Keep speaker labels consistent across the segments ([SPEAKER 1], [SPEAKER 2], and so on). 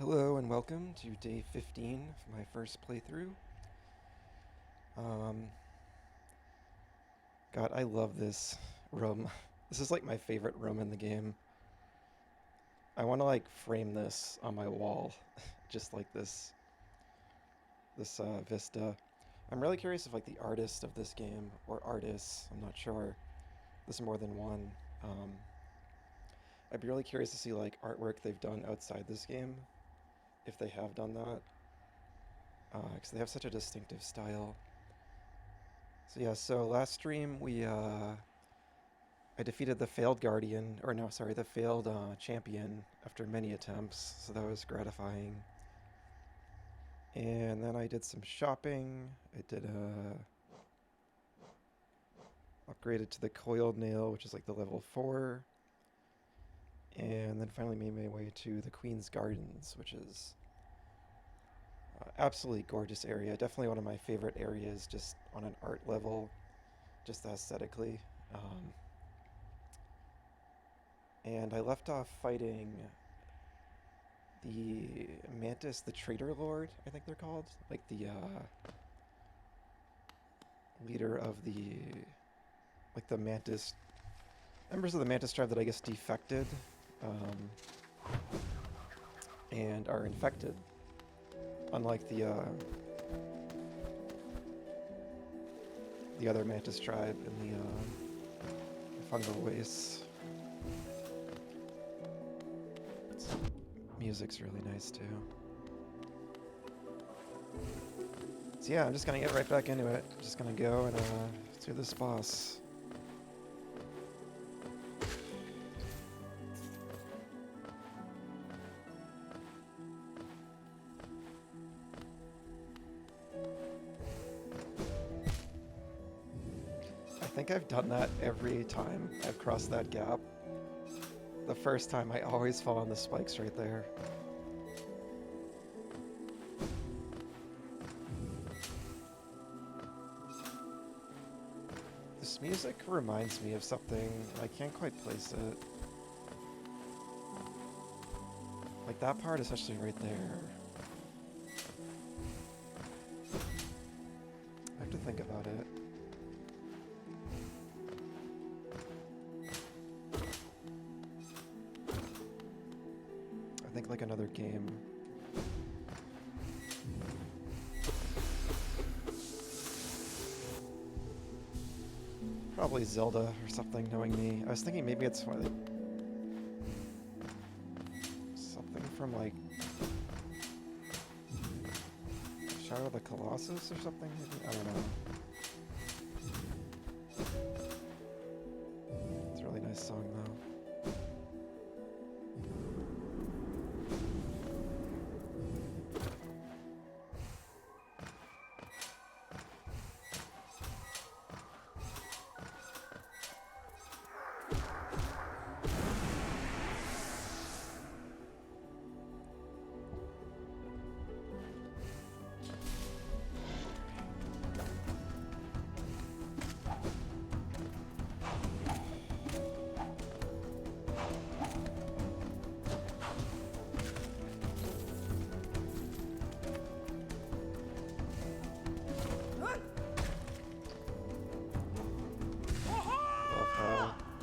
[SPEAKER 1] Hello and welcome to day 15 of my first playthrough. Um, God, I love this room. This is like my favorite room in the game. I want to like frame this on my wall, just like this vista. I'm really curious if like the artist of this game, or artists, I'm not sure, there's more than one. Um, I'd be really curious to see like artwork they've done outside this game, if they have done that, because they have such a distinctive style. So yeah, so last stream I defeated the failed guardian, or no, sorry, the failed champion after many attempts, so that was gratifying. And then I did some shopping. I did upgraded to the coiled nail, which is like the level 4. And then finally made my way to the Queen's Gardens, which is absolutely gorgeous area. Definitely one of my favorite areas, just on an art level, just aesthetically. And I left off fighting the Mantis, the Traitor Lord, I think they're called. Like the leader of the Mantis, members of the Mantis tribe that I guess defected and are infected. Unlike the other Mantis tribe in the fungal wastes. Music's really nice too. So yeah, I'm just gonna get right back into it. Just gonna go and do this boss. I think I've done that every time I've crossed that gap. The first time I always fall on the spikes right there. This music reminds me of something, I can't quite place it. Like that part is actually right there. I have to think about it. I think like another game. Probably Zelda or something, knowing me. I was thinking maybe it's something from like Shadow of the Colossus or something, maybe? I don't know. It's a really nice song though.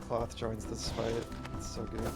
[SPEAKER 1] Cloth joins this fight. It's so good.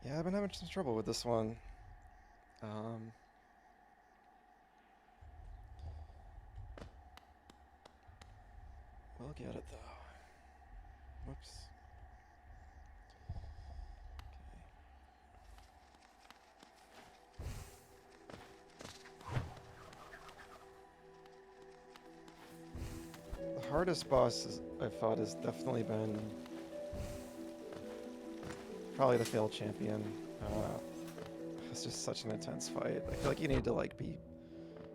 [SPEAKER 1] Yeah, I've been having some trouble with this one. Um, we'll get it though. Whoops. The hardest boss I've fought has definitely been probably the failed champion. It's just such an intense fight. I feel like you need to like be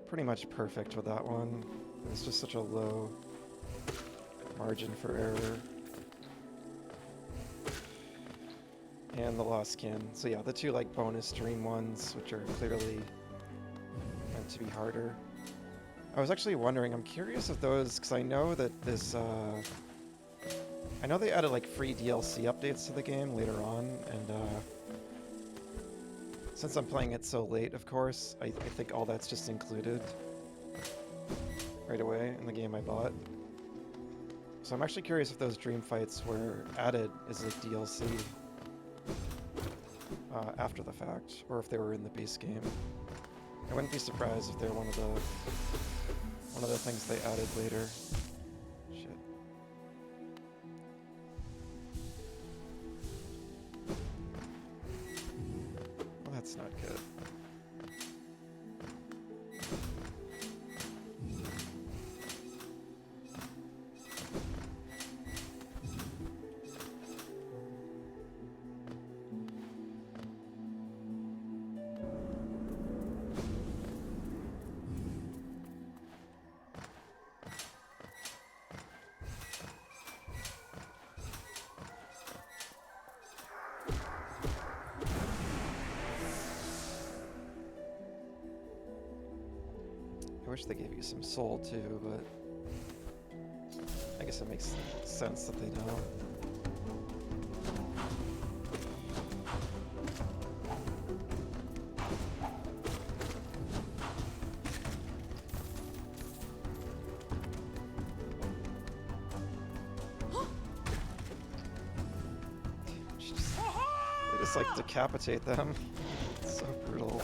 [SPEAKER 1] pretty much perfect with that one. It's just such a low margin for error. And the lost skin. So yeah, the two like bonus dream ones, which are clearly meant to be harder. I was actually wondering, I'm curious if those, because I know that this, I know they added like free DLC updates to the game later on, and since I'm playing it so late, of course, I think all that's just included right away in the game I bought. So I'm actually curious if those dream fights were added as a DLC after the fact, or if they were in the base game. I wouldn't be surprised if they're one of the things they added later. Shit. Well, that's not good. I wish they gave you some soul too, but I guess it makes sense that they don't. They just like decapitate them. It's so brutal.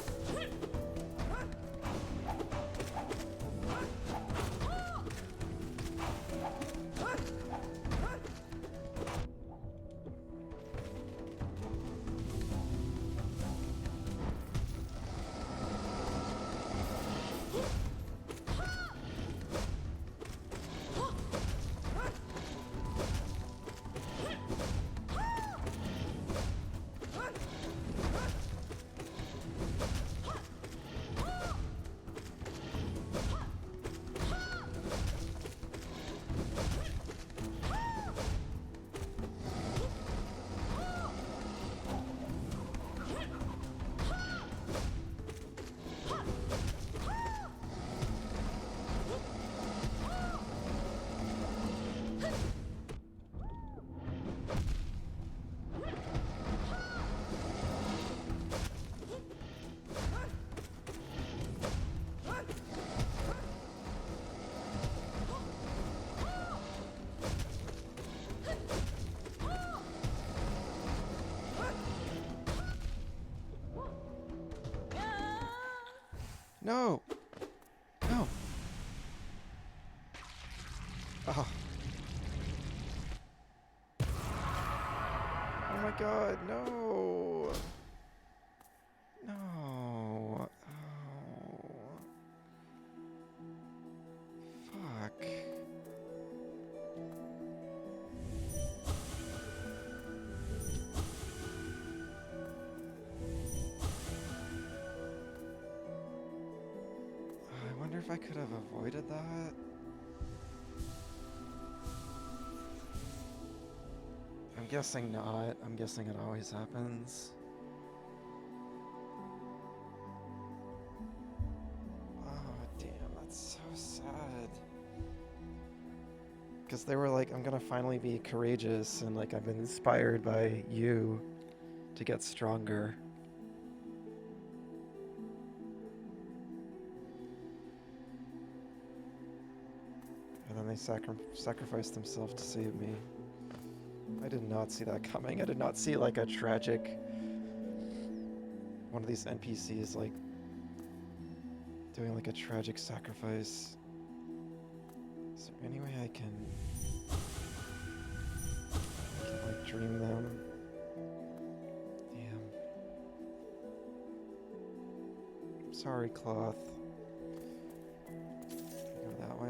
[SPEAKER 1] No! No! Oh. Oh my god, no! No! Oh. Fuck. I wonder if I could have avoided that. I'm guessing not. I'm guessing it always happens. Oh, damn, that's so sad. Because they were like, I'm gonna finally be courageous, and like, I've been inspired by you to get stronger. And then they sacrificed themselves to save me. I did not see that coming. I did not see like a tragic one of these NPCs like doing like a tragic sacrifice. Is there any way I can like dream them? Damn. Sorry, cloth. Go that way.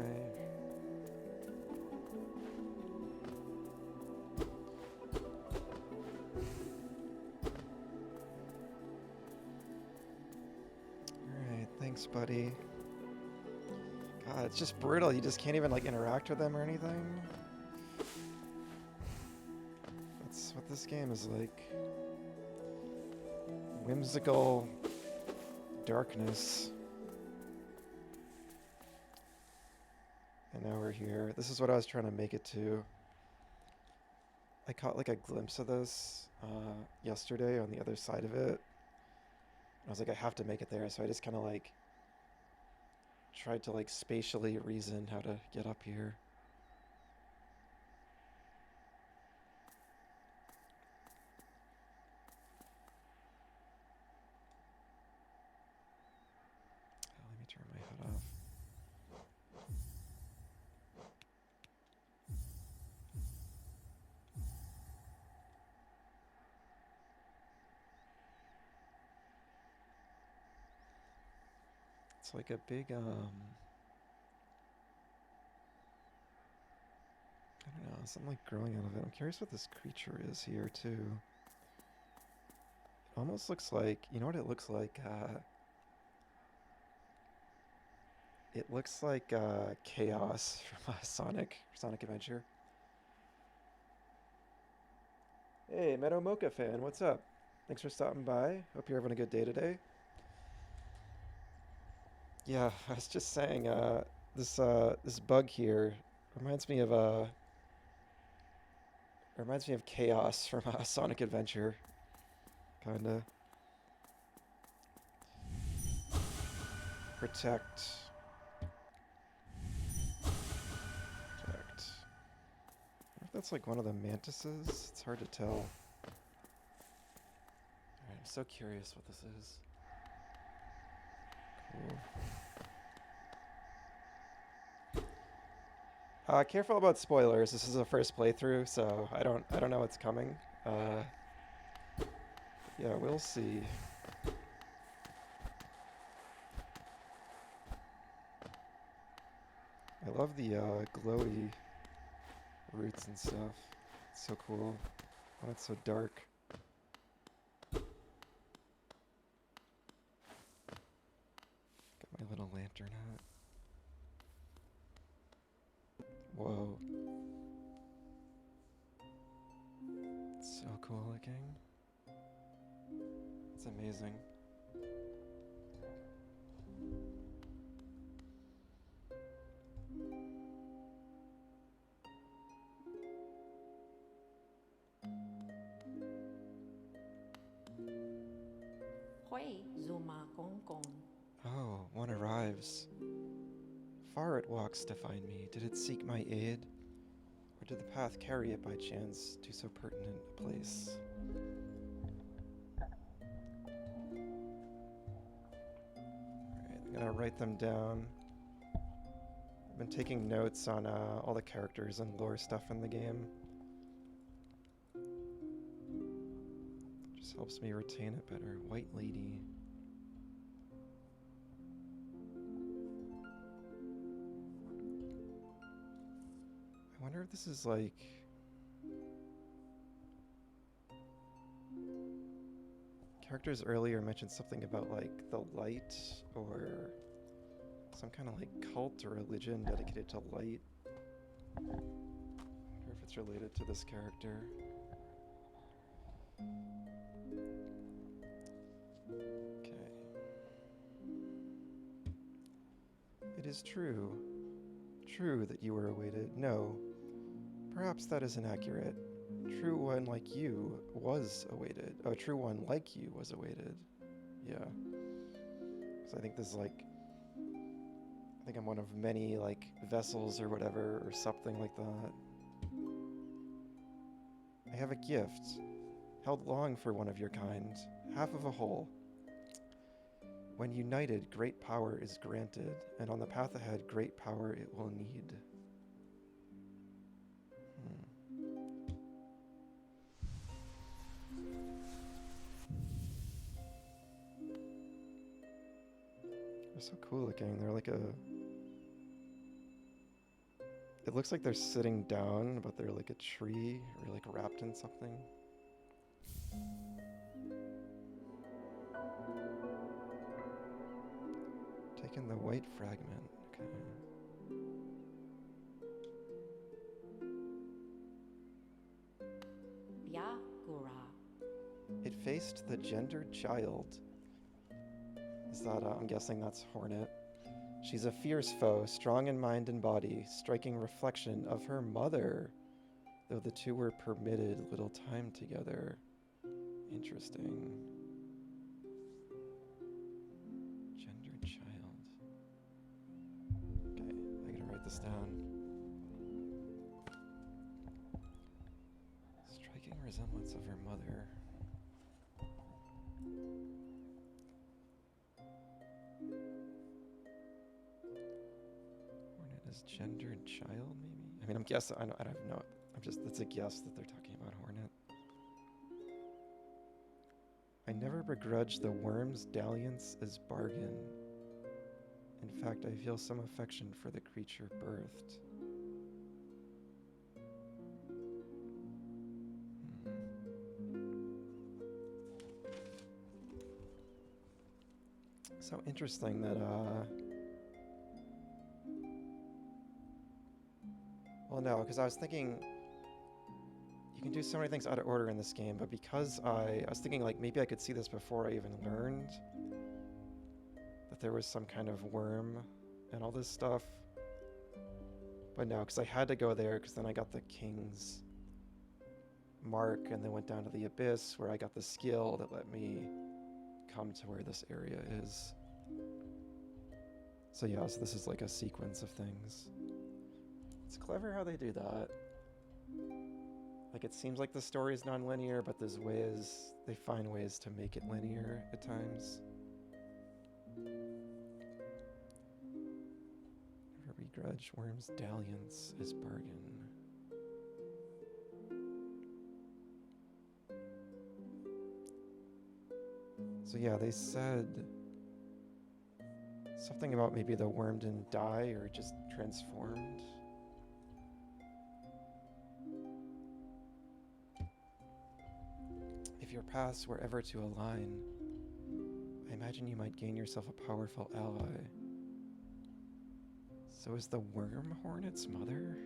[SPEAKER 1] Alright, thanks, buddy. God, it's just brutal. You just can't even like interact with them or anything. That's what this game is like. Whimsical darkness. And now we're here. This is what I was trying to make it to. I caught like a glimpse of this yesterday on the other side of it. I was like, I have to make it there, so I just kind of like tried to like spatially reason how to get up here. Let me turn my HUD off. It's like a big I don't know, something like growing out of it. I'm curious what this creature is here too. It almost looks like, you know what it looks like? It looks like Chaos from Sonic Adventure. Hey, Meadow Mocha fan, what's up? Thanks for stopping by. Hope you're having a good day today. Yeah, I was just saying, this bug here reminds me of Chaos from Sonic Adventure, kinda. Protect. I wonder if that's like one of the mantises. It's hard to tell. Alright, I'm so curious what this is. Cool. Careful about spoilers. This is a first playthrough, so I don't know what's coming. Yeah, we'll see. I love the glowy roots and stuff. It's so cool. Oh, it's so dark. Got my little lantern hat. Whoa. It's so cool looking. It's amazing. Oh, one arrives. Far it walks to find me. Did it seek my aid? Or did the path carry it by chance to so pertinent a place? Alright, I'm gonna write them down. I've been taking notes on all the characters and lore stuff in the game. Just helps me retain it better. White Lady. I wonder if this is like... Characters earlier mentioned something about like the light or some kind of like cult or religion dedicated to light. I wonder if it's related to this character. Okay. It is true. True that you were awaited. No. Perhaps that is inaccurate. True one like you was awaited. Oh, true one like you was awaited. Yeah. So I think this is like... I think I'm one of many, like, vessels or whatever, or something like that. I have a gift. Held long for one of your kind. Half of a whole. When united, great power is granted, and on the path ahead, great power it will need. They're so cool looking. They're like a... It looks like they're sitting down, but they're like a tree or like wrapped in something. Taking the white fragment. Okay. It faced the gendered child. Is that, I'm guessing that's Hornet. She's a fierce foe, strong in mind and body, striking reflection of her mother, though the two were permitted little time together. Interesting. Gendered child. Okay, I gotta write this down. Striking resemblance of her mother. Gendered child, maybe? I mean, I'm guessing, I don't know. It's a guess that they're talking about Hornet. I never begrudge the worm's dalliance as bargain. In fact, I feel some affection for the creature birthed. So interesting that, well, no, because I was thinking you can do so many things out of order in this game, but because I was thinking like maybe I could see this before I even learned that there was some kind of worm and all this stuff. But no, because I had to go there because then I got the king's mark and then went down to the abyss where I got the skill that let me come to where this area is. So yeah, so this is like a sequence of things. It's clever how they do that. Like, it seems like the story is non-linear, but there's ways, they find ways to make it linear at times. Never begrudge worm's dalliance as bargain. So yeah, they said something about maybe the worm didn't die or just transformed. If your paths were ever to align, I imagine you might gain yourself a powerful ally. So is the worm Hornet's mother?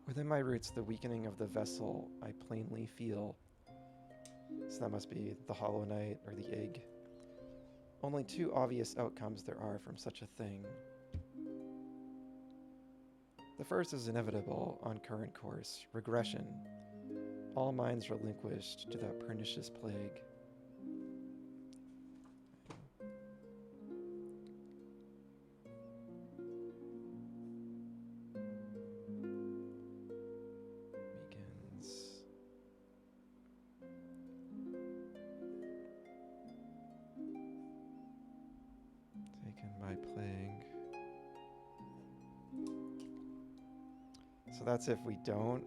[SPEAKER 1] Within my roots, the weakening of the vessel I plainly feel. So that must be the Hollow Knight or the egg. Only two obvious outcomes there are from such a thing. The first is inevitable on current course, regression. All minds relinquished to that pernicious plague. Weakens. Taken by plague. So that's if we don't.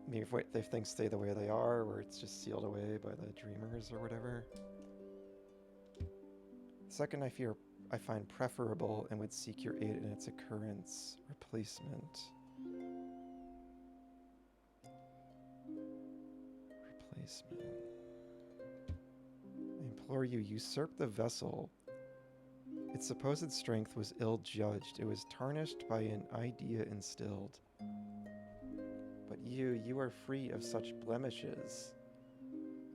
[SPEAKER 1] Maybe if things stay the way they are, or it's just sealed away by the dreamers or whatever. Second, I find preferable and would seek your aid in its occurrence. Replacement. I implore you, usurp the vessel. Its supposed strength was ill-judged. It was tarnished by an idea instilled. But you are free of such blemishes.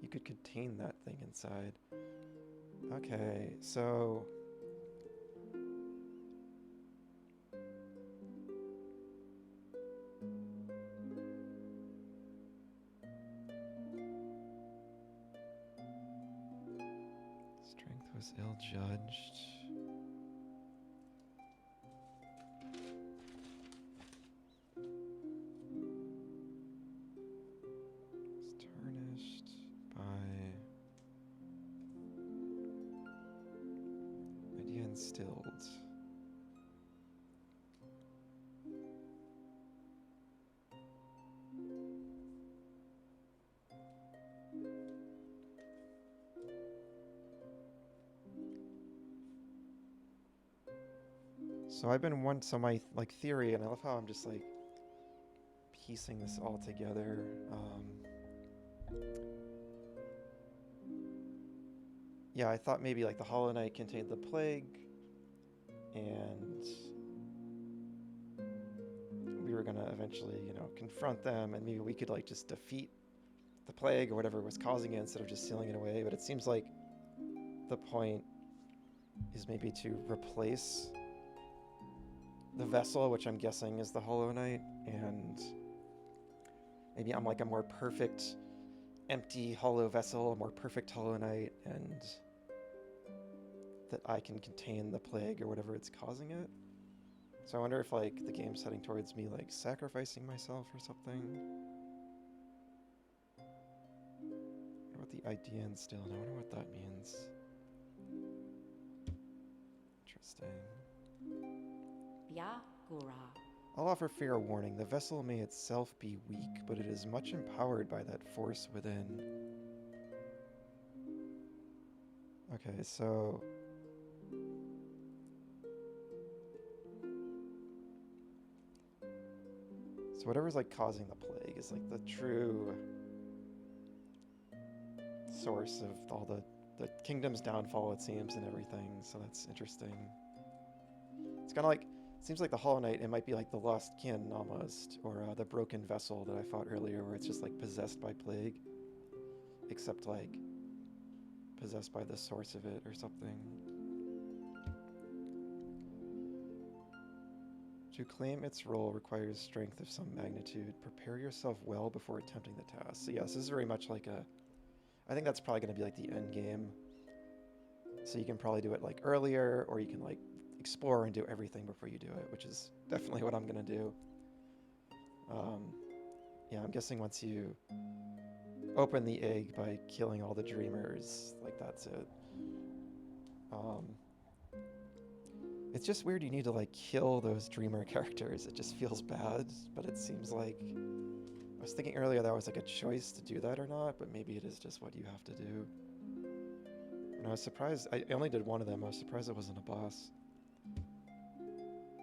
[SPEAKER 1] You could contain that thing inside. Okay, so... Strength was ill-judged. instilled. So I've been so my like theory, and I love how I'm just like piecing this all together. Yeah, I thought maybe like the Hollow Knight contained the plague, and we were gonna eventually, you know, confront them, and maybe we could like just defeat the plague or whatever was causing it instead of just sealing it away. But it seems like the point is maybe to replace the vessel, which I'm guessing is the Hollow Knight, and maybe I'm like a more perfect empty hollow vessel, a more perfect Hollow Knight, and that I can contain the plague or whatever it's causing it. So I wonder if like the game's heading towards me like sacrificing myself or something. I wonder what the idea instilled. I wonder what that means. Interesting.
[SPEAKER 2] Yakura.
[SPEAKER 1] I'll offer fair warning. The vessel may itself be weak, but it is much empowered by that force within. Okay, so whatever's like causing the plague is like the true source of all the kingdom's downfall, it seems, and everything. So that's interesting. It's kind of like, it seems like the Hollow Knight, it might be like the Lost Kin almost, or the broken vessel that I fought earlier, where it's just like possessed by plague, except like possessed by the source of it or something. To claim its role requires strength of some magnitude. Prepare yourself well before attempting the task. So yes, this is very much like a, I think that's probably going to be like the end game. So you can probably do it like earlier, or you can like explore and do everything before you do it, which is definitely what I'm going to do. Yeah, I'm guessing once you open the egg by killing all the dreamers, like that's it. It's just weird you need to like kill those dreamer characters. It just feels bad, but it seems like, I was thinking earlier that was like a choice to do that or not, but maybe it is just what you have to do. And I was surprised, I only did one of them. I was surprised it wasn't a boss.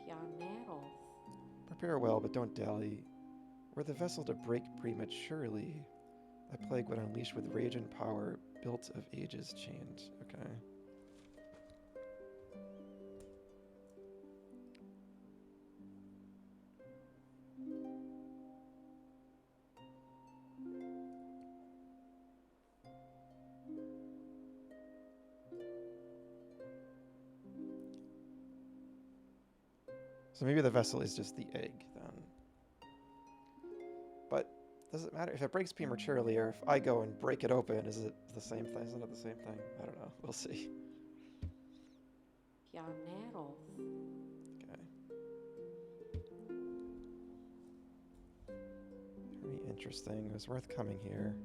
[SPEAKER 2] Pioneros.
[SPEAKER 1] Prepare well, but don't dally. Were the vessel to break prematurely, that plague would unleash with rage and power, built of ages chained. Okay. So maybe the vessel is just the egg then. But does it matter if it breaks prematurely, or if I go and break it open? Is it the same thing? Isn't it the same thing? I don't know. We'll see.
[SPEAKER 2] Pioneros.
[SPEAKER 1] Okay. Very interesting. It was worth coming here.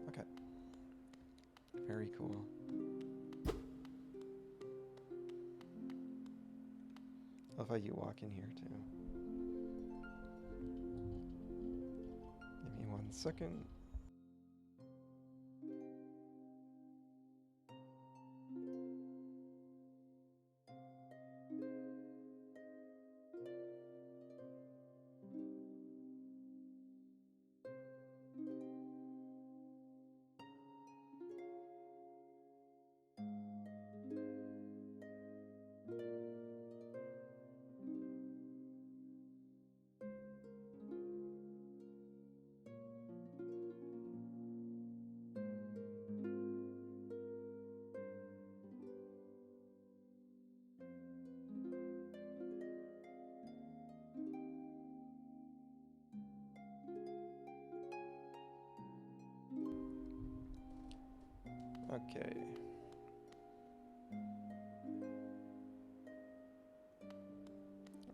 [SPEAKER 1] Okay. Very cool. Love how you walk in here too. Give me 1 second. Okay.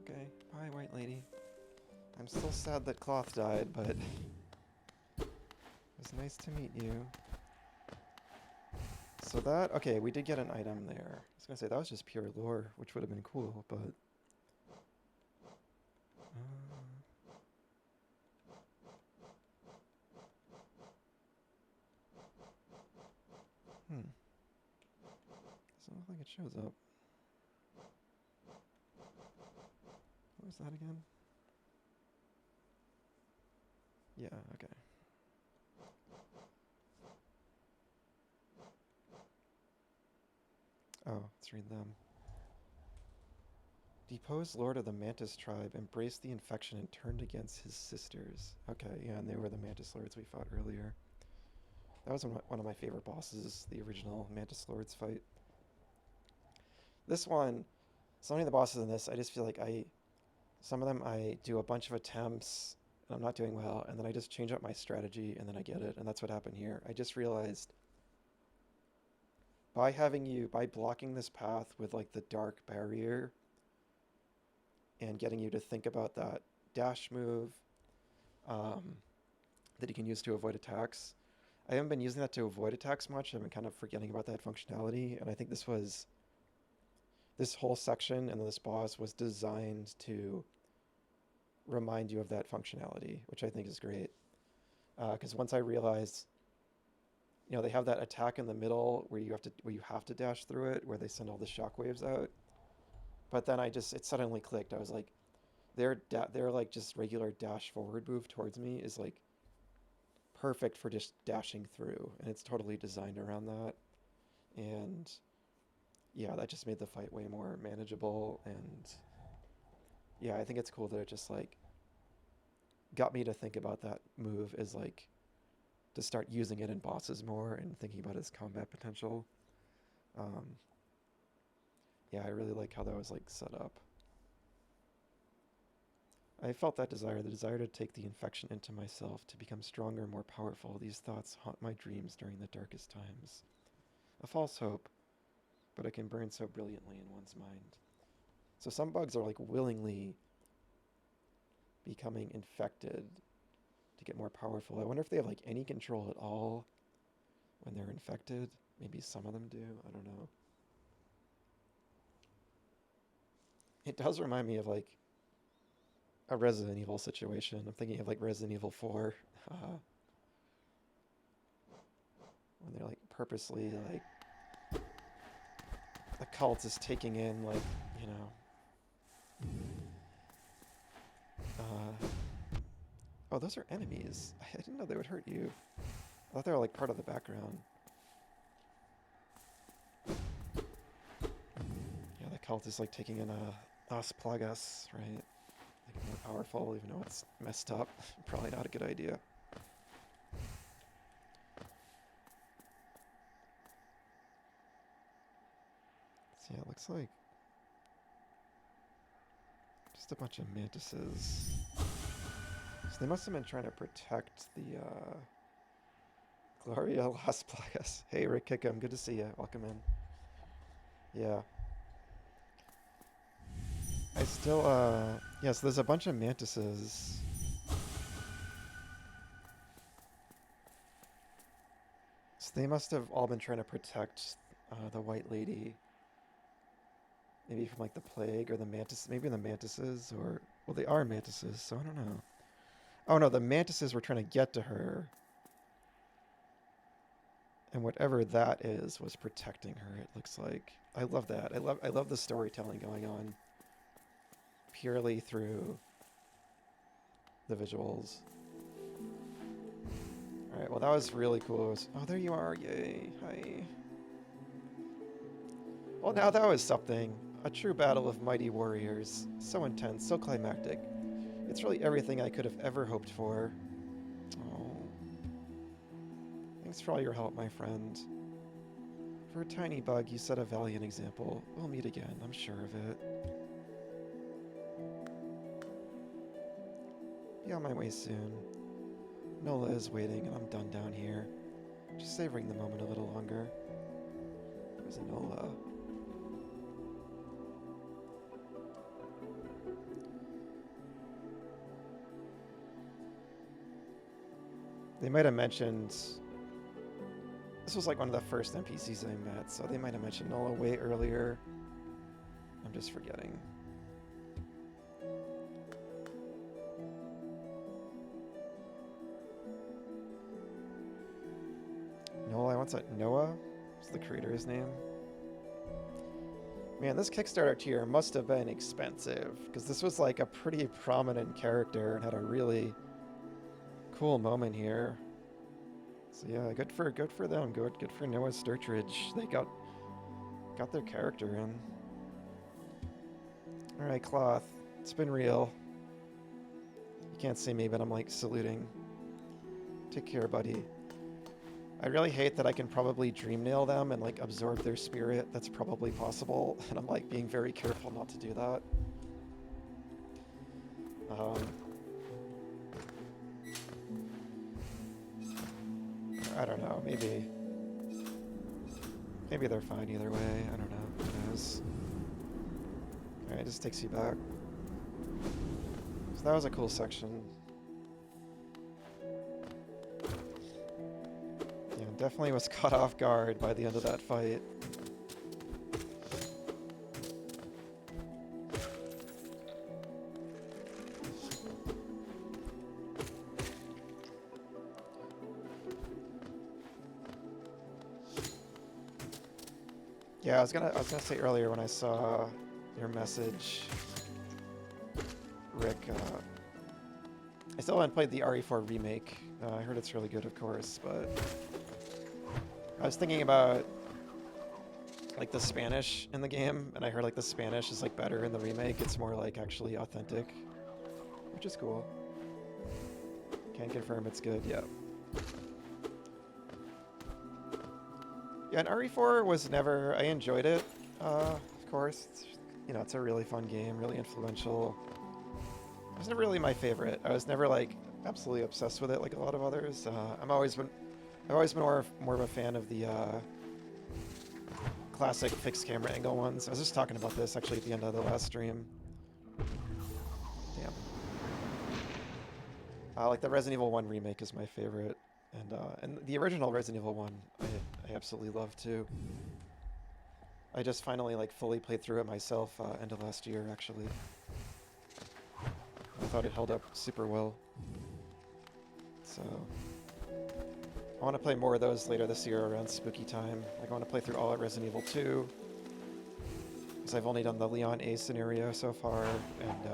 [SPEAKER 1] Okay. Bye, White I'm still sad that Cloth died, but it was nice to meet you. So that, okay, we did get an item there. I was gonna say that was just pure lore, which would have been cool, but doesn't look like it shows up. What was that again? Yeah, okay. Oh, let's read them. Deposed Lord of the Mantis tribe, embraced the infection and turned against his sisters. Okay, yeah, and they were the Mantis Lords we fought earlier. That was one of my favorite bosses, the original Mantis Lords fight. This one, so many of the bosses in this, I just feel like some of them I do a bunch of attempts and I'm not doing well, and then I just change up my strategy and then I get it, and that's what happened here. I just realized by blocking this path with like the dark barrier and getting you to think about that dash move um, that you can use to avoid attacks. I haven't been using that to avoid attacks much. I've been kind of forgetting about that functionality, and I think this whole section and this boss was designed to remind you of that functionality, which I think is great. Because once I realized, they have that attack in the middle where you have to dash through it, where they send all the shockwaves out. But then it suddenly clicked. I was like, their like just regular dash forward move towards me is like perfect for just dashing through, and it's totally designed around that. And yeah, that just made the fight way more manageable. And yeah, I think it's cool that it just like got me to think about that move as like to start using it in bosses more and thinking about its combat potential. Yeah, I really like how that was like set up. I felt that desire, the desire to take the infection into myself, to become stronger, more powerful. These thoughts haunt my dreams during the darkest times. A false hope, but it can burn so brilliantly in one's mind. So some bugs are like willingly becoming infected to get more powerful. I wonder if they have like any control at all when they're infected. Maybe some of them do. I don't know. It does remind me of like a Resident Evil situation. I'm thinking of like Resident Evil 4. When they're like purposely like the cult is taking in like, you know, oh, those are enemies. I didn't know they would hurt you. I thought they were like part of the background. Yeah, the cult is like taking in us Plagas, right? Like more powerful, even though it's messed up. Probably not a good idea. So yeah, it looks like just a bunch of mantises. So they must have been trying to protect the Gloria Las Plagas. Hey, Rick Kickham, good to see you. Welcome in. Yeah. I still, yeah, so there's a bunch of mantises. So they must have all been trying to protect the White Lady. Maybe from like the plague or the mantis, maybe the mantises, or, well, they are mantises, so I don't know. Oh no, the mantises were trying to get to her. And whatever that is was protecting her, it looks like. I love that. I love the storytelling going on purely through the visuals. Alright, well that was really cool. Oh, there you are. Yay. Hi. Well, now that was something. A true battle of mighty warriors. So intense, so climactic. It's really everything I could have ever hoped for. Oh. Thanks for all your help, my friend. For a tiny bug, you set a valiant example. We'll meet again, I'm sure of it. Be on my way soon. Nola is waiting, and I'm done down here. Just savoring the moment a little longer. Who's Nola? They might have mentioned... This was like one of the first NPCs I met, so they might have mentioned Nola way earlier. I'm just forgetting. Nola, what's that? Noah? What's the creator's name? Man, this Kickstarter tier must have been expensive, because this was like a pretty prominent character and had a really cool moment here. So yeah, good for them. Good for Noah Sturtridge. They got their character in. All right, Cloth. It's been real. You can't see me, but I'm like saluting. Take care, buddy. I really hate that I can probably dream nail them and like absorb their spirit. That's probably possible, and I'm like being very careful not to do that. I don't know. Maybe they're fine either way. I don't know. Who knows? Alright, it just takes you back. So that was a cool section. Yeah, definitely was caught off guard by the end of that fight. Yeah, I was gonna say earlier when I saw your message, Rick. I still haven't played the RE4 remake. I heard it's really good, of course, but I was thinking about like the Spanish in the game, and I heard like the Spanish is like better in the remake. It's more like actually authentic, which is cool. Can confirm it's good. Yeah. Yeah, and RE4 was never... I enjoyed it, of course. It's a really fun game, really influential. It was never really my favorite. I was never, like, absolutely obsessed with it like a lot of others. I've always been more of a fan of the classic fixed camera angle ones. I was just talking about this, actually, at the end of the last stream. Damn. Like, the Resident Evil 1 remake is my favorite. And the original Resident Evil 1, I absolutely love too. I just finally like fully played through it myself end of last year, actually. I thought it held up super well. So I want to play more of those later this year around spooky time. Like I want to play through all of Resident Evil 2, because I've only done the Leon A scenario so far, and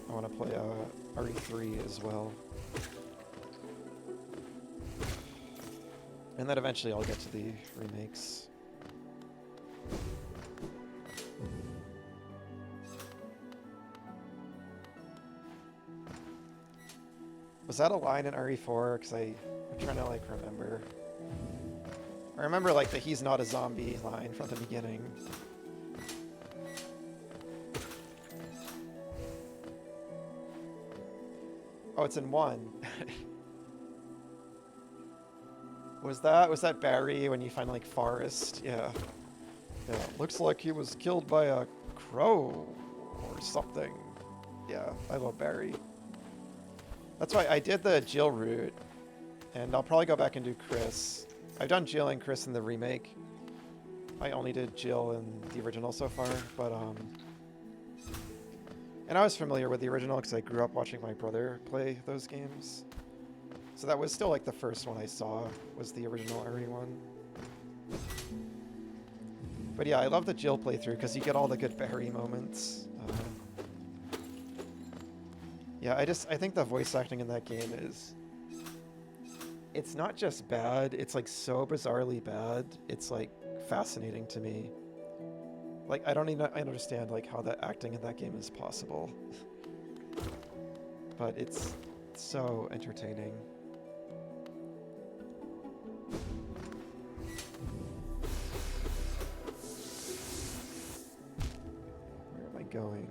[SPEAKER 1] I want to play RE3 as well. And then eventually I'll get to the remakes. Was that a line in RE4? Because I'm trying to like remember. I remember like the "he's not a zombie" line from the beginning. Oh, it's in 1. Was that Barry when you find like Forrest? Yeah. Yeah. Looks like he was killed by a crow or something. Yeah, I love Barry. That's why I did the Jill route, and I'll probably go back and do Chris. I've done Jill and Chris in the remake. I only did Jill in the original so far, but and I was familiar with the original because I grew up watching my brother play those games. So that was still like the first one I saw, was the original RE one. But yeah, I love the Jill playthrough because you get all the good Barry moments. Yeah, I think the voice acting in that game is... It's not just bad, it's like so bizarrely bad. It's like fascinating to me. Like, I understand like how the acting in that game is possible. But it's so entertaining. Where am I going?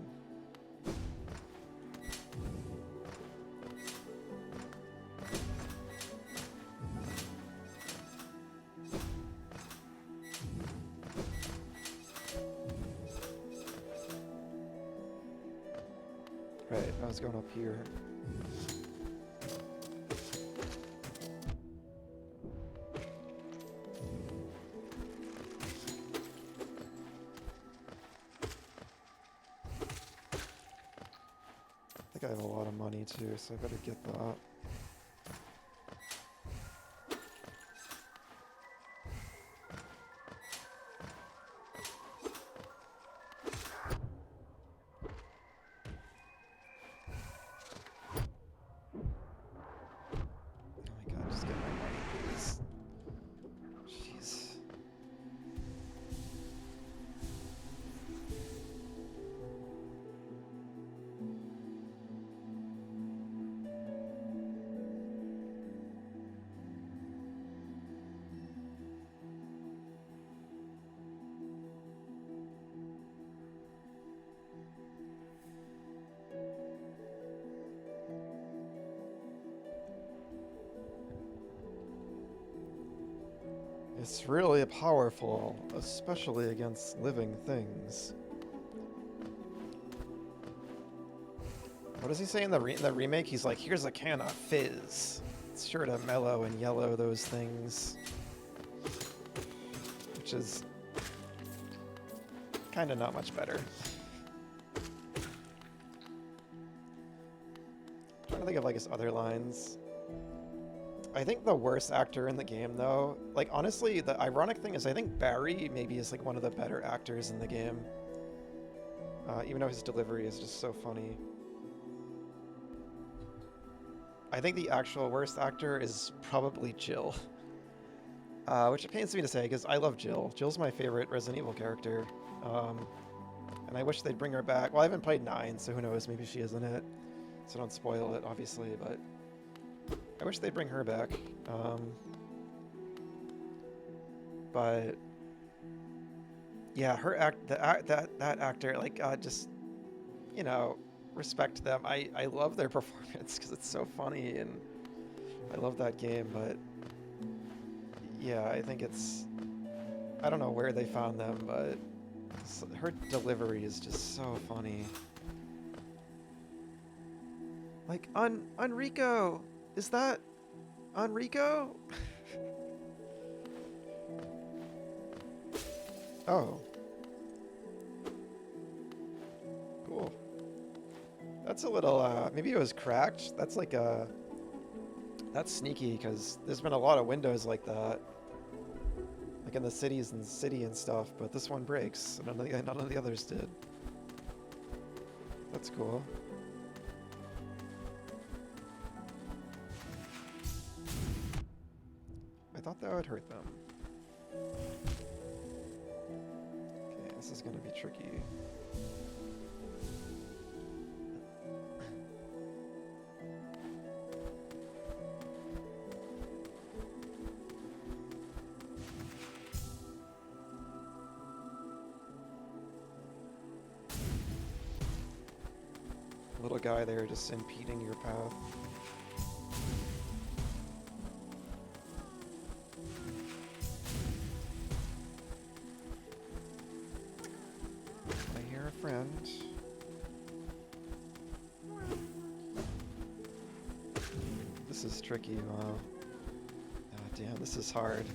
[SPEAKER 1] Right, I was going up here. lot of money too, so I better get that. Oh my god, just get my money, please. Jeez. It's really powerful, especially against living things. What does he say in the remake? He's like, here's a can of fizz. It's sure to mellow and yellow those things. Which is kind of not much better. I'm trying to think of like his other lines. I think the worst actor in the game, though, like honestly, the ironic thing is I think Barry maybe is like one of the better actors in the game. Even though his delivery is just so funny. I think the actual worst actor is probably Jill. Which it pains me to say, because I love Jill. Jill's my favorite Resident Evil character. And I wish they'd bring her back. Well, I haven't played 9, so who knows, maybe she is in it. So don't spoil it, obviously, but I wish they'd bring her back. But yeah, that actor, like, just, you know, respect them. I love their performance because it's so funny, and I love that game, but yeah, I think it's, I don't know where they found them, but her delivery is just so funny. Like, Enrico! Is that Enrico? Oh. Cool. That's a little, maybe it was cracked. That's like that's sneaky, because there's been a lot of windows like that. Like in the cities and city and stuff, but this one breaks. None of the others did. That's cool. I thought that would hurt them. Okay, this is gonna be tricky. Little guy there just impeding your path. I hear a friend. This is tricky, wow. Ah, damn, this is hard.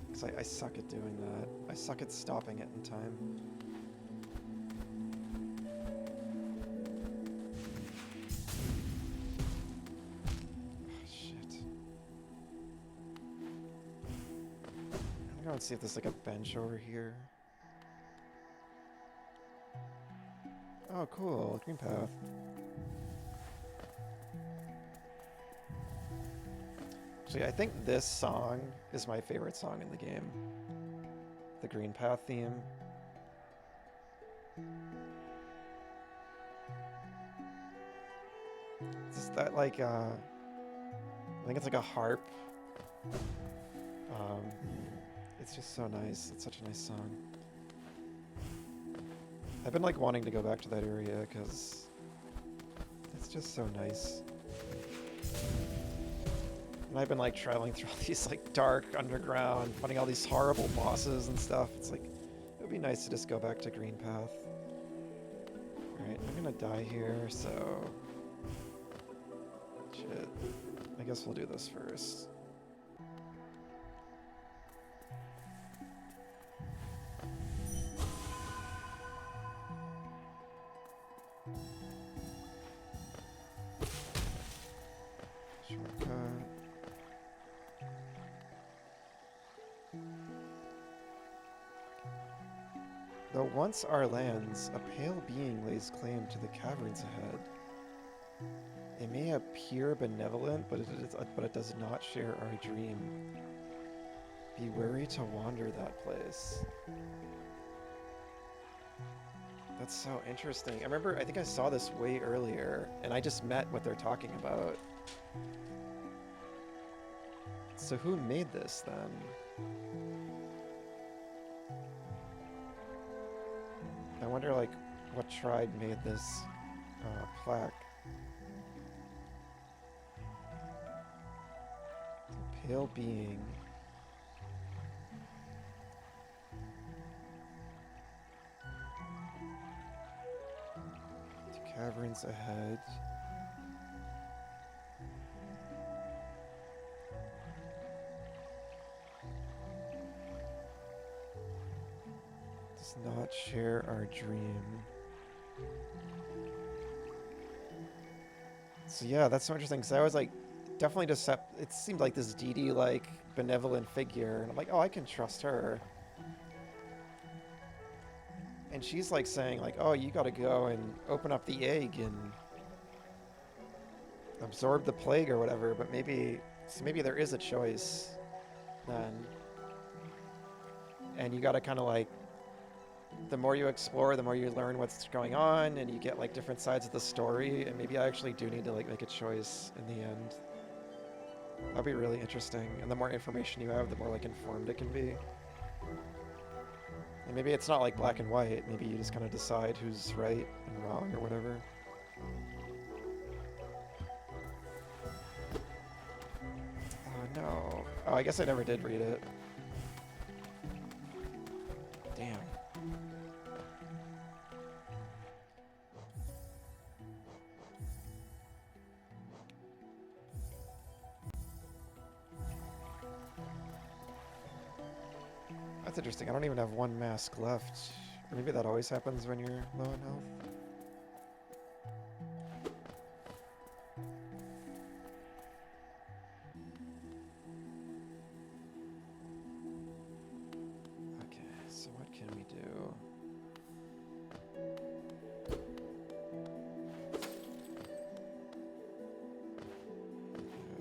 [SPEAKER 1] Because I suck at doing that. I suck at stopping it in time. Let's see if there's like a bench over here. Oh, cool. Green path. Actually, I think this song is my favorite song in the game. The green path theme. It's just that like, I think it's like a harp. It's just so nice. It's such a nice song. I've been like wanting to go back to that area because it's just so nice. And I've been like traveling through all these like dark underground, fighting all these horrible bosses and stuff. It's like, it would be nice to just go back to Green Path. Alright, I'm gonna die here, so... Shit. I guess we'll do this first. Though once our lands, a pale being lays claim to the caverns ahead. It may appear benevolent, but it does not share our dream. Be wary to wander that place. That's so interesting. I remember, I think I saw this way earlier, and I just met what they're talking about. So who made this then? I wonder, like, what tribe made this plaque. The pale being. The caverns ahead. Does not share our dream. So yeah, that's so interesting, because I was like, definitely it seemed like this Dee Dee, like, benevolent figure, and I'm like, oh, I can trust her. And she's like saying, like, oh, you gotta go and open up the egg and absorb the plague or whatever, but maybe there is a choice then. And you gotta kind of like, the more you explore, the more you learn what's going on, and you get like different sides of the story, and maybe I actually do need to like make a choice in the end. That'd be really interesting, and the more information you have, the more like informed it can be. And maybe it's not like black and white, maybe you just kind of decide who's right and wrong or whatever. Oh no. Oh, I guess I never did read it. Damn. That's interesting. I don't even have one mask left. Or maybe that always happens when you're low in health. Okay, so what can we do?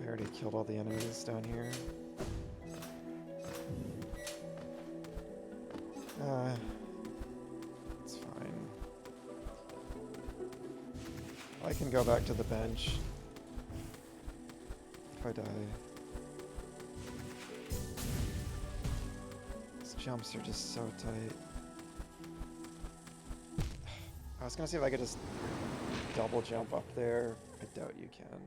[SPEAKER 1] I already killed all the enemies down here. It's fine. I can go back to the bench if I die. These jumps are just so tight. I was gonna see if I could just double jump up there. I doubt you can.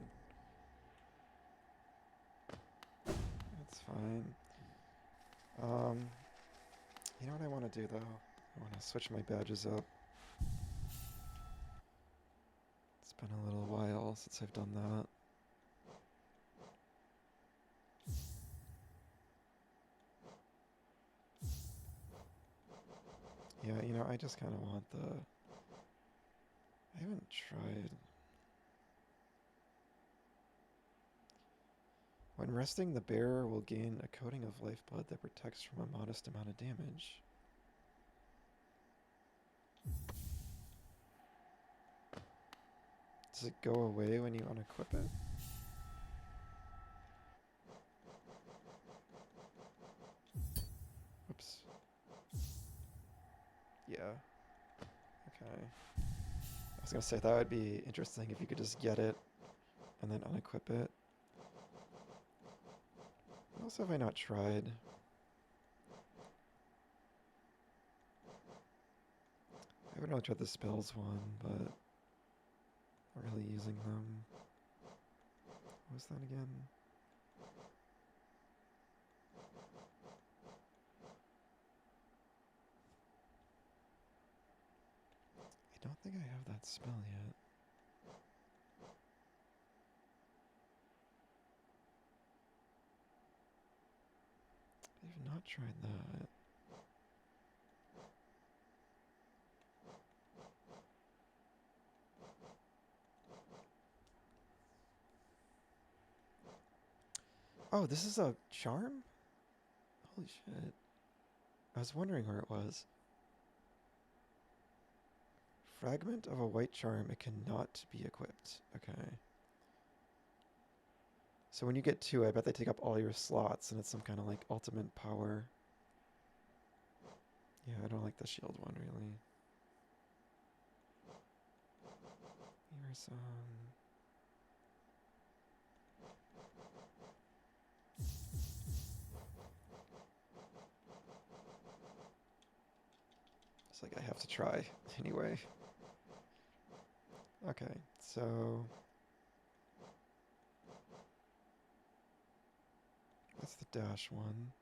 [SPEAKER 1] That's fine. You know what I want to do though? I want to switch my badges up. It's been a little while since I've done that. Yeah, you know, I just kind of want the... I haven't tried... When resting, the bearer will gain a coating of lifeblood that protects from a modest amount of damage. Does it go away when you unequip it? Oops. Yeah. Okay. I was gonna say that would be interesting if you could just get it and then unequip it. What else have I not tried? I haven't really tried the spells one, but not really using them. What was that again? I don't think I have that spell yet. I've not tried that. Oh, this is a charm? Holy shit. I was wondering where it was. Fragment of a white charm. It cannot be equipped. Okay. So when you get two, I bet they take up all your slots, and it's some kind of like ultimate power. Yeah, I don't like the shield one really. Here's it's like I have to try anyway. Okay, so that's the dash one.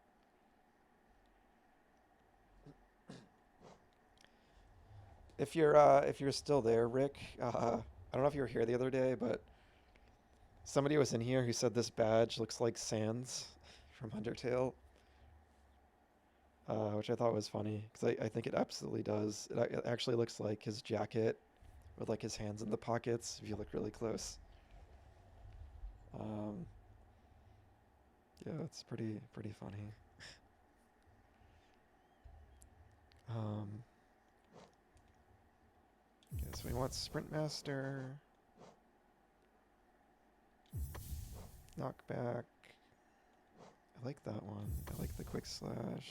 [SPEAKER 1] If you're still there, Rick, I don't know if you were here the other day, but somebody was in here who said this badge looks like Sans from Undertale, which I thought was funny because I think it absolutely does. It actually looks like his jacket with like his hands in the pockets if you look really close. Um, yeah, it's pretty funny. Um, okay, so we want Sprint Master, Knockback. I like that one. I like the Quick Slash.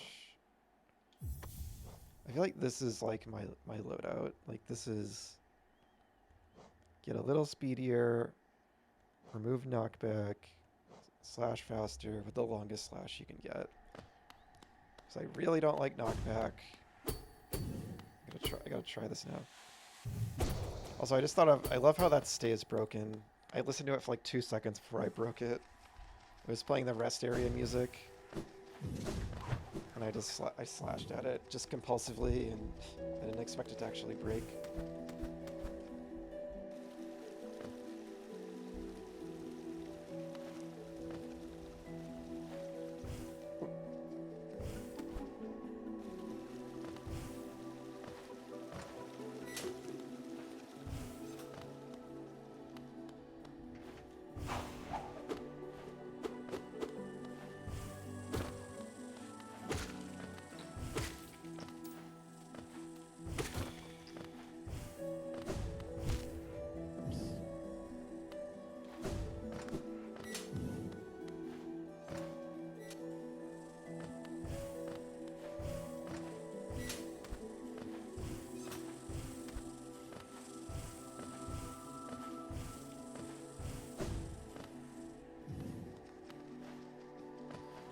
[SPEAKER 1] I feel like this is like my loadout. Like this is get a little speedier, remove knockback, slash faster with the longest slash you can get. Because I really don't like knockback. I gotta try this now. Also, I just thought of I love how that stays broken. I listened to it for like 2 seconds before I broke it. It was playing the rest area music, and I slashed at it just compulsively, and I didn't expect it to actually break.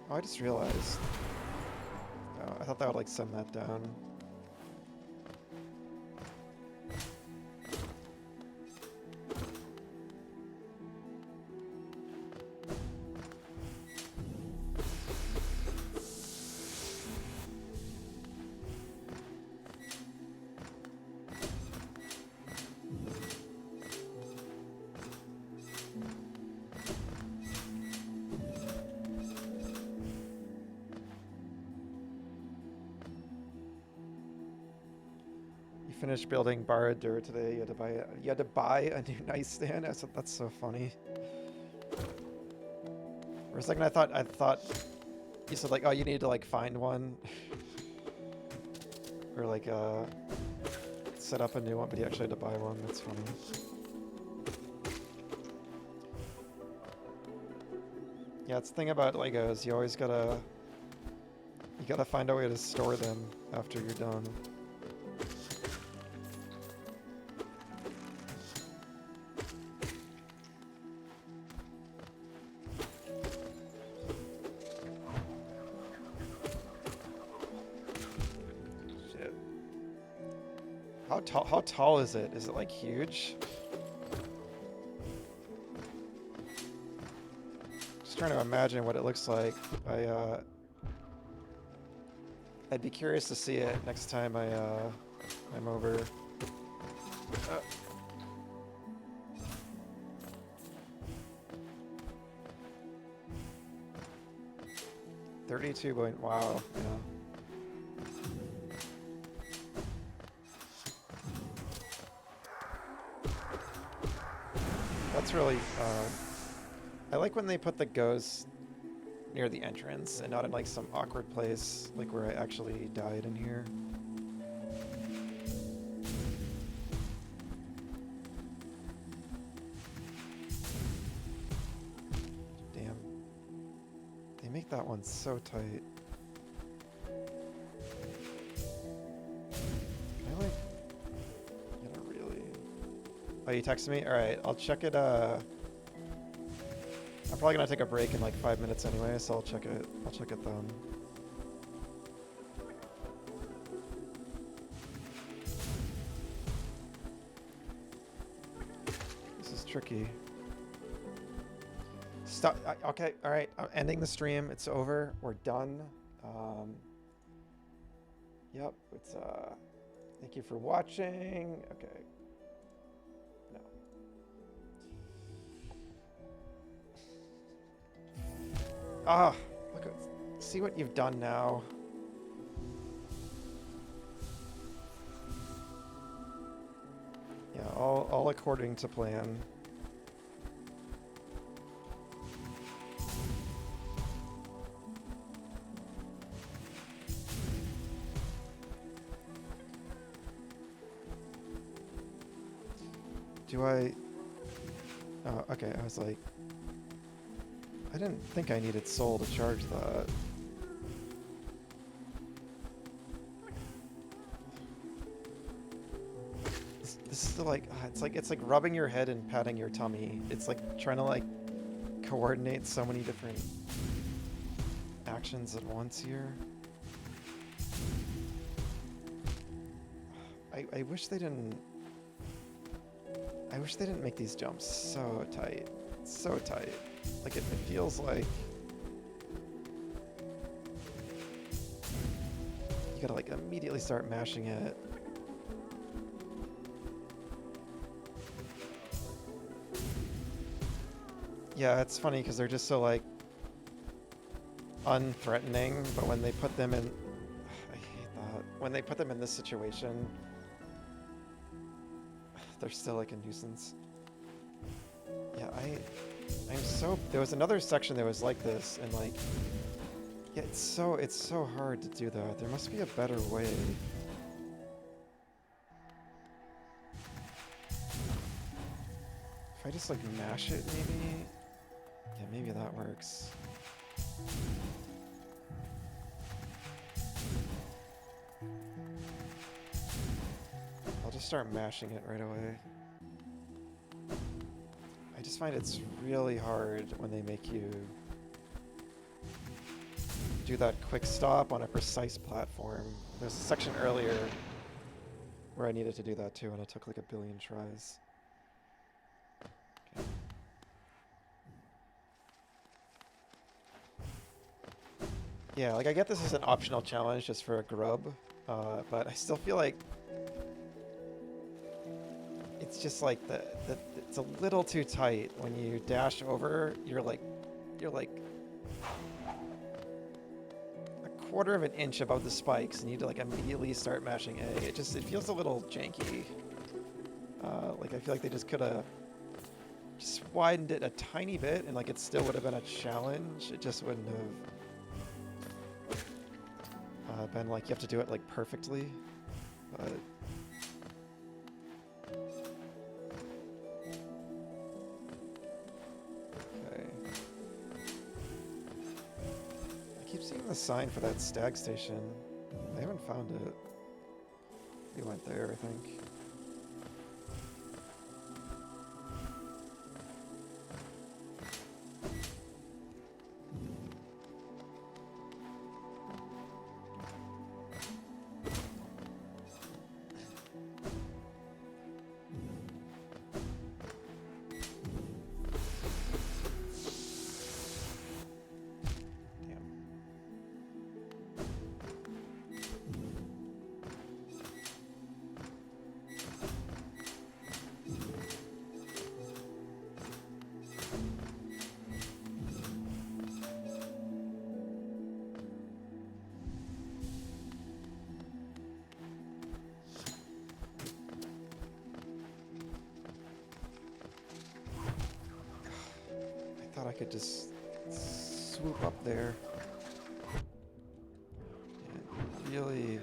[SPEAKER 1] Oh, I just realized. Oh, I thought that would like send that down. Finished building Barad-dûr today. You had to buy a new nightstand. That's so funny. For a second, I thought you said like, oh, you need to like find one, or like set up a new one, but you actually had to buy one. That's funny. Yeah, it's the thing about Legos. You gotta find a way to store them after you're done. How tall is it? Is it like huge? Just trying to imagine what it looks like. I'd be curious to see it next time I'm over. 32 point. Wow. Yeah. That's really, I like when they put the ghost near the entrance and not in like some awkward place, like where I actually died in here. hate that one so tight. I like... You know, really... Oh, you texted me? Alright, I'll check it, I'm probably gonna take a break in like 5 minutes anyway, so I'll check it. I'll check it then. This is tricky. Stop. Okay, alright. I'm ending the stream. It's over. We're done. Yep, it's, thank you for watching. Okay. No. Ah, look at, see what you've done now. Yeah, all according to plan. Do I... Oh, okay, I was like... I didn't think I needed soul to charge that. This is like... it's like rubbing your head and patting your tummy. It's like trying to like coordinate so many different actions at once here. I wish they didn't... I wish they didn't make these jumps so tight. So tight. Like, it feels like... You gotta, like, immediately start mashing it. Yeah, it's funny, because they're just so, like... unthreatening, but when they put them in... I hate that. When they put them in this situation... They're still like a nuisance. Yeah, I'm so... There was another section that was like this, and like... Yeah, it's so hard to do that. There must be a better way. If I just like mash it, maybe? Yeah, maybe that works. I'll just start mashing it right away. I just find it's really hard when they make you do that quick stop on a precise platform. There's a section earlier where I needed to do that too, and it took like a billion tries. Okay. Yeah, like I get this as an optional challenge just for a grub, but I still feel like it's just like it's a little too tight. When you dash over, you're like a quarter of an inch above the spikes, and you need to like immediately start mashing A. It feels a little janky. Like I feel like they just could have just widened it a tiny bit, and like it still would have been a challenge. It just wouldn't have been like you have to do it like perfectly. But I keep seeing the sign for that stag station. I haven't found it. We went there, I think. I could just swoop up there and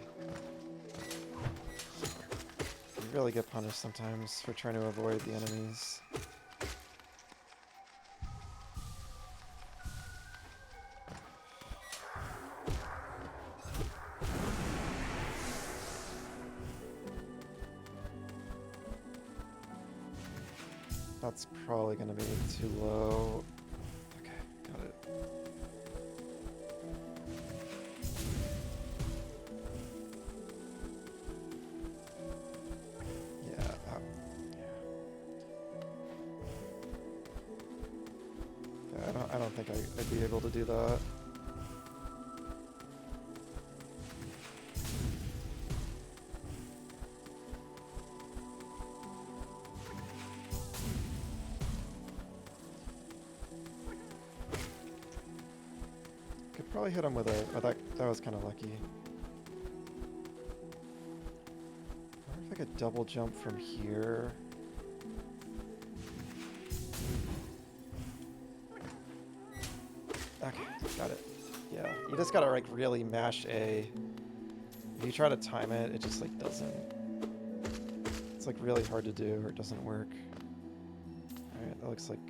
[SPEAKER 1] really get punished sometimes for trying to avoid the enemies. That's probably gonna be too low. Okay, got it. Yeah, yeah. I don't think I'd be able to do that. Could probably hit him with a... Oh, that was kind of lucky. I wonder if I could double jump from here. Okay, got it. Yeah, you just gotta like really mash A. If you try to time it, it just like doesn't. It's like really hard to do or it doesn't work. Alright, that looks like...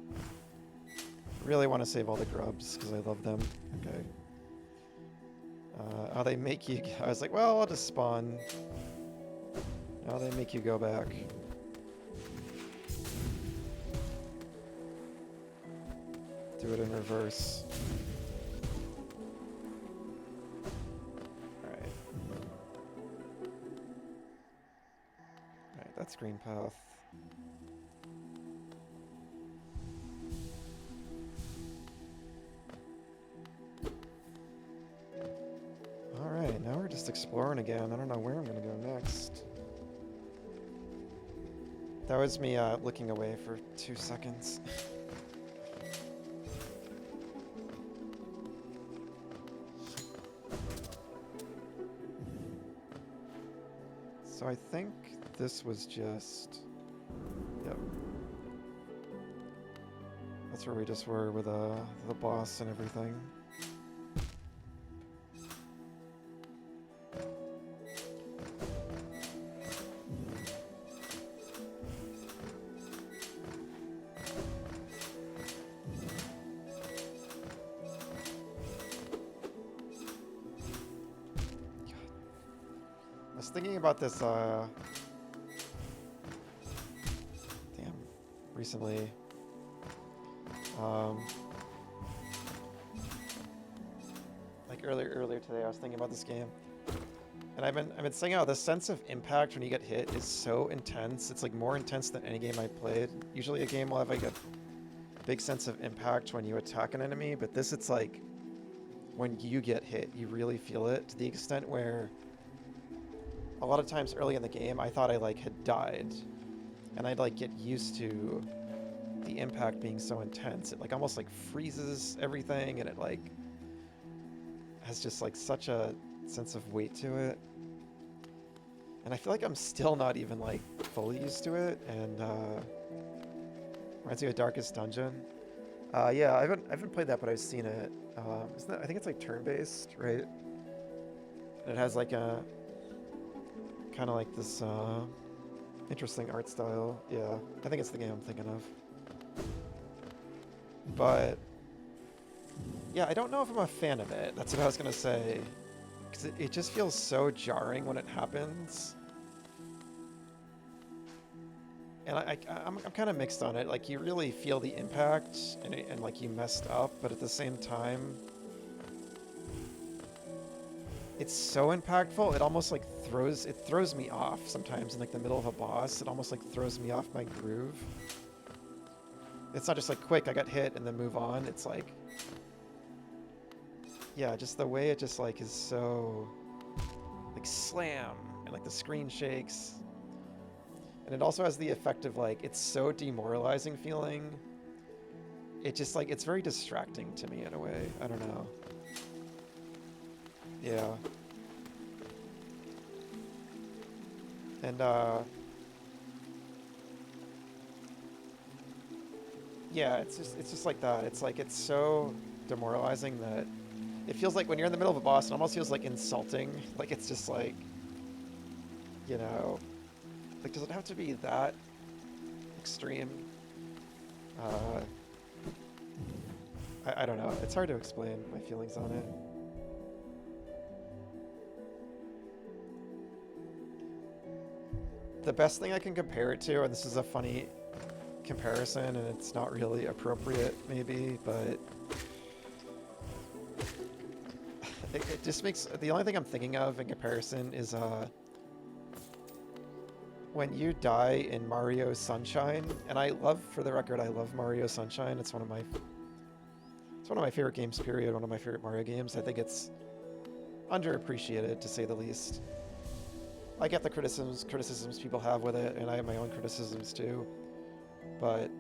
[SPEAKER 1] I really want to save all the grubs because I love them. Okay. Oh, they make you... I was like, well, I'll just spawn. Now they make you go back. Do it in reverse. Alright. Alright, that's green path. Alright, now we're just exploring again. I don't know where I'm gonna go next. That was me looking away for 2 seconds. So I think this was just... Yep. That's where we just were with the boss and everything. I was thinking about this, recently. Like earlier today, I was thinking about this game. And I've been saying how the sense of impact when you get hit is so intense. It's like more intense than any game I played. Usually a game will have like a big sense of impact when you attack an enemy, but this, it's like when you get hit, you really feel it to the extent where a lot of times early in the game, I thought I like had died, and I'd like get used to the impact being so intense. It like almost like freezes everything, and it like has just like such a sense of weight to it. And I feel like I'm still not even like fully used to it. And reminds me of Darkest Dungeon. Yeah, I haven't played that, but I've seen it. Isn't that, I think it's like turn-based, right? And it has like a kind of like this interesting art style. Yeah, I think it's the game I'm thinking of. But yeah, I don't know if I'm a fan of it. That's what I was gonna say. Because it just feels so jarring when it happens. And I'm kind of mixed on it. Like, you really feel the impact, and like you messed up, but at the same time, it's so impactful. It almost like throws me off sometimes in like the middle of a boss. It almost like throws me off my groove. It's not just like quick, I got hit and then move on. It's like, yeah, just the way it just like is so like slam, and like the screen shakes. And it also has the effect of like, it's so demoralizing feeling. It just like, it's very distracting to me in a way. I don't know. Yeah. And yeah, it's just like that. It's like, it's so demoralizing that it feels like when you're in the middle of a boss, it almost feels like insulting. Like, it's just like, you know, like, does it have to be that extreme? I don't know. It's hard to explain my feelings on it. The best thing I can compare it to, and this is a funny comparison, and it's not really appropriate, maybe, but it just makes the only thing I'm thinking of in comparison is when you die in Mario Sunshine, and I love, for the record, I love Mario Sunshine. It's one of my favorite games. Period. One of my favorite Mario games. I think it's underappreciated to say the least. I get the criticisms people have with it, and I have my own criticisms too. But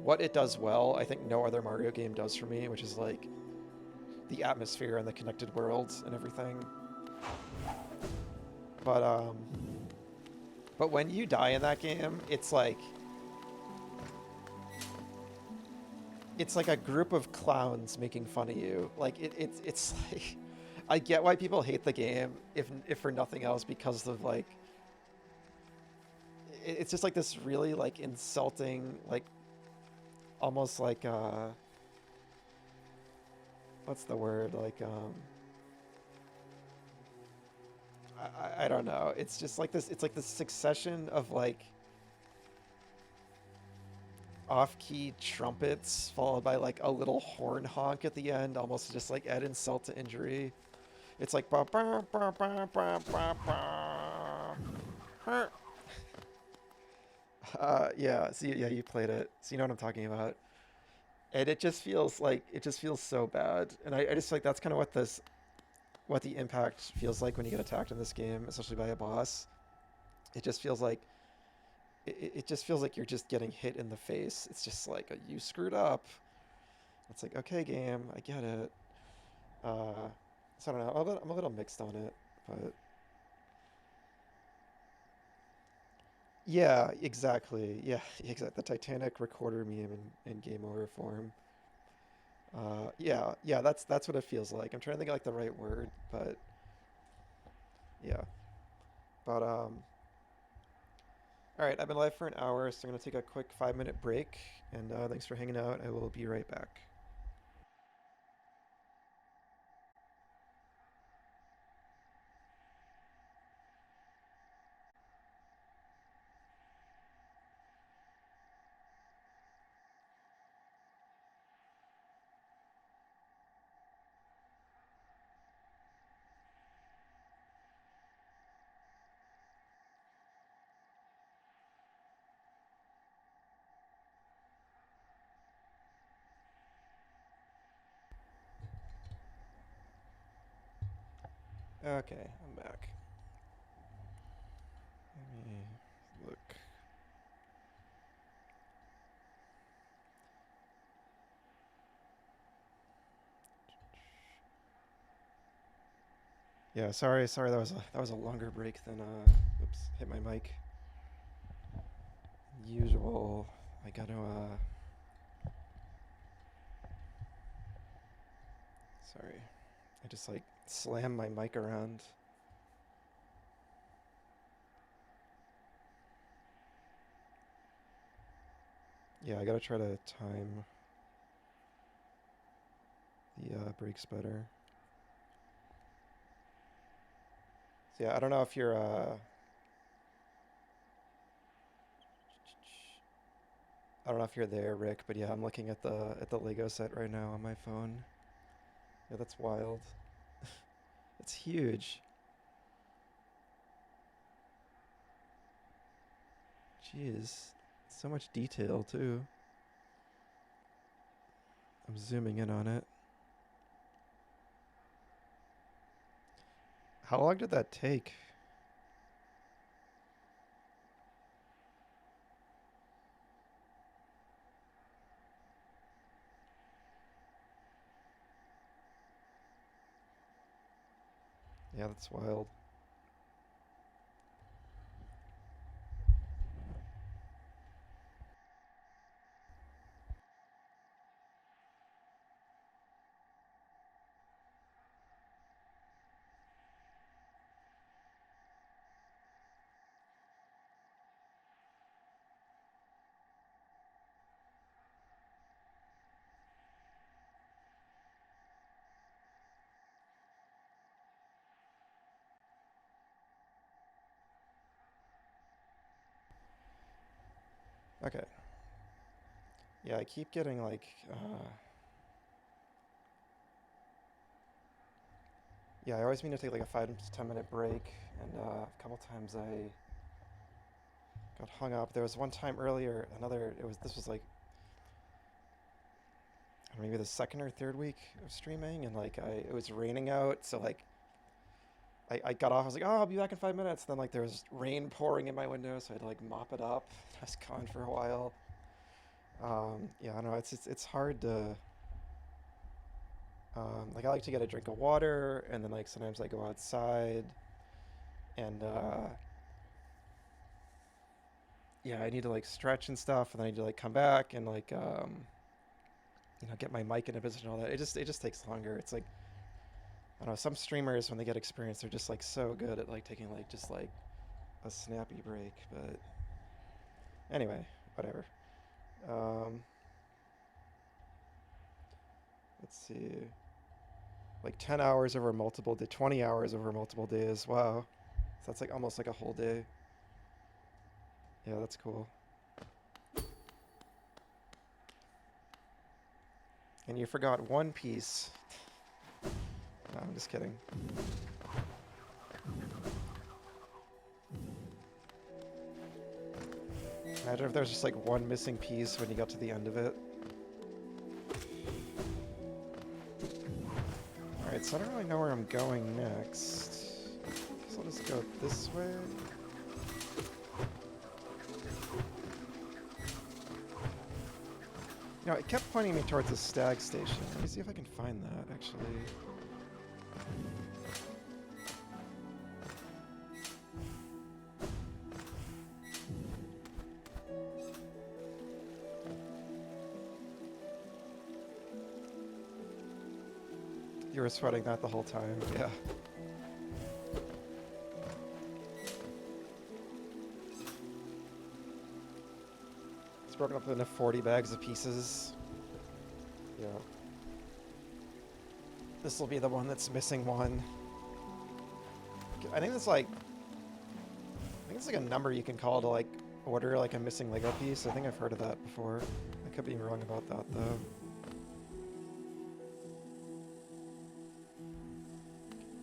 [SPEAKER 1] what it does well, I think no other Mario game does for me, which is like the atmosphere and the connected worlds and everything. But but when you die in that game, it's like a group of clowns making fun of you. Like it's like I get why people hate the game, if for nothing else, because of like it's just like this really like insulting, like almost like what's the word, like I don't know. It's just like this. It's like this succession of like off-key trumpets followed by like a little horn honk at the end, almost just like add insult to injury. It's like ba ba ba ba ba ba ba. Yeah. See, yeah, you played it, so you know what I'm talking about. And it just feels so bad. And I just feel like that's kind of what the impact feels like when you get attacked in this game, especially by a boss. It just feels like it just feels like you're just getting hit in the face. It's just like you screwed up. It's like, okay, game, I get it. So I don't know. I'm a little mixed on it, but yeah, exactly. Yeah, exactly. The Titanic recorder meme in game over form. Yeah, that's what it feels like. I'm trying to think of like the right word, but yeah. But all right. I've been live for an hour, so I'm gonna take a quick 5-minute break. And thanks for hanging out. I will be right back. Okay, I'm back. Let me look. Yeah, sorry. That was a longer break than oops, hit my mic. Usual. I gotta sorry. I just like slammed my mic around. Yeah, I gotta try to time the breaks better. So yeah, I don't know if you're I don't know if you're there, Rick, but yeah, I'm looking at the Lego set right now on my phone. Yeah, that's wild. It's huge. Jeez. So much detail too. I'm zooming in on it. How long did that take? Yeah, that's wild. Okay. Yeah, I keep getting like, yeah, I always mean to take like a 5 to 10 minute break, and a couple times I got hung up. There was one time earlier, this was like maybe the second or third week of streaming, and like it was raining out, so like I got off. I was like, oh, I'll be back in 5 minutes. Then like there was rain pouring in my window, so I had to like mop it up. I was gone for a while. Yeah, I don't know. It's hard to. Like I like to get a drink of water, and then like sometimes I go outside, and yeah, I need to like stretch and stuff, and then I need to like come back and like get my mic in a position, and all that. It just takes longer. It's like I don't know. Some streamers when they get experience, they're just like so good at like taking like just like a snappy break. But anyway, whatever. Um, let's see. Like 10 hours over multiple 20 hours over multiple days. Wow. So that's like almost like a whole day. Yeah, that's cool. And you forgot one piece. No, I'm just kidding. Imagine if there's just like one missing piece when you got to the end of it. Alright, so I don't really know where I'm going next. Guess I'll just go this way. You know, it kept pointing me towards the stag station. Let me see if I can find that, actually. You were sweating that the whole time, yeah. It's broken up into 40 bags of pieces. Yeah. This will be the one that's missing one. I think it's like a number you can call to like order like a missing Lego piece. I think I've heard of that before. I could be wrong about that though.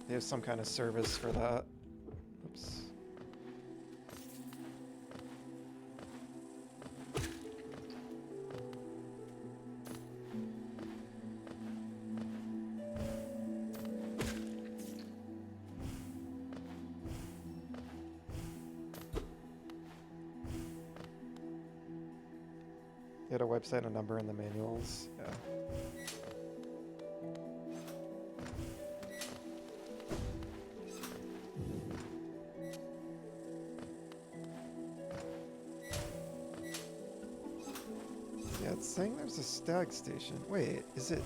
[SPEAKER 1] They have some kind of service for that. Oops. They had a website and a number in the manuals. Yeah. Yeah, it's saying there's a stag station. Wait, is it...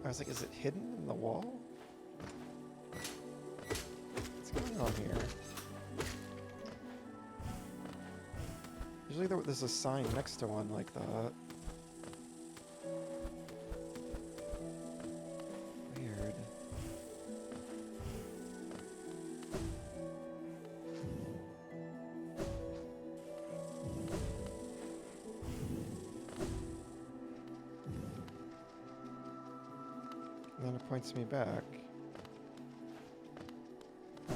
[SPEAKER 1] I was like, is it hidden in the wall? What's going on here? Usually there's a sign next to one like that. Weird. And then it points me back. I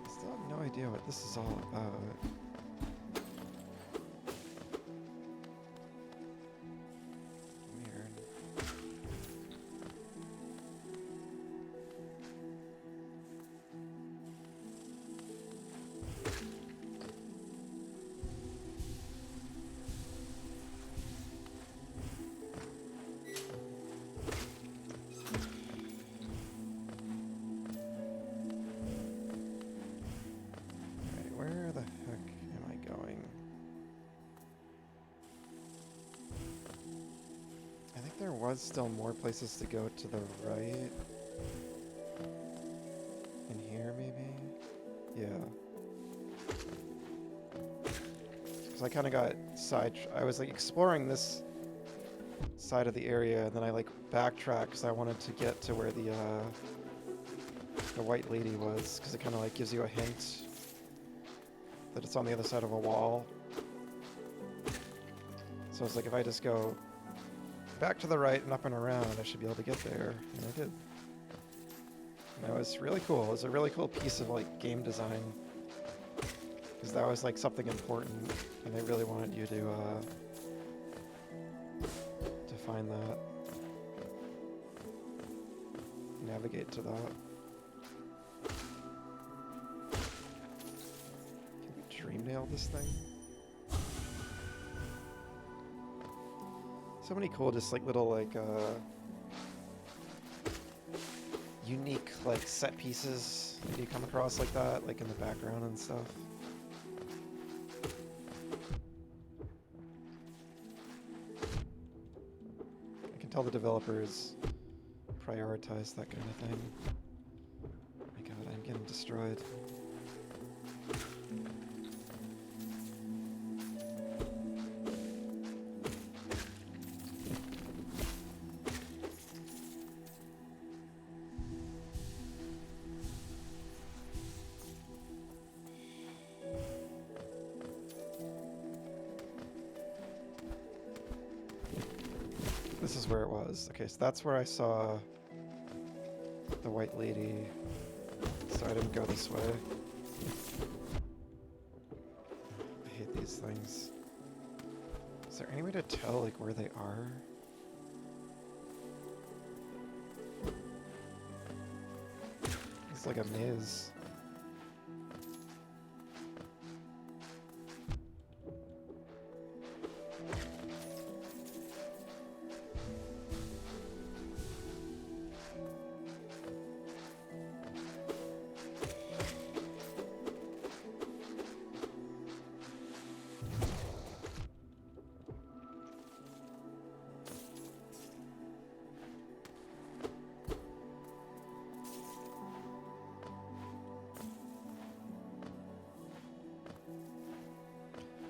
[SPEAKER 1] still have no idea what this is all about. Weird. Alright, where the heck am I going? I think there was still more places to go to the right. In here, maybe? Yeah. Because I kind of got I was like exploring this side of the area, and then I like backtracked because I wanted to get to where the white lady was, because it kind of like gives you a hint that it's on the other side of a wall. So it's like if I just go back to the right and up and around, I should be able to get there. And I did. And that was really cool. It was a really cool piece of like game design. Because that was like something important, and they really wanted you to find that. Navigate to that. Can we dream nail this thing? So many cool, just like little like unique like set pieces that you come across like that, like in the background and stuff. I can tell the developers prioritize that kind of thing. Oh my god, I'm getting destroyed. This is where it was. Okay, so that's where I saw the white lady. So I didn't go this way. I hate these things. Is there any way to tell like where they are? It's like a maze.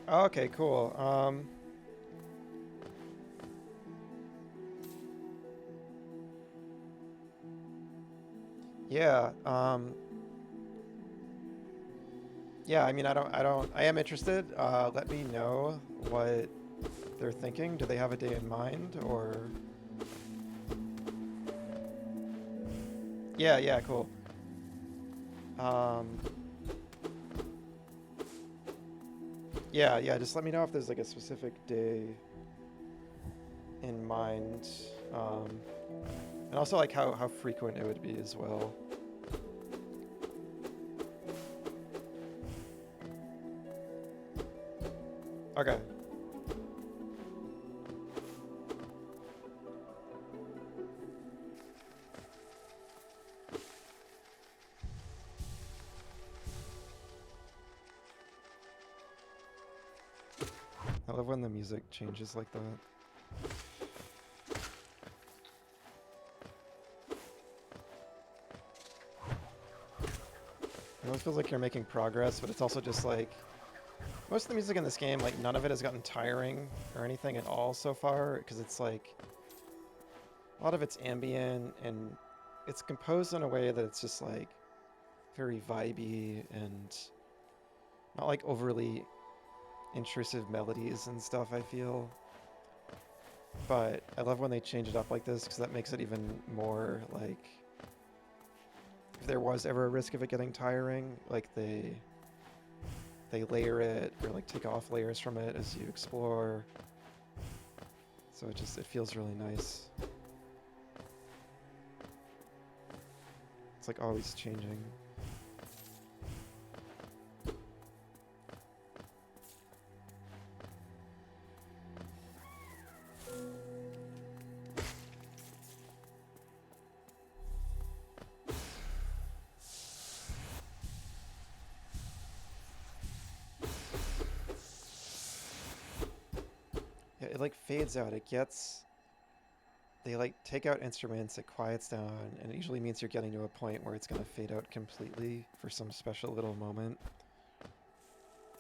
[SPEAKER 1] Okay, cool. Yeah, yeah, I mean, I am interested. Let me know what they're thinking. Do they have a day in mind, or? Yeah, yeah, cool. Yeah, yeah, just let me know if there's like a specific day in mind. And also like how frequent it would be as well. Okay. I love when the music changes like that. It always feels like you're making progress, but it's also just like most of the music in this game, like none of it has gotten tiring or anything at all so far, because it's like a lot of it's ambient and it's composed in a way that it's just like very vibey and not like overly intrusive melodies and stuff, I feel. But I love when they change it up like this, because that makes it even more like, if there was ever a risk of it getting tiring, like they layer it or like take off layers from it as you explore. So it feels really nice. It's like always changing. Yeah, it like fades out. They like take out instruments, it quiets down, and it usually means you're getting to a point where it's gonna fade out completely for some special little moment.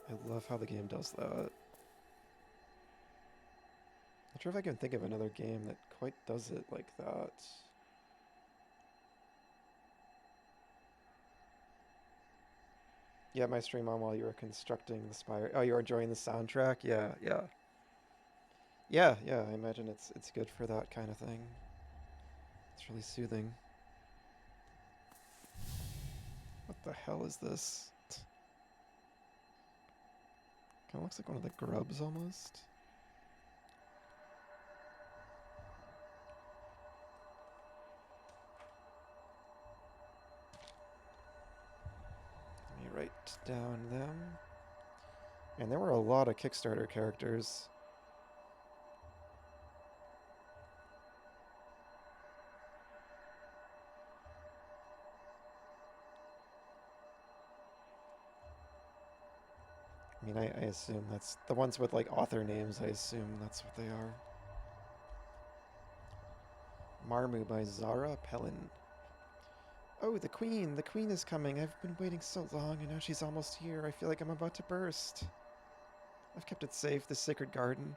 [SPEAKER 1] I love how the game does that. Not sure if I can think of another game that quite does it like that. Yeah, my stream on while you were constructing the spire. Oh, you were enjoying the soundtrack? Yeah, yeah. Yeah, yeah, I imagine it's good for that kind of thing. It's really soothing. What the hell is this? Kind of looks like one of the grubs almost. Let me write down them. And there were a lot of Kickstarter characters. I mean, I assume that's the ones with like author names. I assume that's what they are. Marmu by Zara Pellin. Oh, the queen! The queen is coming! I've been waiting so long, and now she's almost here. I feel like I'm about to burst. I've kept it safe, this sacred garden.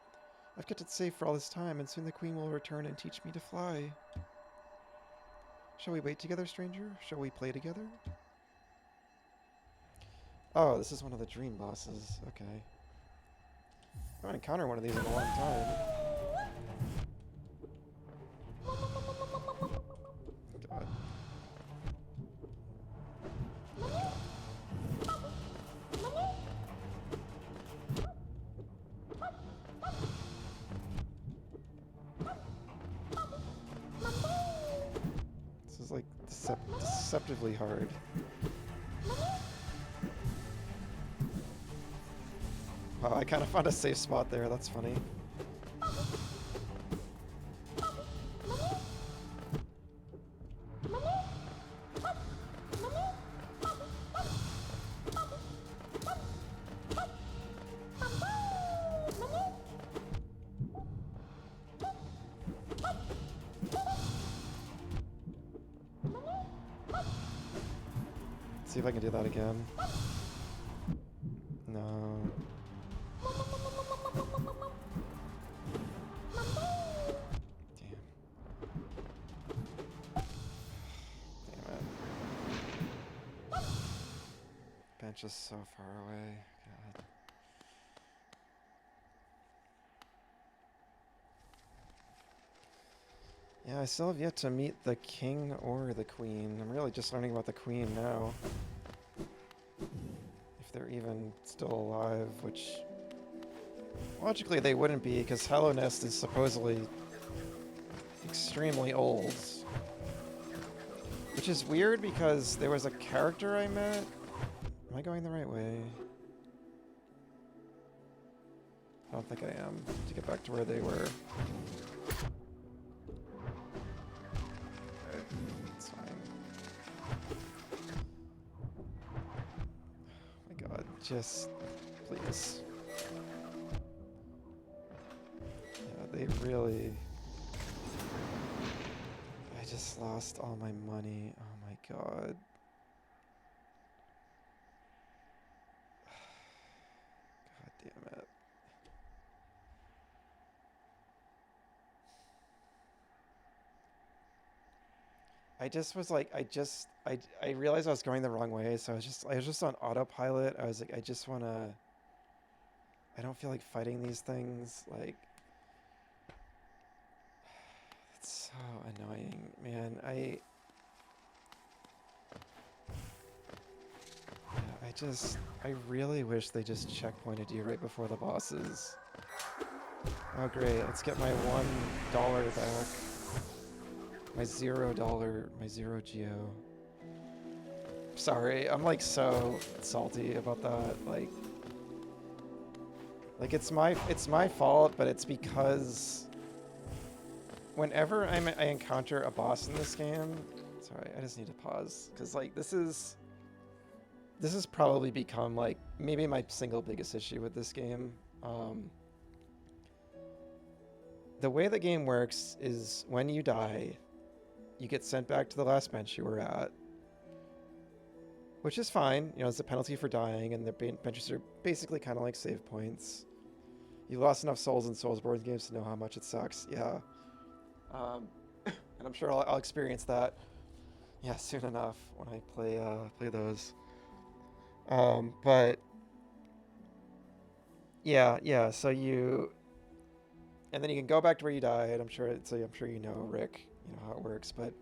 [SPEAKER 1] I've kept it safe for all this time, and soon the queen will return and teach me to fly. Shall we wait together, stranger? Shall we play together? Oh, this is one of the dream bosses. Okay. I haven't encountered one of these in a long time. God. This is like deceptively hard. Wow, I kind of found a safe spot there. That's funny. See if I can do that again. No. Damn. Damn it. Bench is so far away. God. Yeah, I still have yet to meet the king or the queen. I'm really just learning about the queen now. If they're even still alive, which logically they wouldn't be, because Hollow Nest is supposedly extremely old. Which is weird because there was a character I met. Am I going the right way? I don't think I am, to get back to where they were. It's fine. Oh my god, just please. Yeah, they really... I just lost all my money. Oh my god. God damn it. I just was like, I realized I was going the wrong way, so I was just on autopilot. I was like, I don't feel like fighting these things. Like, it's so annoying, man. I really wish they just checkpointed you right before the bosses. Oh great, let's get my $1 back. My $0, my 0 geo. Sorry, I'm like so salty about that. Like it's my fault, but it's because whenever I encounter a boss in this game, sorry, I just need to pause because like this has probably become like maybe my single biggest issue with this game. The way the game works is when you die, you get sent back to the last bench you were at, which is fine. You know, it's a penalty for dying, and the benches are basically kind of like save points. You lost enough souls in Soulsborne games to know how much it sucks. Yeah, and I'm sure I'll experience that. Yeah, soon enough when I play those. But yeah, yeah. So you, and then you can go back to where you died. I'm sure you know, Rick. You know how it works. But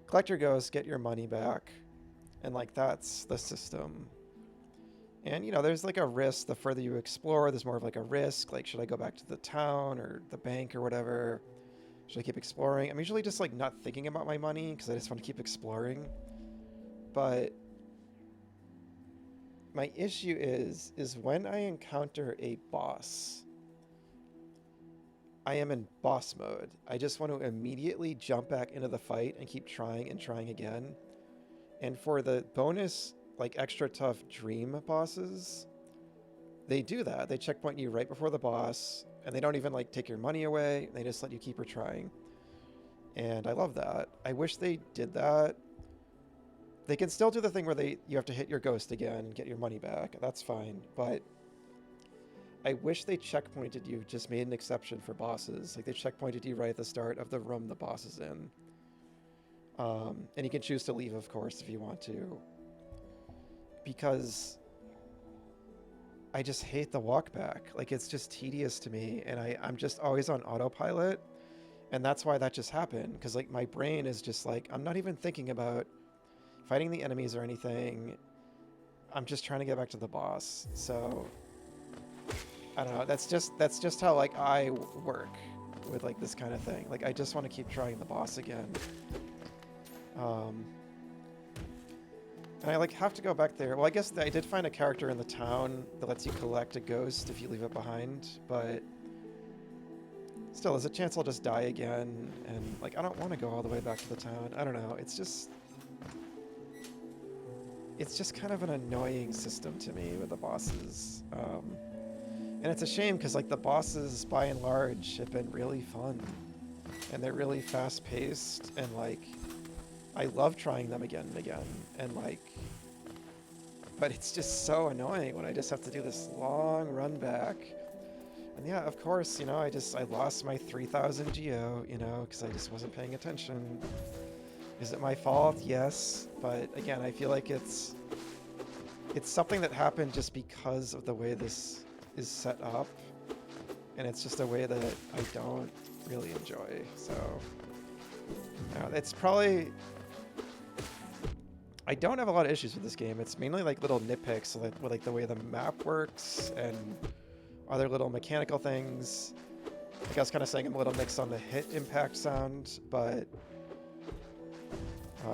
[SPEAKER 1] collect your ghosts, get your money back, and like that's the system. And you know, there's like a risk. The further you explore, there's more of like a risk. Like, should I go back to the town or the bank or whatever? Should I keep exploring? I'm usually just like not thinking about my money because I just want to keep exploring. But my issue is when I encounter a boss, I am in boss mode. I just want to immediately jump back into the fight and keep trying and trying again. And for the bonus, like extra tough dream bosses, they do that. They checkpoint you right before the boss, and they don't even like take your money away. They just let you keep retrying. And I love that. I wish they did that. They can still do the thing where you have to hit your ghost again and get your money back. That's fine, but I wish they checkpointed you, just made an exception for bosses. Like they checkpointed you right at the start of the room the boss is in. And you can choose to leave, of course, if you want to. Because I just hate the walk back. Like it's just tedious to me, and I'm just always on autopilot. And that's why that just happened. Because like my brain is just like, I'm not even thinking about fighting the enemies or anything. I'm just trying to get back to the boss. So I don't know. That's just how like I work with like this kind of thing. Like I just want to keep trying the boss again. And I like have to go back there. Well, I guess I did find a character in the town that lets you collect a ghost if you leave it behind, but still, there's a chance I'll just die again. And like I don't want to go all the way back to the town. I don't know. It's just kind of an annoying system to me with the bosses. And it's a shame because like the bosses by and large have been really fun and they're really fast paced and like I love trying them again and again and like but it's just so annoying when I just have to do this long run back. And yeah, of course, you know, I lost my 3000 geo, you know, because I just wasn't paying attention. Is it my fault? Yes, but again, I feel like it's something that happened just because of the way this is set up, and it's just a way that I don't really enjoy. So, it's probably I don't have a lot of issues with this game. It's mainly like little nitpicks, like with like the way the map works and other little mechanical things. Like I was kind of saying, I'm a little mixed on the hit impact sound, but I'm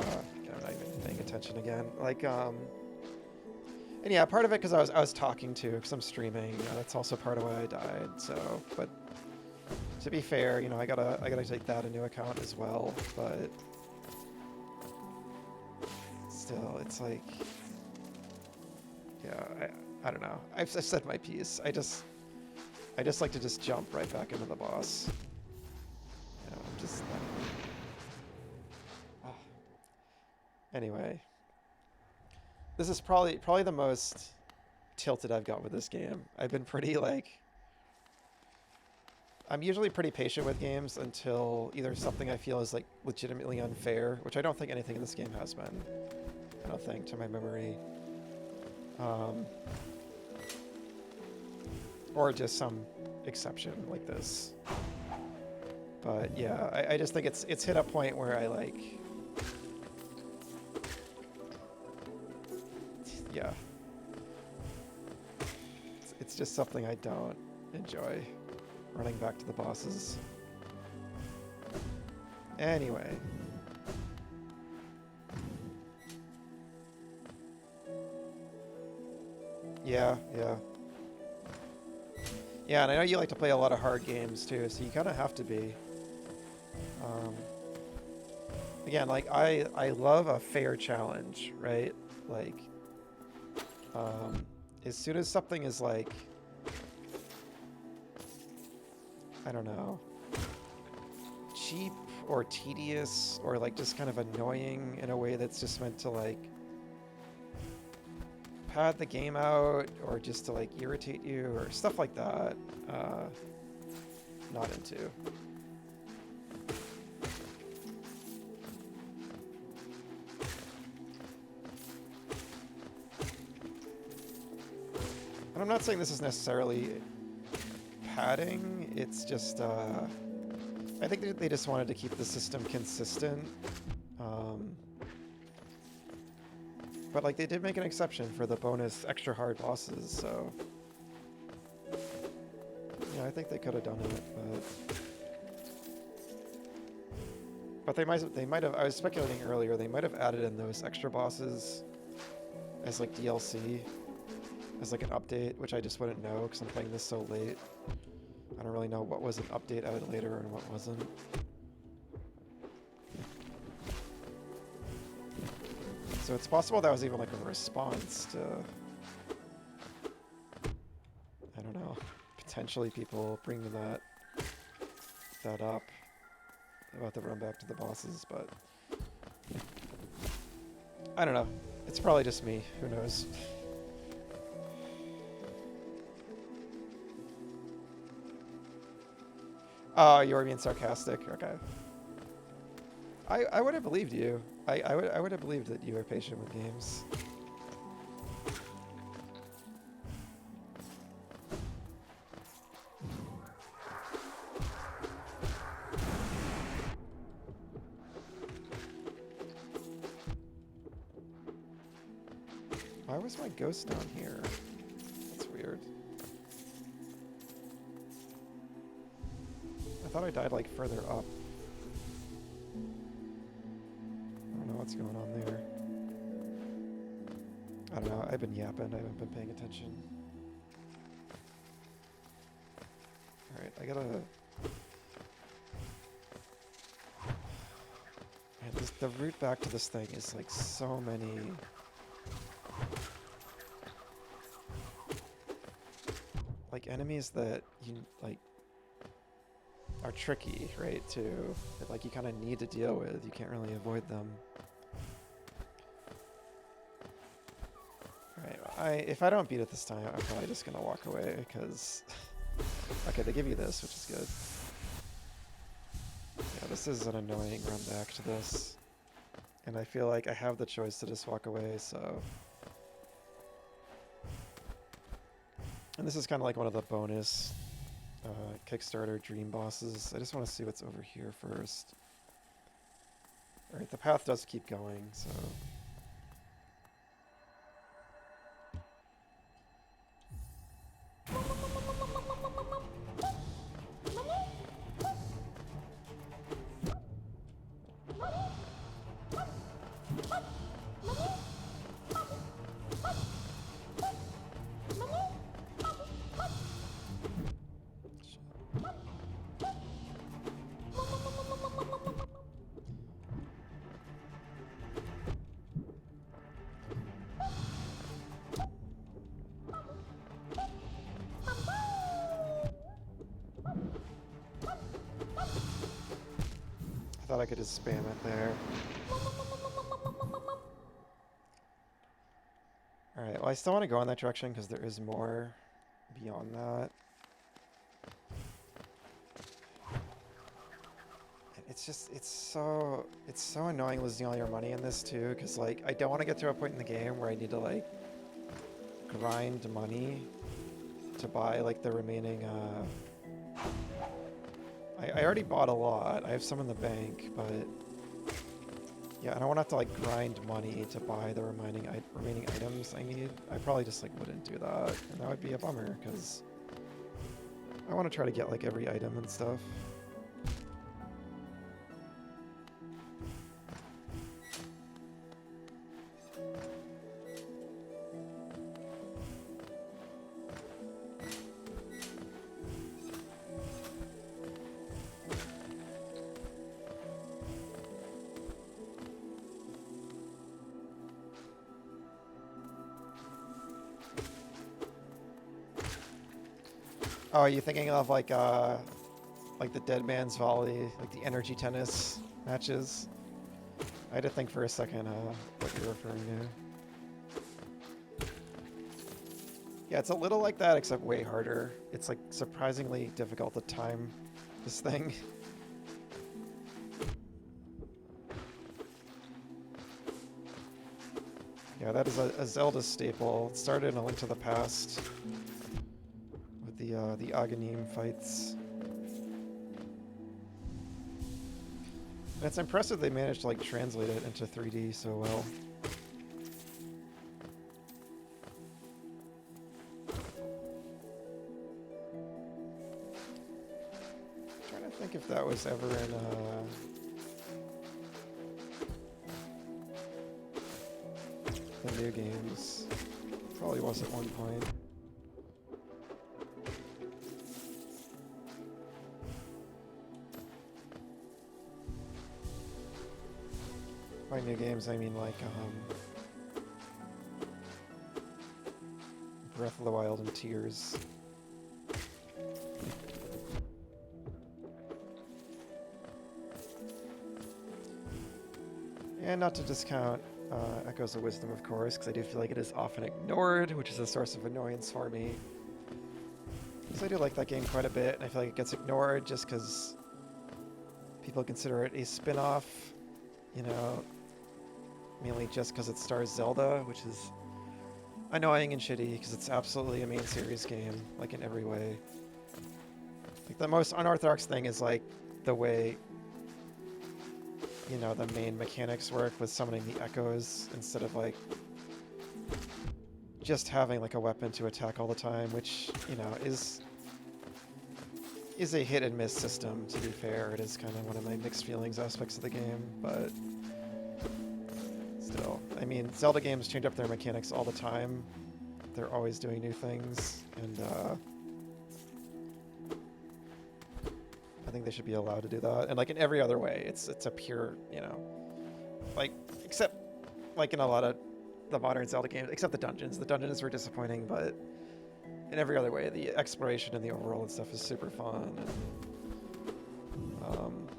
[SPEAKER 1] not even paying attention again. Like, and yeah, part of it because I was talking to, because I'm streaming. That's also part of why I died. So, but to be fair, you know, I gotta take that into account as well. But still, it's like, yeah, I don't know. I've said my piece. I just like to just jump right back into the boss. You know, just. Anyway, this is probably the most tilted I've got with this game. I've been pretty like. I'm usually pretty patient with games until either something I feel is like legitimately unfair, which I don't think anything in this game has been. I don't think, to my memory. Or just some exception like this. But yeah, I just think it's hit a point where I like. Yeah. It's just something I don't enjoy. Running back to the bosses. Anyway. Yeah. Yeah, and I know you like to play a lot of hard games too, so you kind of have to be. Again, like I love a fair challenge, right? Like, as soon as something is like, I don't know, cheap or tedious or like just kind of annoying in a way that's just meant to like pad the game out or just to like irritate you or stuff like that, not into. And I'm not saying this is necessarily padding, it's just, I think they just wanted to keep the system consistent. But like they did make an exception for the bonus extra hard bosses, so yeah, I think they could have done it, but they might have. I was speculating earlier they might have added in those extra bosses as like DLC, as like an update, which I just wouldn't know because I'm playing this so late. I don't really know what was an update added later and what wasn't. So it's possible that was even like a response to, I don't know, potentially people bringing that up about the run back to the bosses, but I don't know. It's probably just me. Who knows? Oh, you were being sarcastic. Okay. I would have believed you. I would have believed that you were patient with games. Why was my ghost down here? That's weird. I thought I died like further up. I don't know what's going on there. I don't know, I've been yapping, I haven't been paying attention. Alright, I gotta... Man, the route back to this thing is like so many... like enemies that you like are tricky, right? Too, that like you kind of need to deal with. You can't really avoid them. Alright, if I don't beat it this time, I'm probably just gonna walk away because okay, they give you this, which is good. Yeah, this is an annoying run back to this, and I feel like I have the choice to just walk away. So. And this is kind of like one of the bonus Kickstarter dream bosses. I just want to see what's over here first. Alright, the path does keep going, so... I thought I could just spam it there. Alright, well I still want to go in that direction because there is more beyond that. It's so annoying losing all your money in this too, because like I don't want to get to a point in the game where I need to like grind money to buy like the remaining I already bought a lot. I have some in the bank, but yeah, I don't want to have to like grind money to buy the remaining items I need. I probably just like wouldn't do that, and that would be a bummer because I want to try to get like every item and stuff. Oh, are you thinking of like the Dead Man's Volley, like the energy tennis matches? I had to think for a second what you're referring to. Yeah, it's a little like that, except way harder. It's like surprisingly difficult to time this thing. Yeah, that is a Zelda staple. It started in A Link to the Past. the Aghanim fights. And it's impressive they managed to like translate it into 3D so well. I'm trying to think if that was ever in the new games. Probably was at one point. By new games, I mean like Breath of the Wild and Tears. And not to discount Echoes of Wisdom, of course, because I do feel like it is often ignored, which is a source of annoyance for me. Because I do like that game quite a bit, and I feel like it gets ignored just because people consider it a spin-off, you know, mainly just because it stars Zelda, which is annoying and shitty because it's absolutely a main series game, like in every way. Like the most unorthodox thing is like the way, you know, the main mechanics work with summoning the echoes instead of like just having like a weapon to attack all the time, which, you know, is a hit and miss system, to be fair. It is kind of one of my mixed feelings aspects of the game, but still. I mean, Zelda games change up their mechanics all the time. They're always doing new things, and I think they should be allowed to do that. And like in every other way, it's a pure, you know, like, except like in a lot of the modern Zelda games, except the dungeons. The dungeons were disappointing, but in every other way, the exploration and the overworld and stuff is super fun. And,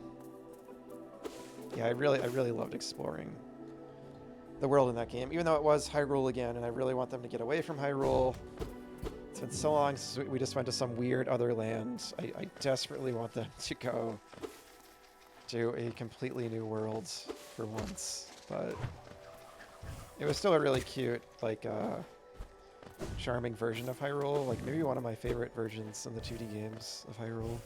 [SPEAKER 1] yeah, I really loved exploring the world in that game, even though it was Hyrule again, and I really want them to get away from Hyrule. It's been so long since we just went to some weird other land. I desperately want them to go to a completely new world for once, but it was still a really cute, like, charming version of Hyrule. Like, maybe one of my favorite versions in the 2D games of Hyrule.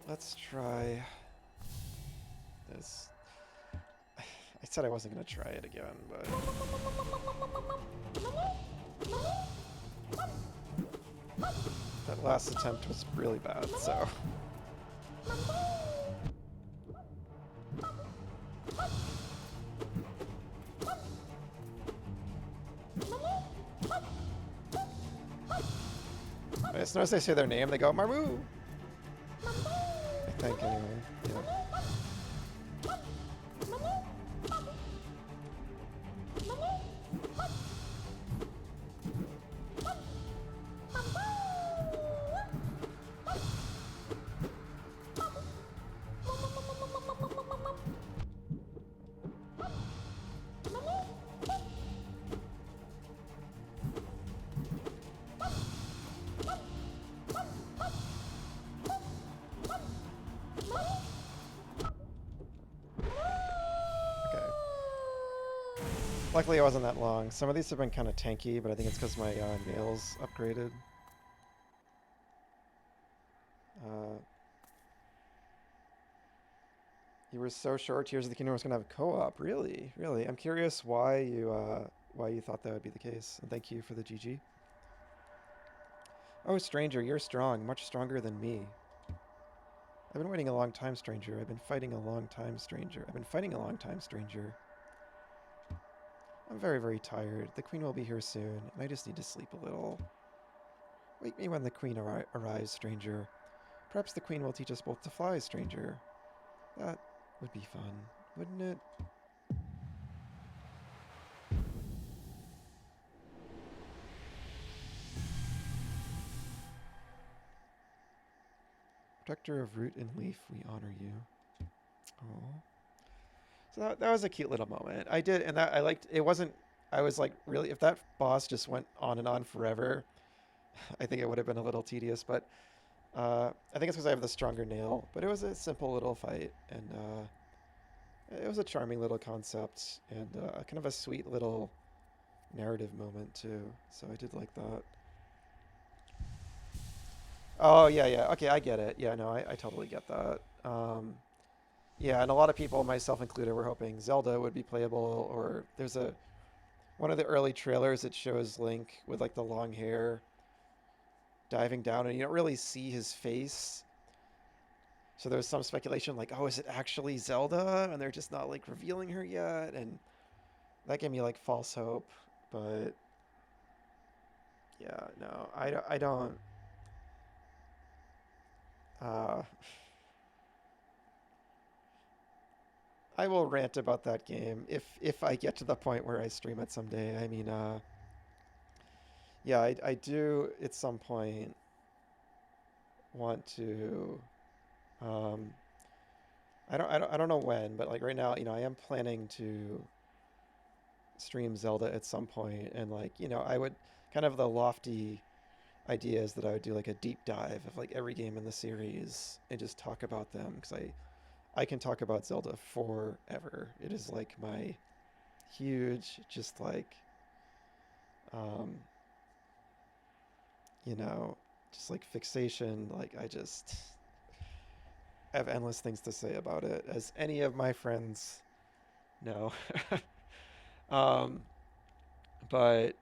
[SPEAKER 1] Let's try this. I said I wasn't going to try it again, but... that last attempt was really bad, so... I just noticed they say their name, they go, Marmoo! I think, anyway. Yeah. Luckily it wasn't that long. Some of these have been kind of tanky, but I think it's because my nails upgraded. You were so sure Tears of the Kingdom was going to have co-op. Really? Really? I'm curious why you thought that would be the case. And thank you for the GG. Oh, stranger, you're strong. Much stronger than me. I've been waiting a long time, stranger. I've been fighting a long time, stranger. I've been fighting a long time, stranger. I'm very, very tired. The queen will be here soon, and I just need to sleep a little. Wake me when the queen arrives, stranger. Perhaps the queen will teach us both to fly, stranger. That would be fun, wouldn't it? Protector of root and leaf, we honor you. Oh. So that was a cute little moment. I did, and that I liked. It wasn't. I was like, really, if that boss just went on and on forever, I think it would have been a little tedious. But I think it's because I have the stronger nail. But it was a simple little fight, and it was a charming little concept, and kind of a sweet little narrative moment too. So I did like that. Oh yeah, yeah. Okay, I get it. Yeah, no, I totally get that. Yeah, and a lot of people, myself included, were hoping Zelda would be playable, or there's a one of the early trailers that shows Link with like the long hair diving down, and you don't really see his face. So there was some speculation like, oh, is it actually Zelda? And they're just not like revealing her yet, and that gave me like false hope. But yeah, no, I don't. Uh, I will rant about that game if I get to the point where I stream it someday. I mean, yeah, I do at some point want to. Um, I don't know when, but like right now, I am planning to stream Zelda at some point, and like I would kind of the lofty idea is that I would do like a deep dive of like every game in the series and just talk about them because I can talk about Zelda forever. It is like my huge, just like um, you know, just like fixation. Like I just have endless things to say about it, as any of my friends know. um, but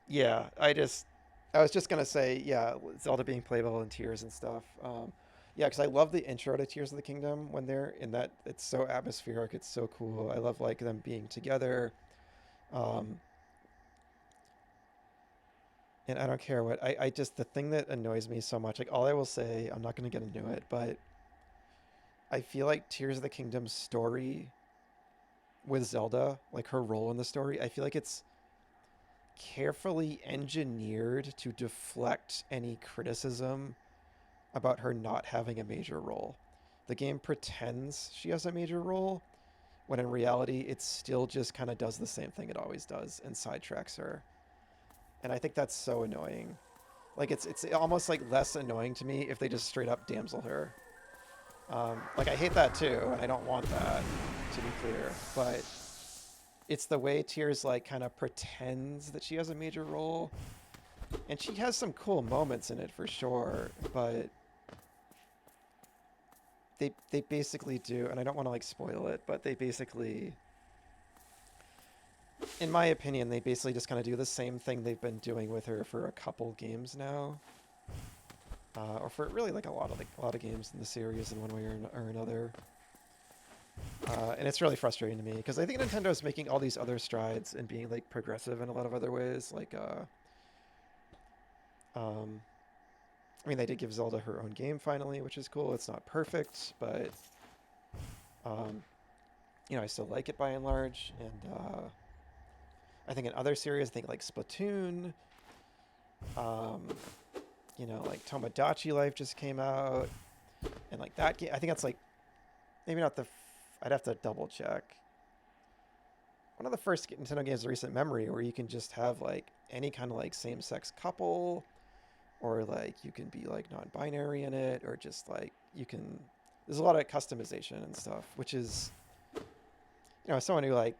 [SPEAKER 1] yeah, I was just gonna say, yeah, Zelda being playable in Tears and stuff. Yeah, because I love the intro to Tears of the Kingdom when they're in that. It's so atmospheric. It's so cool. I love like them being together. Um, and I don't care what I just the thing that annoys me so much. Like all I will say, I'm not gonna get into it, but I feel like Tears of the Kingdom's story with Zelda, like her role in the story, I feel like it's carefully engineered to deflect any criticism about her not having a major role. The game pretends she has a major role, when in reality, it still just kind of does the same thing it always does and sidetracks her. And I think that's so annoying. Like it's almost like less annoying to me if they just straight up damsel her. Like I hate that too, and I don't want that to be clear. But it's the way Tears like kind of pretends that she has a major role, and she has some cool moments in it for sure. But they basically do, and I don't want to like spoil it, but they basically, in my opinion, they basically just kind of do the same thing they've been doing with her for a couple games now, or for really like a lot of games in the series in one way or another. And it's really frustrating to me because I think Nintendo is making all these other strides and being like progressive in a lot of other ways. Like, um, I mean, they did give Zelda her own game finally, which is cool. It's not perfect, but um, I still like it by and large. And I think in other series, I think like Splatoon, um, like Tomodachi Life just came out, and like that game, I think that's like maybe not the. I'd have to double check. One of the first Nintendo games of recent memory where you can just have like any kind of like same-sex couple, or like you can be like non-binary in it, or just like you can. There's a lot of customization and stuff, which is, as someone who like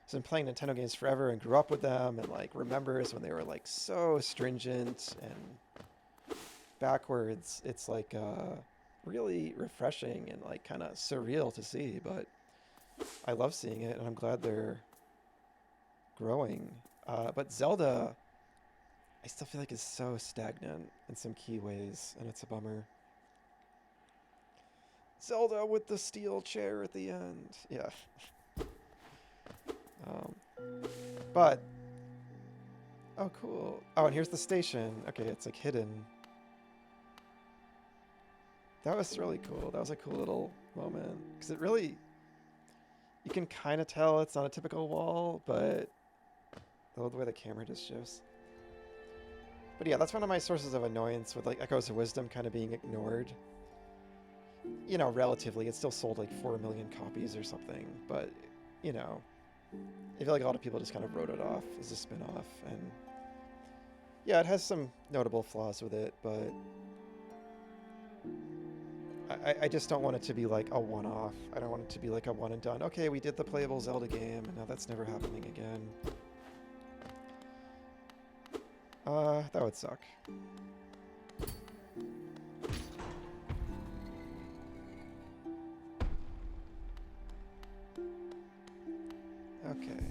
[SPEAKER 1] has been playing Nintendo games forever and grew up with them and like remembers when they were like so stringent and backwards. It's like really refreshing and like kind of surreal to see, but I love seeing it, and I'm glad they're growing. But Zelda, I still feel like is so stagnant in some key ways, and it's a bummer. Zelda with the steel chair at the end. Yeah. Um, but, oh, cool. Oh, and here's the station. Okay, it's like hidden. That was really cool. That was a cool little moment. Because it really, you can kind of tell it's not a typical wall, but I love the way the camera just shifts. But yeah, that's one of my sources of annoyance with like Echoes of Wisdom kind of being ignored. You know, relatively, it still sold like 4 million copies or something, but you know, I feel like a lot of people just kind of wrote it off as a spin-off, and yeah, it has some notable flaws with it, but I just don't want it to be like a one-off. I don't want it to be like a one and done. Okay, we did the playable Zelda game, and now that's never happening again. That would suck. Okay.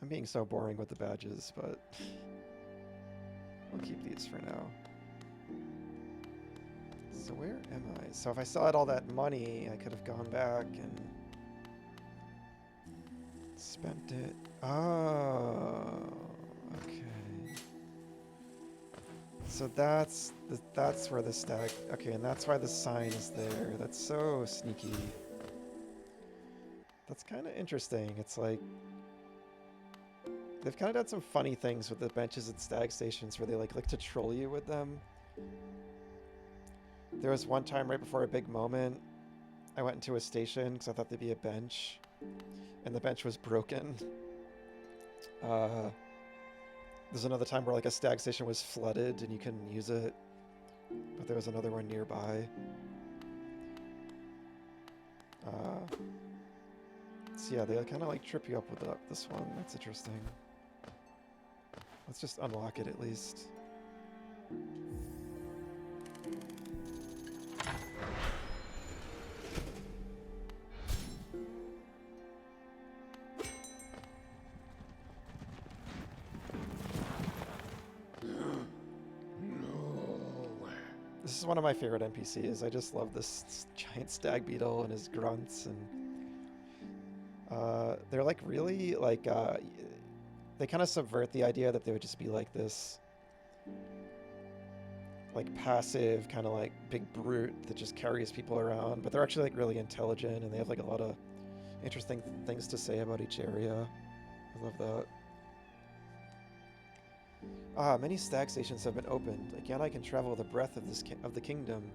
[SPEAKER 1] I'm being so boring with the badges, but we'll keep these for now. So where am I? So if I still had all that money, I could have gone back and spent it. Oh, okay. So that's where the stag. Okay, and that's why the sign is there. That's so sneaky. That's kind of interesting. It's like they've kind of done some funny things with the benches at stag stations where they like to troll you with them. There was one time right before a big moment, I went into a station because I thought there'd be a bench, and the bench was broken. There's another time where like a stag station was flooded and you couldn't use it, but there was another one nearby. So yeah, they kind of like trip you up with this one. That's interesting. Let's just unlock it at least. This is one of my favorite NPCs. I just love this giant stag beetle and his grunts, and they're like really like they kind of subvert the idea that they would just be like this like passive kind of like big brute that just carries people around, but they're actually like really intelligent, and they have like a lot of interesting things to say about each area. I love that. Many stag stations have been opened. Again, I can travel the breadth of of the kingdom.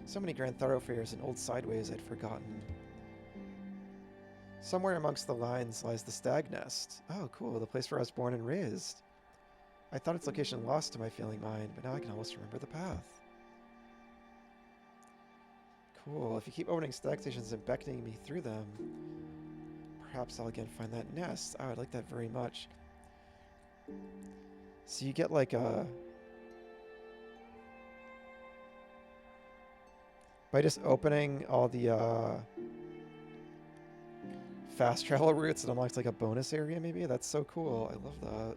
[SPEAKER 1] So many grand thoroughfares and old sideways I'd forgotten. Somewhere amongst the lines lies the stag nest. Oh, cool, the place where I was born and raised. I thought its location lost to my failing mind, but now I can almost remember the path. Cool, if you keep opening stag stations and beckoning me through them, perhaps I'll again find that nest. Oh, I'd like that very much. So you get like a... By just opening all the fast travel routes, it unlocks like a bonus area maybe? That's so cool. I love that.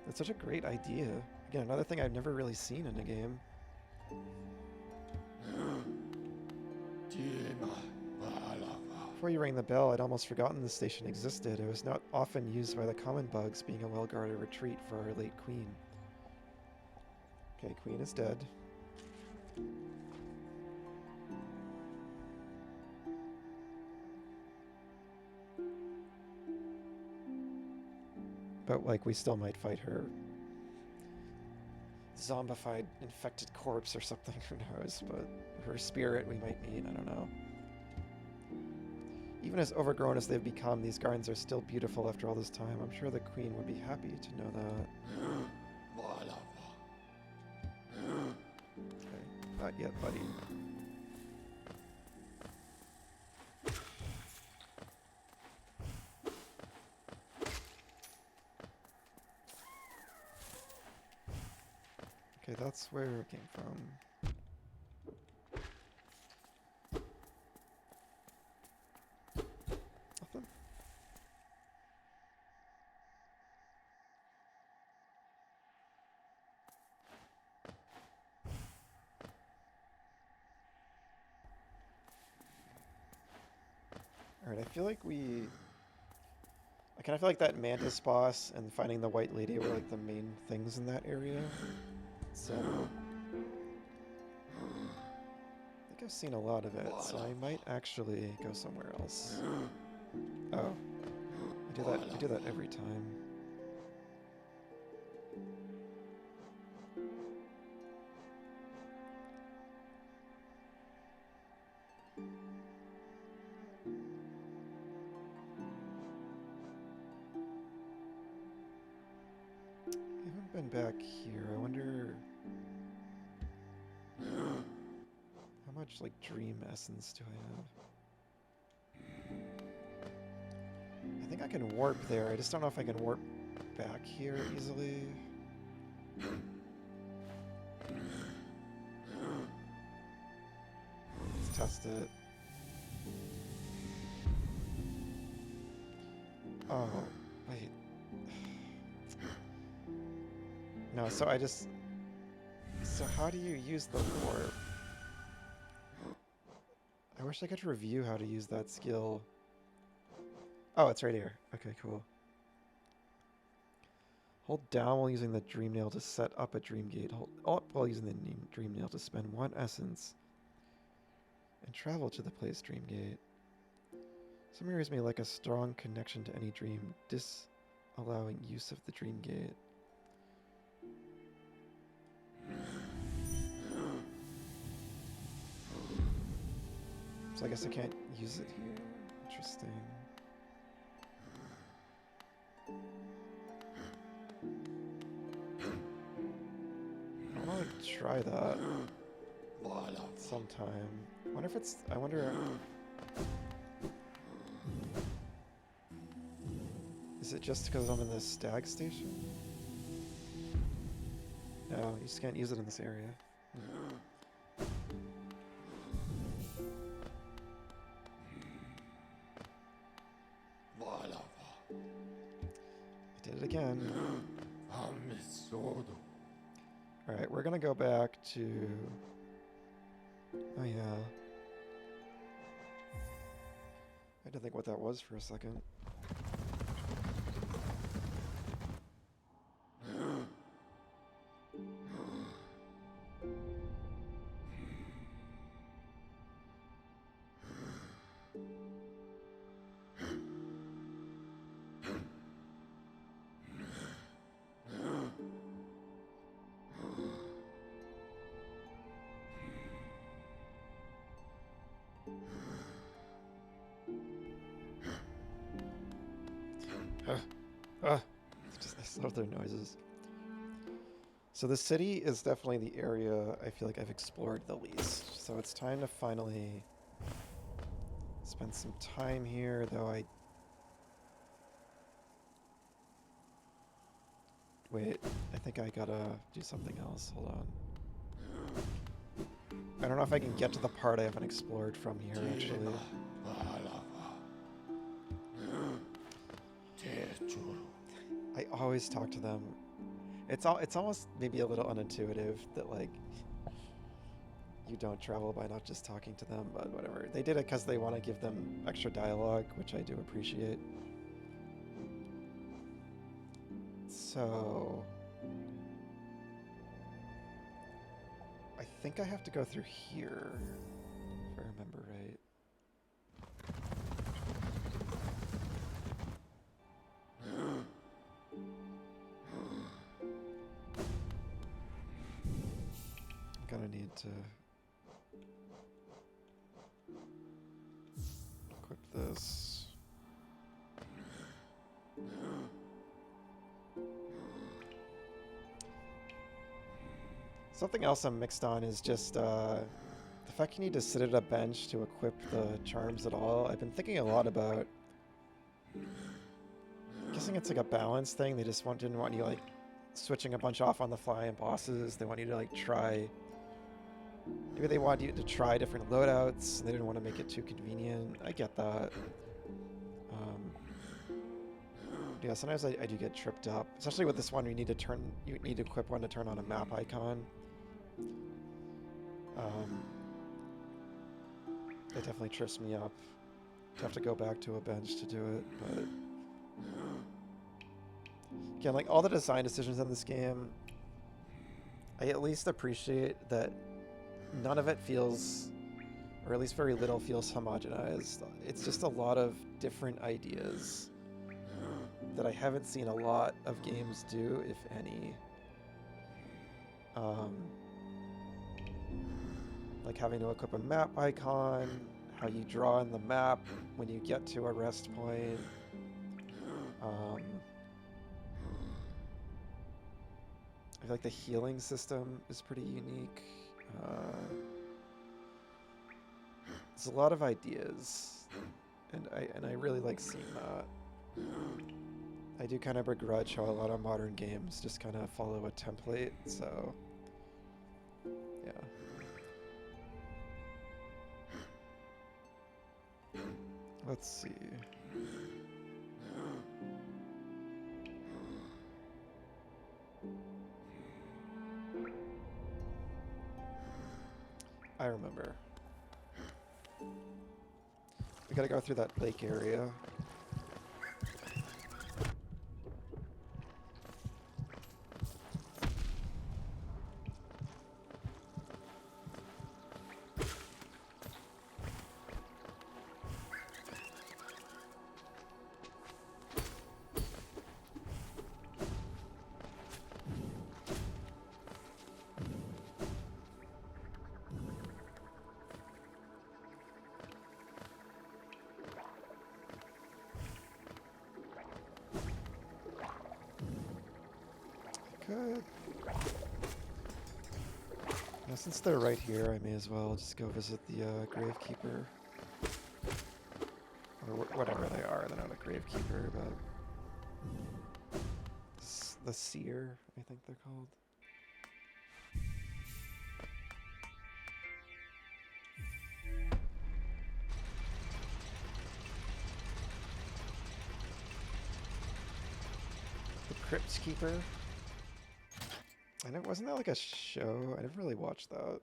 [SPEAKER 1] That's such a great idea. Again, another thing I've never really seen in a game. Before you rang the bell, I'd almost forgotten the station existed. It was not often used by the common bugs, being a well-guarded retreat for our late queen. Okay, queen is dead. But, like, we still might fight her zombified, infected corpse or something, who knows, but her spirit we might meet, I don't know. Even as overgrown as they've become, these gardens are still beautiful after all this time. I'm sure the queen would be happy to know that. Okay, not yet, buddy. Okay, that's where it came from. Nothing. Alright, I feel like I kind of feel like that Mantis boss and finding the White Lady were like the main things in that area. So... I think I've seen a lot of it, so I might actually go somewhere else. Oh. I do that every time. I haven't been back here. I wonder how much like dream essence do I have? I think I can warp there. I just don't know if I can warp back here easily. Let's test it. Oh, wait. No, so I just... So how do you use the warp? I wish I could review how to use that skill. Oh, it's right here. Okay, cool. Hold down while using the dream nail to set up a dream gate. Hold up while using the dream nail to spend 1 essence. And travel to the place dream gate. Some areas may lack a strong connection to any dream, disallowing use of the dream gate. So I guess I can't use it here. Interesting. I want to try that sometime. I wonder if it's... I wonder... Is it just because I'm in the stag station? No, you just can't use it in this area. I did it again. Alright, we're gonna go back to... Oh yeah. I had to think what that was for a second. I love their noises. So the city is definitely the area I feel like I've explored the least. So it's time to finally spend some time here, though Wait, I think I gotta do something else. Hold on. I don't know if I can get to the part I haven't explored from here, actually. I always talk to them. It's almost maybe a little unintuitive that, like, you don't travel by not just talking to them, but whatever. They did it because they want to give them extra dialogue, which I do appreciate. So... I think I have to go through here, if I remember right. I'm gonna need to equip this. Something else I'm mixed on is just the fact you need to sit at a bench to equip the charms at all. I've been thinking a lot about... guessing it's like a balance thing. They just didn't want you like switching a bunch off on the fly in bosses. They want you to like try... Maybe they want you to try different loadouts. And they didn't want to make it too convenient. I get that. Yeah, sometimes I do get tripped up. Especially with this one, you need to equip one to turn on a map icon. It definitely trips me up to have to go back to a bench to do it, but... Again, like, all the design decisions in this game, I at least appreciate that none of it feels, or at least very little feels homogenized. It's just a lot of different ideas that I haven't seen a lot of games do, if any. Um, like having to equip a map icon, how you draw in the map when you get to a rest point. Um, I feel like the healing system is pretty unique. There's a lot of ideas, and I really like seeing that. I do kind of begrudge how a lot of modern games just kind of follow a template, so yeah. Let's see. I remember. We gotta go through that lake area. Good. Now, since they're right here, I may as well just go visit the Gravekeeper. Or whatever they are. They're not a Gravekeeper, but... the Seer, I think they're called. The Crypt Keeper. I know, wasn't that like a show? I never really watched that.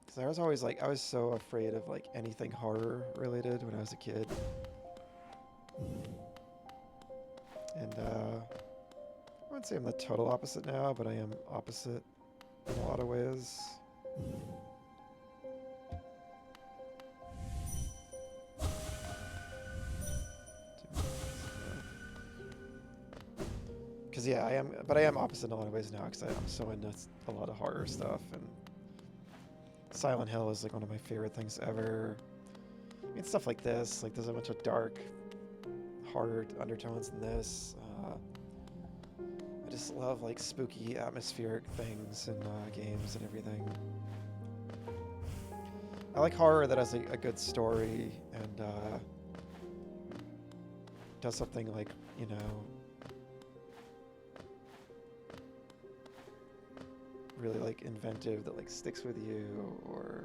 [SPEAKER 1] Because I was always like, I was so afraid of like anything horror related when I was a kid. And I wouldn't say I'm the total opposite now, but I am opposite in a lot of ways. Because yeah, I am opposite in a lot of ways now because I'm so into a lot of horror stuff, and Silent Hill is like one of my favorite things ever. I mean, stuff like this, like there's a bunch of dark horror undertones in this. I just love like spooky atmospheric things in games and everything. I like horror that has a good story and does something like, you know, really like inventive that like sticks with you, or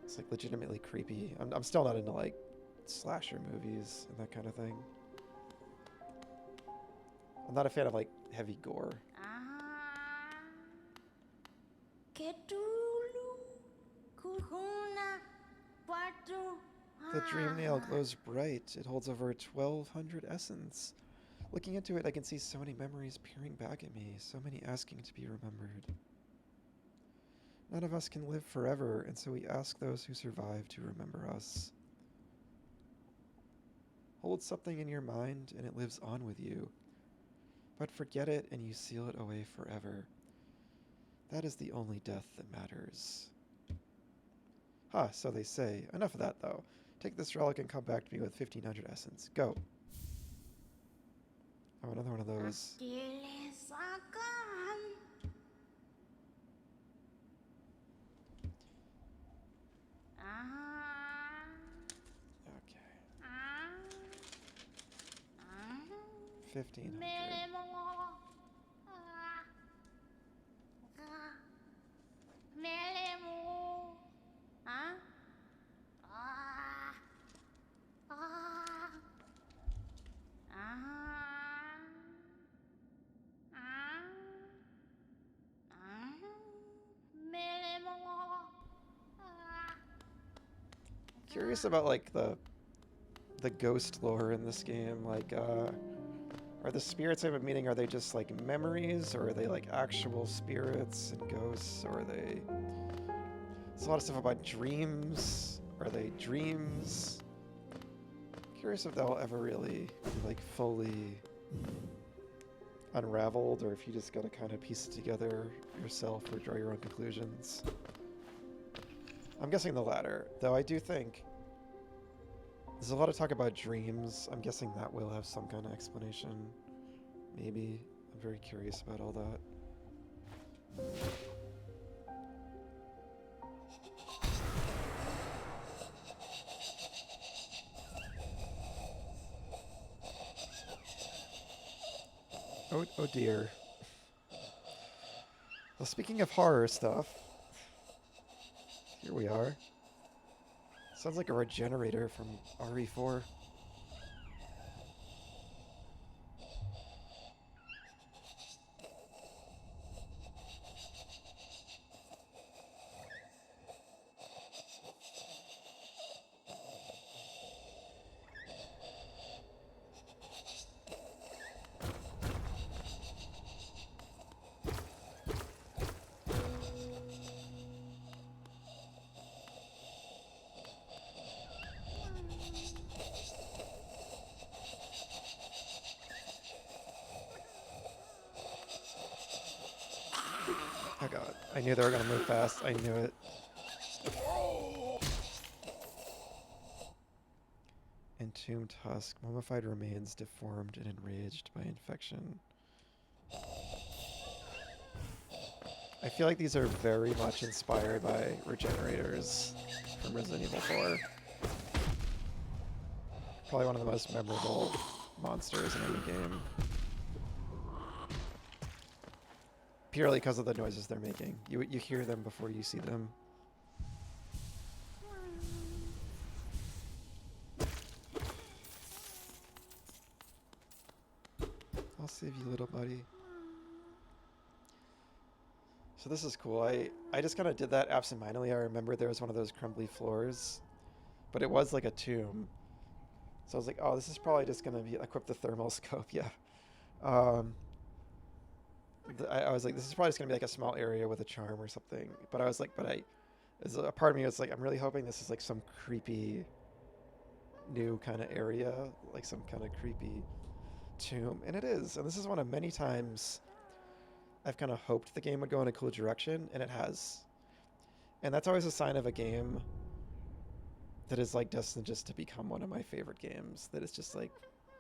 [SPEAKER 1] it's like legitimately creepy. I'm still not into like slasher movies and that kind of thing. I'm not a fan of like heavy gore. The dream nail glows bright. It holds over 1,200 essence. Looking into it, I can see so many memories peering back at me, so many asking to be remembered. None of us can live forever, and so we ask those who survive to remember us. Hold something in your mind, and it lives on with you. But forget it, and you seal it away forever. That is the only death that matters. Ha, so they say. Enough of that, though. Take this relic and come back to me with 1,500 essence. Go. Oh, another one of those. Okay. 1,500. Curious about like the ghost lore in this game. Like, are the spirits I have a meaning? Are they just like memories, or are they like actual spirits and ghosts, or are they? There's a lot of stuff about dreams. Are they dreams? Curious if they'll ever really be like fully unraveled, or if you just gotta kind of piece it together yourself or draw your own conclusions. I'm guessing the latter, though I do think there's a lot of talk about dreams. I'm guessing that will have some kind of explanation. Maybe. I'm very curious about all that. Oh dear. Well, speaking of horror stuff, here we are. Sounds like a regenerator from RE4. Oh god, I knew they were gonna move fast. I knew it. Entombed husk, mummified remains, deformed and enraged by infection. I feel like these are very much inspired by regenerators from Resident Evil 4. Probably one of the most memorable monsters in any game. Purely because of the noises they're making. You hear them before you see them. I'll save you, little buddy. So this is cool. I just kind of did that absentmindedly. I remember there was one of those crumbly floors, but it was like a tomb. So I was like, oh, this is probably just going to be equip the thermal scope. Yeah. I was like, this is probably just going to be like a small area with a charm or something. But I was like, as a part of me was like, I'm really hoping this is like some creepy new kind of area, like some kind of creepy tomb. And it is. And this is one of many times I've kind of hoped the game would go in a cool direction, and it has. And that's always a sign of a game that is like destined just to become one of my favorite games, that is just like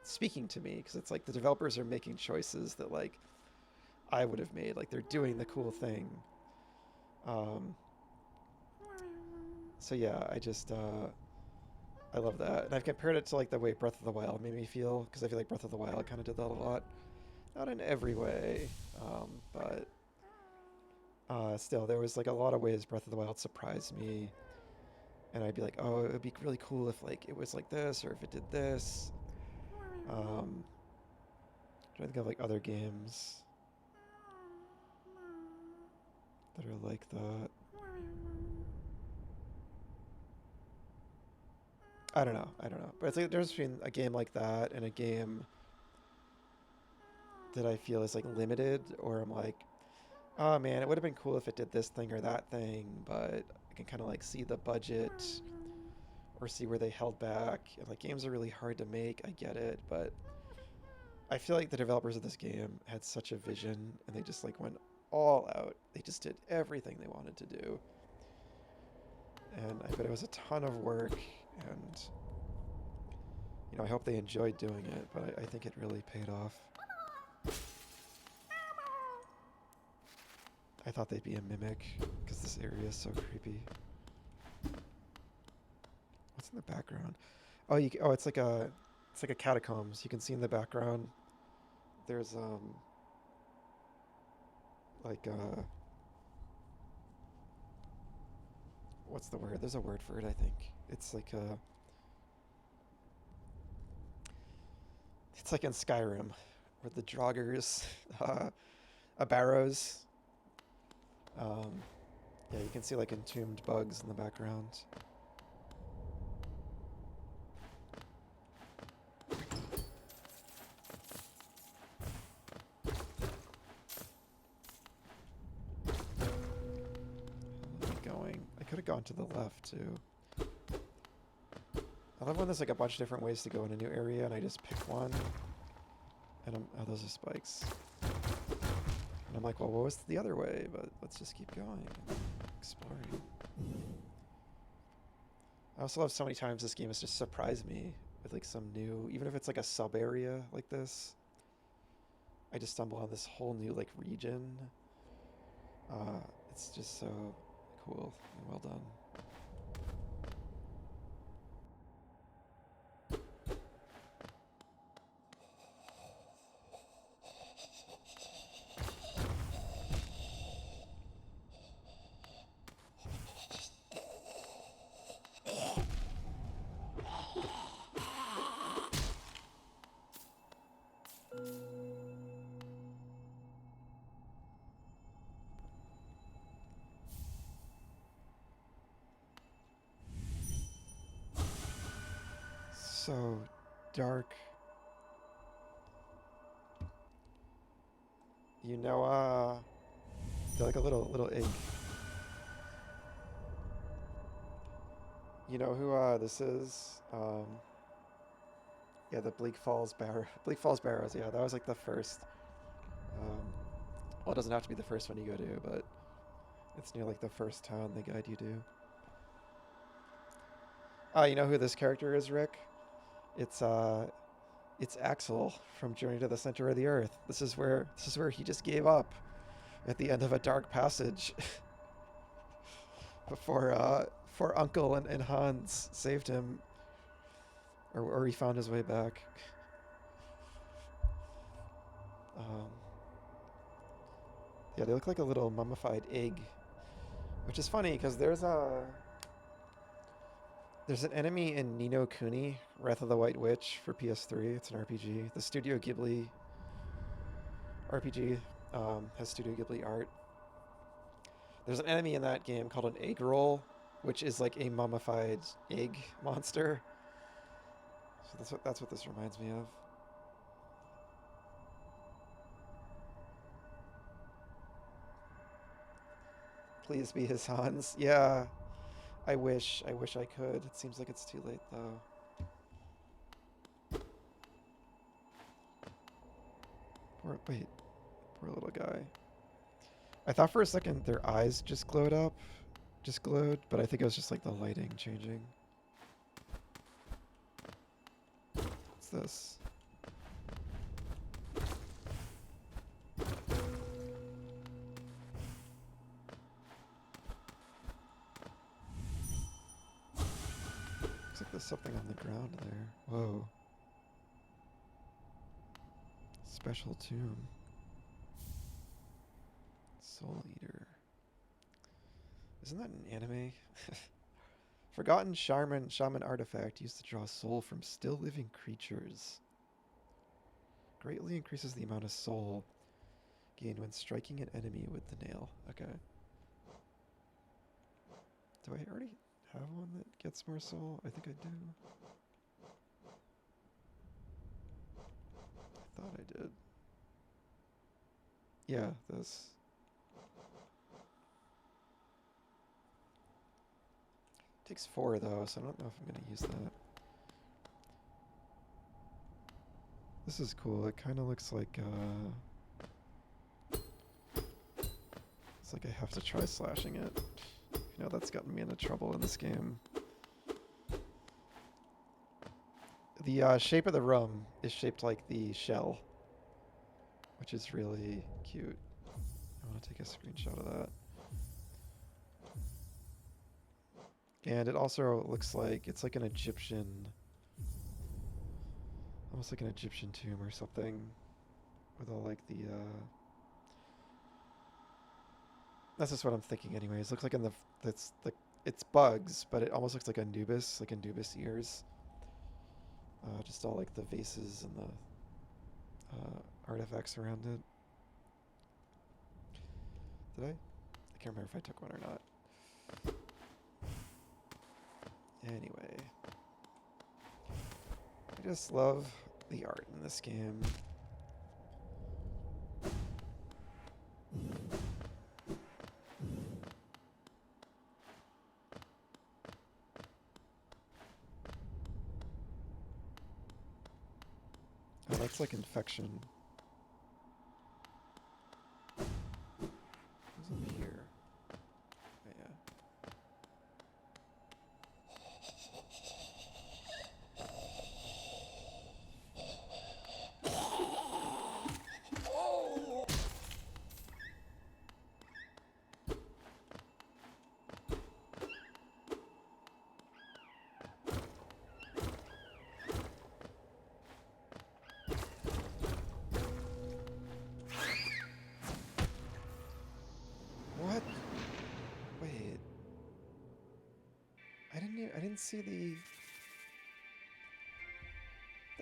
[SPEAKER 1] speaking to me, because it's like the developers are making choices that like I would have made. Like they're doing the cool thing. So yeah, I love that. And I've compared it to like the way Breath of the Wild made me feel, because I feel like Breath of the Wild kind of did that a lot. Not in every way, but still, there was like a lot of ways Breath of the Wild surprised me. And I'd be like, oh, it would be really cool if like it was like this, or if it did this. Trying to think of like other games that are like that. I don't know. But it's like there's between a game like that and a game that I feel is like limited, or I'm like, oh man, it would have been cool if it did this thing or that thing, but I can kind of like see the budget or see where they held back. And like games are really hard to make, I get it, but I feel like the developers of this game had such a vision, and they just like went all out. They just did everything they wanted to do. And I bet it was a ton of work, and you know, I hope they enjoyed doing it, but I think it really paid off. I thought they'd be a mimic, because this area is so creepy. What's in the background? Oh, it's like a catacombs. You can see in the background. There's like what's the word? There's a word for it, I think. It's like it's like in Skyrim, where the Draugrs, Barrows. Yeah, you can see like entombed bugs in the background. Going. I could have gone to the left too. I love when there's like a bunch of different ways to go in a new area and I just pick one. And oh, those are spikes. And I'm like, well, what was the other way? But let's just keep going and exploring. I also love so many times this game has just surprised me with like some new, even if it's like a sub area like this. I just stumble on this whole new like region. It's just so cool and well done. So dark. You know, they're like a little egg. You know who this is? Yeah, the Bleak Falls Barrows. Yeah, that was like the first. Well, it doesn't have to be the first one you go to, but it's near like the first town they guide you to. You know who this character is, Rick? It's Axel from Journey to the Center of the Earth. This is where he just gave up at the end of a dark passage before Uncle and Hans saved him, or he found his way back. Yeah, they look like a little mummified egg, which is funny because there's an enemy in Ni no Kuni, Wrath of the White Witch for PS3. It's an RPG. The Studio Ghibli RPG has Studio Ghibli art. There's an enemy in that game called an egg roll, which is like a mummified egg monster. So that's what this reminds me of. Please be his Hans. Yeah, I wish I could. It seems like it's too late though. Poor little guy. I thought for a second their eyes just glowed, but I think it was just like the lighting changing. What's this? Looks like there's something on the ground there. Whoa. Special tomb. Soul Eater. Isn't that an anime? Forgotten shaman artifact used to draw soul from still living creatures. Greatly increases the amount of soul gained when striking an enemy with the nail. Okay. Do I already have one that gets more soul? I think I do. I thought I did. Yeah, this. Takes 4 though, so I don't know if I'm going to use that. This is cool. It kind of looks like it's like I have to try slashing it. You know, that's gotten me into trouble in this game. The shape of the room is shaped like the shell, which is really cute. I want to take a screenshot of that. And it also looks like it's like an Egyptian, almost like an Egyptian tomb or something, with all like the that's just what I'm thinking anyways. Looks like in it's bugs, but it almost looks like Anubis ears. Just all like the vases and the artifacts around it. Did I? I can't remember if I took one or not. Anyway, I just love the art in this game. Oh, that's like infection. Who's up here? Oh, yeah. What? Wait. I didn't see the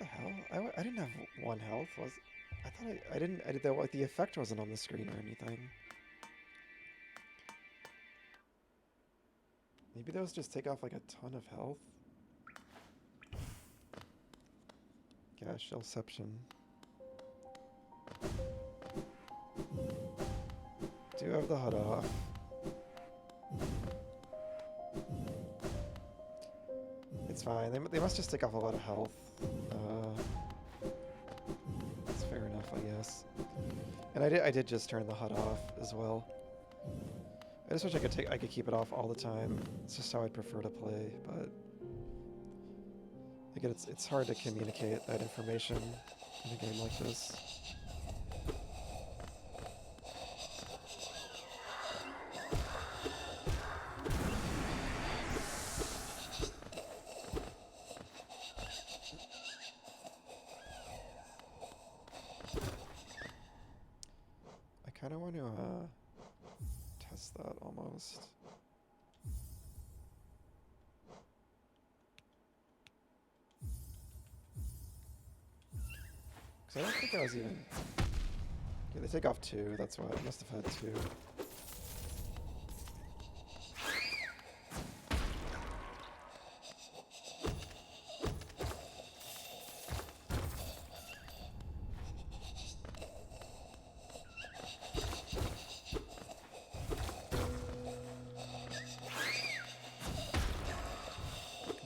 [SPEAKER 1] hell? I didn't have one health. I thought I didn't. I did that. Like the effect wasn't on the screen or anything. Maybe those just take off like a ton of health. Gosh, Shellception. Do have the HUD off. It's fine. They must just take off a lot of health. That's fair enough, I guess. And I did just turn the HUD off as well. I just wish I could keep it off all the time. It's just how I'd prefer to play, but again, it's hard to communicate that information in a game like this. I kind of want to test that almost. Because I don't think I was even... Yeah, they take off 2, that's why. I must have had 2.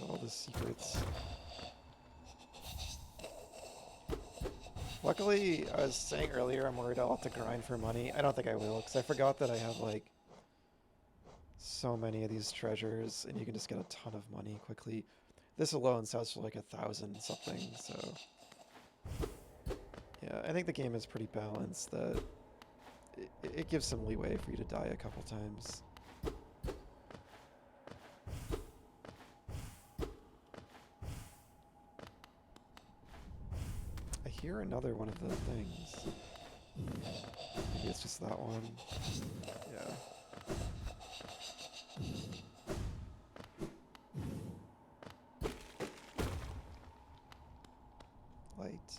[SPEAKER 1] All the secrets. Luckily, I was saying earlier, I'm worried I'll have to grind for money. I don't think I will, because I forgot that I have, like, so many of these treasures, and you can just get a ton of money quickly. This alone sells for like 1,000 something, so... Yeah, I think the game is pretty balanced, that it gives some leeway for you to die a couple times. I hear another one of the things. Maybe it's just that one. Yeah. Light.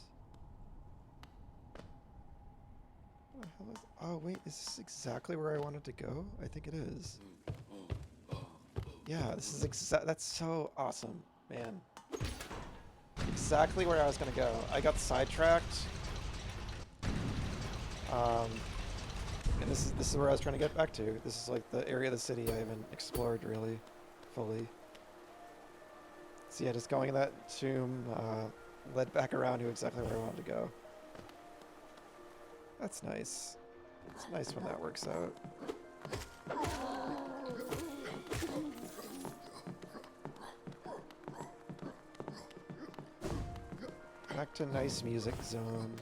[SPEAKER 1] What the hell is... Oh, wait, is this exactly where I wanted to go? I think it is. Yeah, this is that's so awesome, man. Exactly where I was gonna go. I got sidetracked. And this is where I was trying to get back to. This is like the area of the city I haven't explored really fully. So yeah, just going in that tomb led back around to exactly where I wanted to go. That's nice. It's nice when that works out. Back to nice music zone.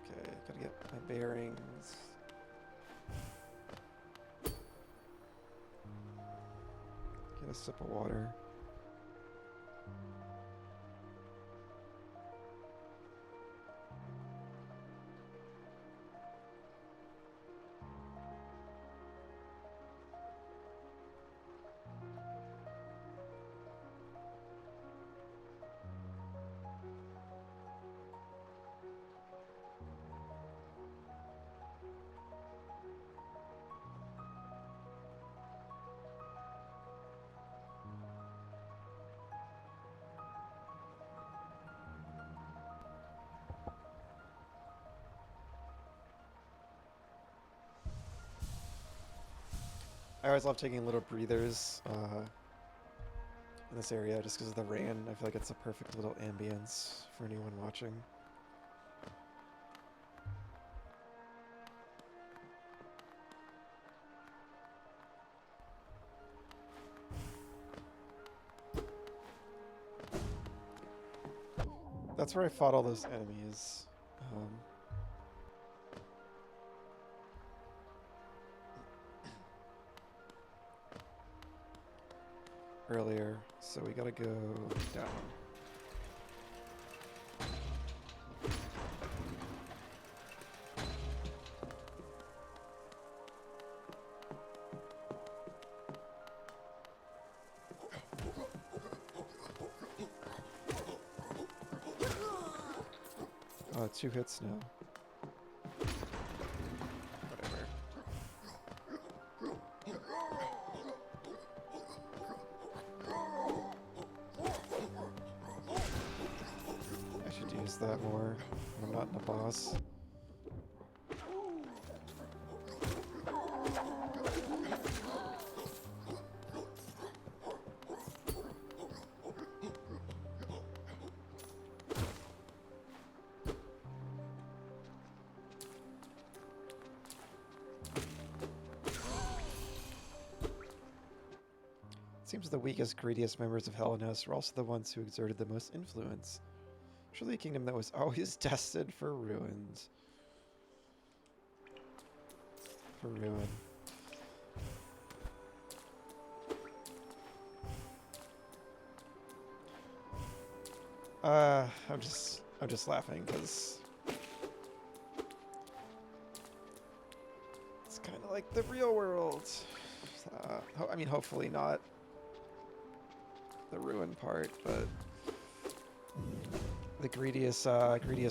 [SPEAKER 1] Okay, gotta get my bearings. Get a sip of water. I always love taking little breathers in this area just because of the rain. I feel like it's a perfect little ambience for anyone watching. That's where I fought all those enemies. Earlier, so we gotta go down. Oh, 2 hits now. Whatever. I should use that more when I'm not in a boss. Seems the weakest, greediest members of Hellenos were also the ones who exerted the most influence. Surely a kingdom that was always destined for ruins. For ruin. I'm just laughing because it's kind of like the real world. I mean, hopefully not the ruin part, but the greediest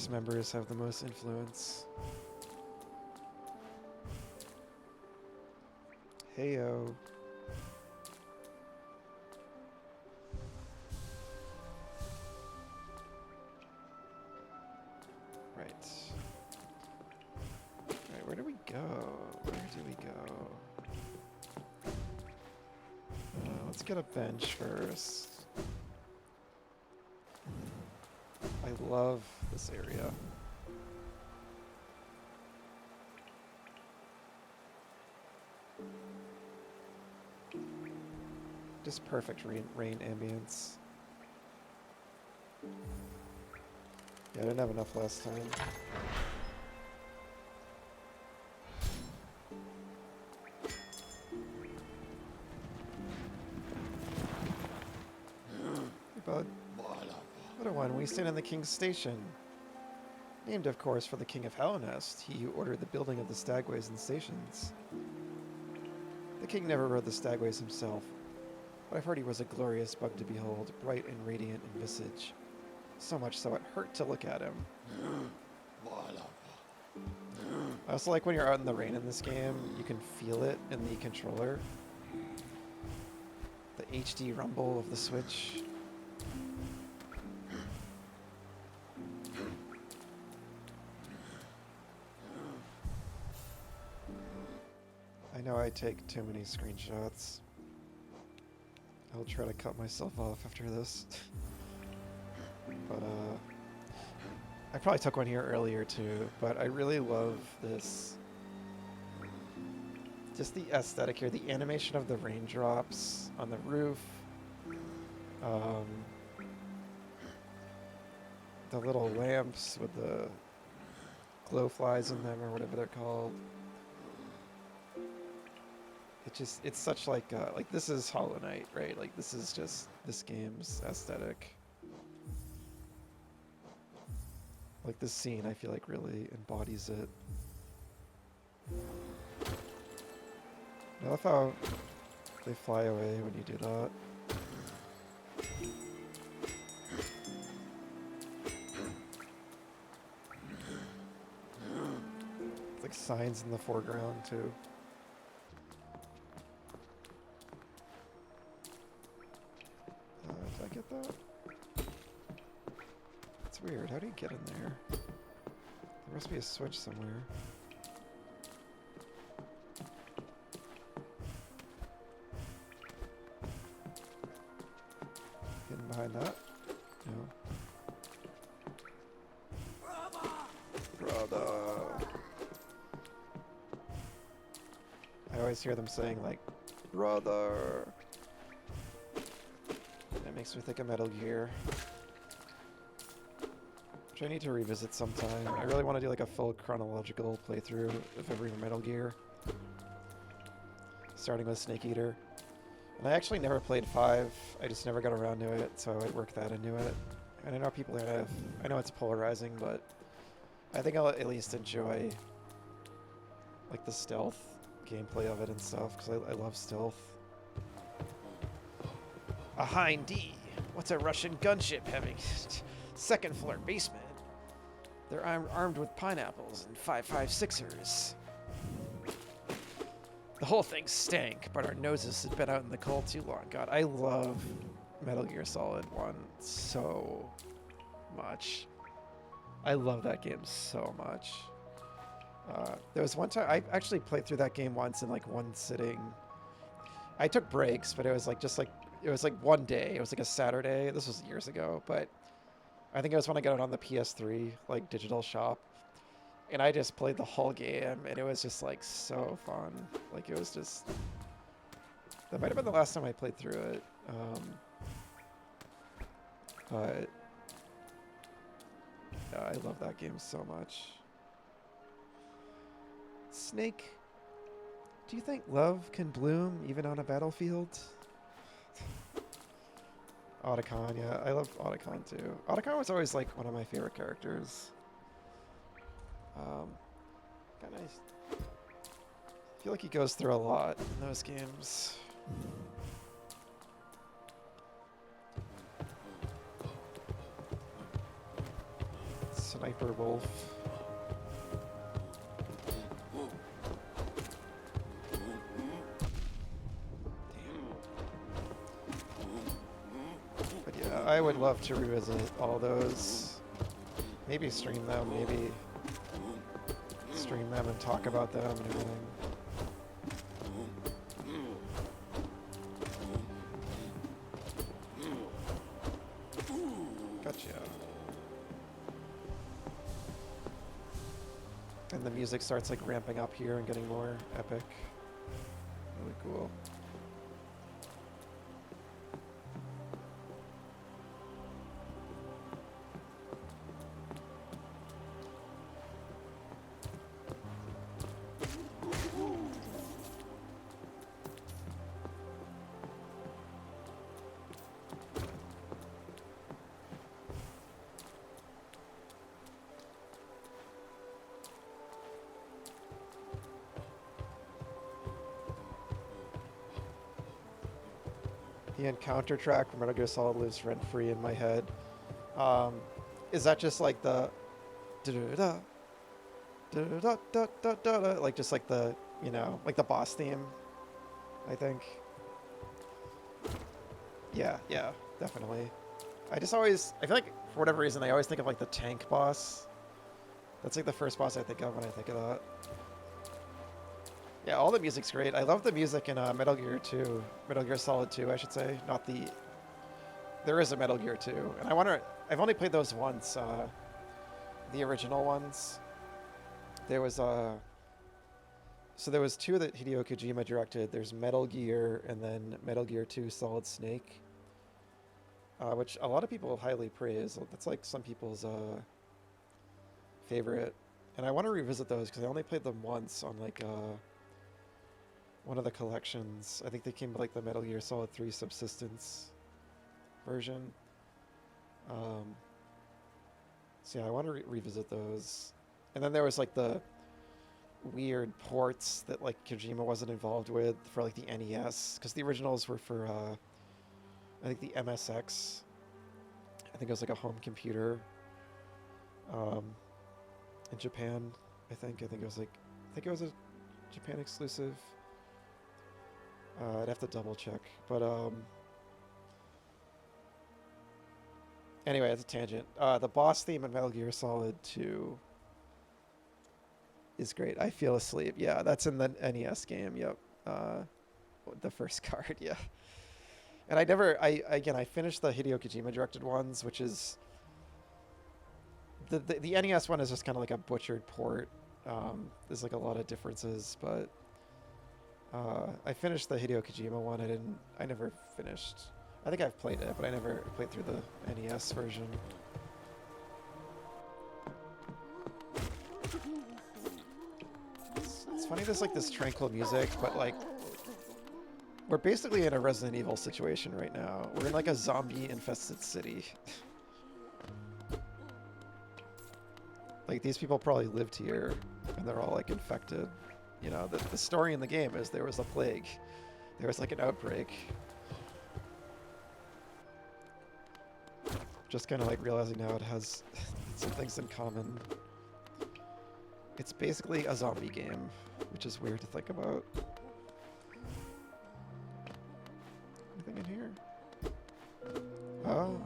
[SPEAKER 1] members have the most influence. Heyo. Right. Alright, where do we go? Where do we go? Let's get a bench first. I love this area. Just perfect rain ambience. Yeah, I didn't have enough last time. Hey, bud. What a one. We stand in the king's station. Named, of course, for the king of Hellenest, he who ordered the building of the stagways and stations. The king never rode the stagways himself, but I've heard he was a glorious bug to behold, bright and radiant in visage. So much so it hurt to look at him. I also like when you're out in the rain in this game, you can feel it in the controller. The HD rumble of the Switch. I know I take too many screenshots. I'll try to cut myself off after this. But, I probably took one here earlier too, but I really love this. Just the aesthetic here, the animation of the raindrops on the roof. The little lamps with the glow flies in them or whatever they're called. It's such like this is Hollow Knight, right? Like this is just this game's aesthetic. Like this scene, I feel like really embodies it. I love how they fly away when you do that. It's like signs in the foreground too. Did I get that? It's weird. How do you get in there? There must be a switch somewhere. behind that. No. Brother. I always hear them saying like, brother. That makes me think of Metal Gear. Which I need to revisit sometime. I really want to do like a full chronological playthrough of every Metal Gear. Starting with Snake Eater. And I actually never played 5. I just never got around to it, so I'd work that into it. And I know people have... I know it's polarizing, but I think I'll at least enjoy like the stealth gameplay of it and stuff, because I love stealth. A Hind D. What's a Russian gunship having? Second floor basement. They're armed with pineapples and 5.56ers. The whole thing stank, but our noses had been out in the cold too long. God, I love Metal Gear Solid 1 so much. I love that game so much. There was one time, I actually played through that game once in like one sitting. I took breaks, but it was like it was like one day. It was like a Saturday. This was years ago, but I think it was when I got it on the PS3, like digital shop. And I just played the whole game, and it was just like so fun. Like it was just, that might have been the last time I played through it. But yeah, I love that game so much. Snake, do you think love can bloom even on a battlefield? Otacon, yeah, I love Otacon too. Otacon was always like one of my favorite characters. Got nice. I feel like he goes through a lot in those games. Sniper Wolf. But yeah, I would love to revisit all those. Maybe stream them, maybe stream them and talk about them and everything. Gotcha. And the music starts like ramping up here and getting more epic. Really cool. The encounter track from Metal Gear Solid lives rent-free in my head. Is that just like the da-da-da, da-da-da-da-da-da, like just like the, you know, like the boss theme, I think. Yeah, definitely. I feel like for whatever reason I always think of like the tank boss. That's like the first boss I think of when I think of that. Yeah, all the music's great. I love the music in Metal Gear 2. Metal Gear Solid 2, I should say. Not the... There is a Metal Gear 2. And I've only played those once. The original ones. There was... So there was 2 that Hideo Kojima directed. There's Metal Gear and then Metal Gear 2 Solid Snake. Which a lot of people highly praise. That's like some people's favorite. And I want to revisit those because I only played them once on like... one of the collections. I think they came with like the Metal Gear Solid 3 Subsistence version. So yeah, I want to revisit those. And then there was like the weird ports that like Kojima wasn't involved with for like the NES, because the originals were for I think the MSX. I think it was like a home computer in Japan. I think it was a Japan exclusive. I'd have to double check, but anyway, it's a tangent. The boss theme in Metal Gear Solid 2 is great. I Feel Asleep. Yeah, that's in the NES game. Yep. The first card. Yeah. And I never, I finished the Hideo Kojima directed ones, which is the NES one is just kind of like a butchered port. There's like a lot of differences, but I finished the Hideo Kojima one. I never finished. I think I've played it, but I never played through the NES version. It's funny there's like this tranquil music, but like we're basically in a Resident Evil situation right now. We're in like a zombie infested city. Like these people probably lived here and they're all like infected. You know, the story in the game is there was a plague. There was like an outbreak. Just kind of like realizing now it has some things in common. It's basically a zombie game, which is weird to think about. Anything in here? Oh.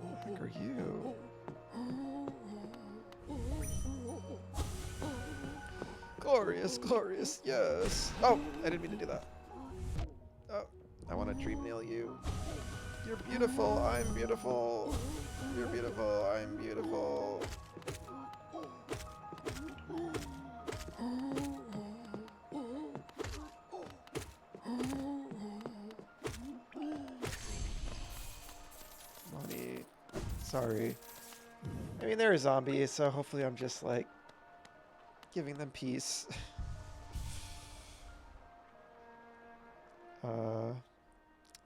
[SPEAKER 1] What the heck are you? Glorious, glorious, yes. Oh, I didn't mean to do that. Oh, I want to dream nail you. You're beautiful, I'm beautiful. You're beautiful, I'm beautiful. Money. Sorry. I mean, they're zombies, so hopefully I'm just like giving them peace.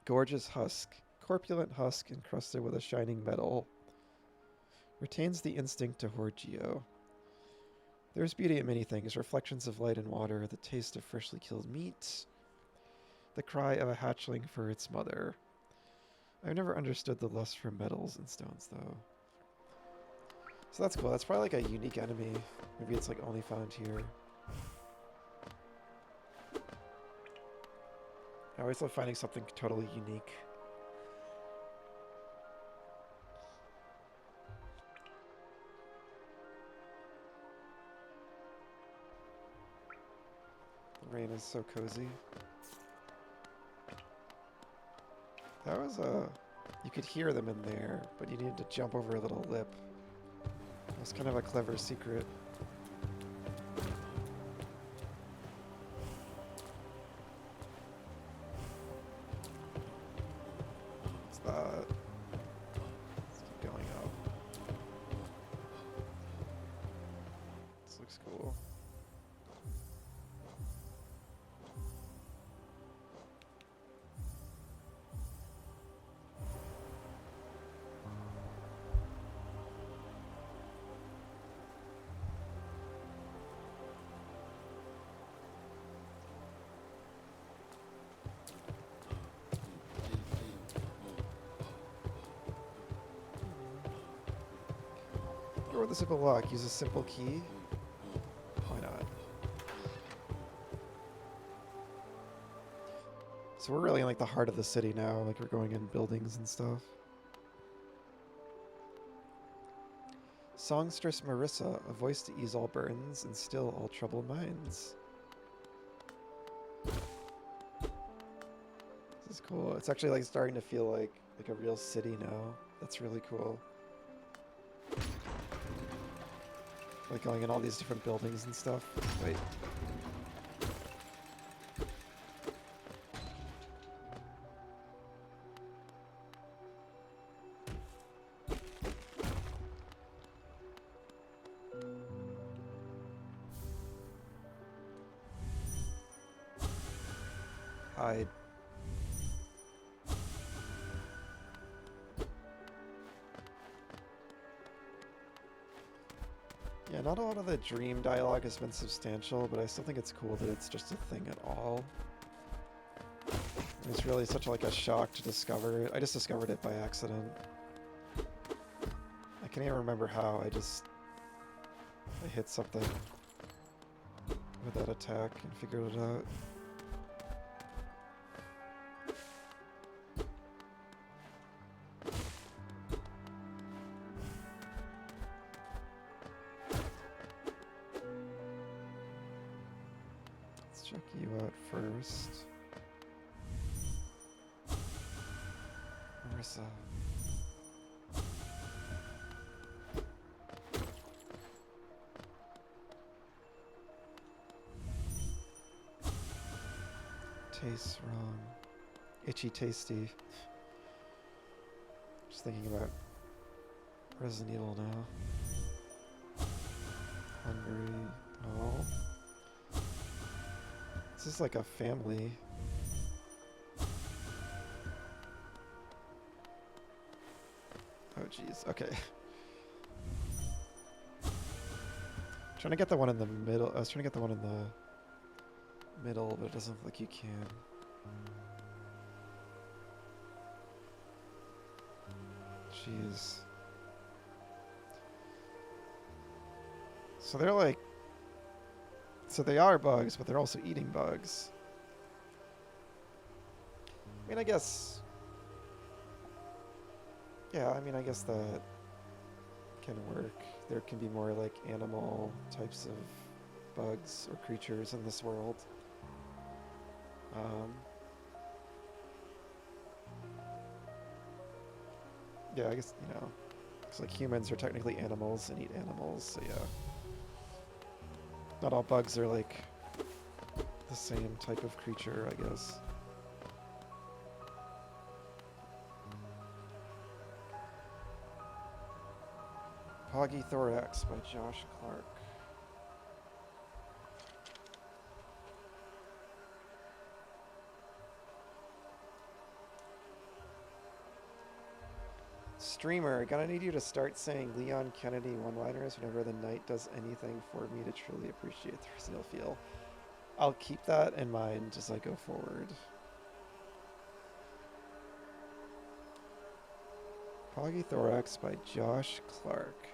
[SPEAKER 1] Gorgeous husk. Corpulent husk encrusted with a shining metal. Retains the instinct to hoard geo. There's beauty in many things. Reflections of light and water. The taste of freshly killed meat. The cry of a hatchling for its mother. I've never understood the lust for metals and stones, though. So that's cool. That's probably like a unique enemy. Maybe it's like only found here. I always love finding something totally unique. The rain is so cozy. That was you could hear them in there, but you needed to jump over a little lip. That was kind of a clever secret. What's that? Let's keep going up. This looks cool. Or with a simple lock, use a simple key. Why not? So we're really in like the heart of the city now, like we're going in buildings and stuff. Songstress Marissa, a voice to ease all burdens and still all troubled minds. This is cool. It's actually like starting to feel like a real city now. That's really cool. Like going in all these different buildings and stuff. Wait. Hide. Yeah, not a lot of the dream dialogue has been substantial, but I still think it's cool that it's just a thing at all. It was really such like a shock to discover it. I just discovered it by accident. I can't even remember how. I hit something with that attack and figured it out. check you out first. Marissa. Tastes wrong. Itchy tasty. Just thinking about Resident Evil now. Hungry. Oh. This is like a family. Oh jeez, okay. Trying to get the one in the middle. I was trying to get the one in the middle, but it doesn't look like you can. Jeez. So they're like... So they are bugs, but they're also eating bugs. I mean, I guess... Yeah, I mean, I guess that can work. There can be more, like, animal types of bugs or creatures in this world. Yeah, I guess, you know, it's like humans are technically animals and eat animals, so yeah. Not all bugs are, like, the same type of creature, I guess. Poggy Thorax by Josh Clark. Streamer, gonna need you to start saying Leon Kennedy one-liners whenever the knight does anything for me to truly appreciate the Resident Evil feel. I'll keep that in mind as I go forward. Poggy Thorax by Josh Clark.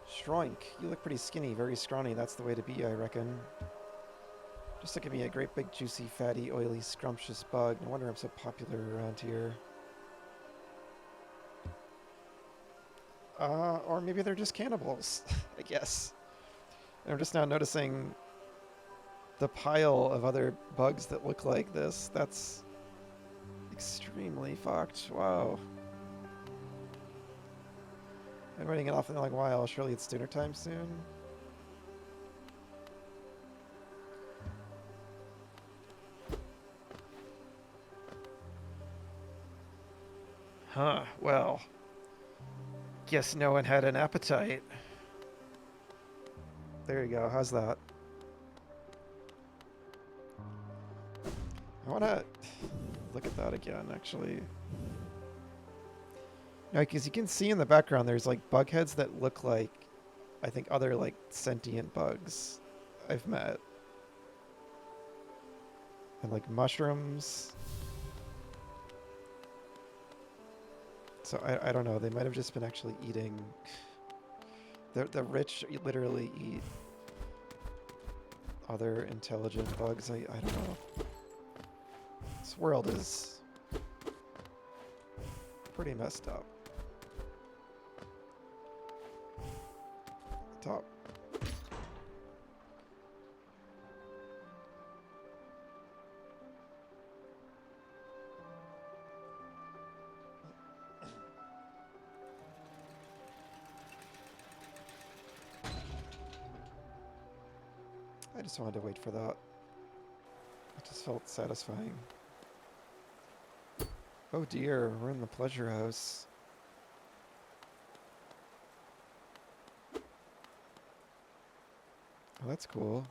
[SPEAKER 1] Shroink, you look pretty skinny, very scrawny. That's the way to be, I reckon. Just look at me, a great big juicy, fatty, oily, scrumptious bug. No wonder I'm so popular around here. Or maybe they're just cannibals, I guess. And I'm just now noticing the pile of other bugs that look like this. That's extremely fucked. Wow. I'm running it off in like a while. Surely it's dinner time soon. Huh, well. Guess no one had an appetite. There you go, how's that? I wanna look at that again, actually. No, because you can see in the background there's like bug heads that look like, I think, other like sentient bugs I've met. And like mushrooms. So I don't know, they might have just been actually eating. The rich literally eat other intelligent bugs. I don't know. This world is pretty messed up. Top. I just wanted to wait for that. It just felt satisfying. Oh dear, we're in the pleasure house. Oh, that's cool.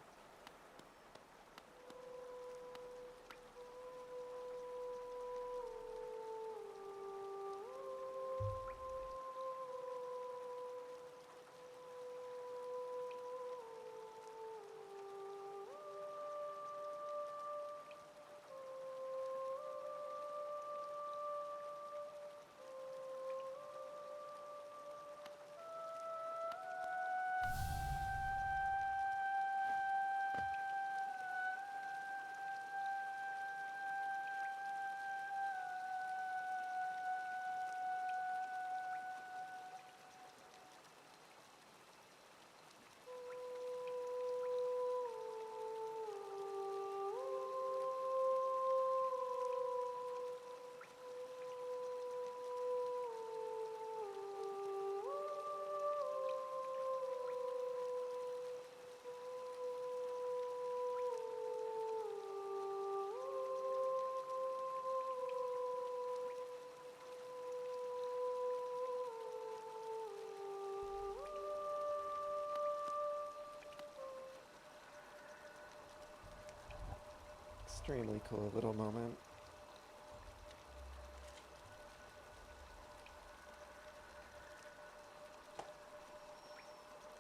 [SPEAKER 1] Extremely cool little moment.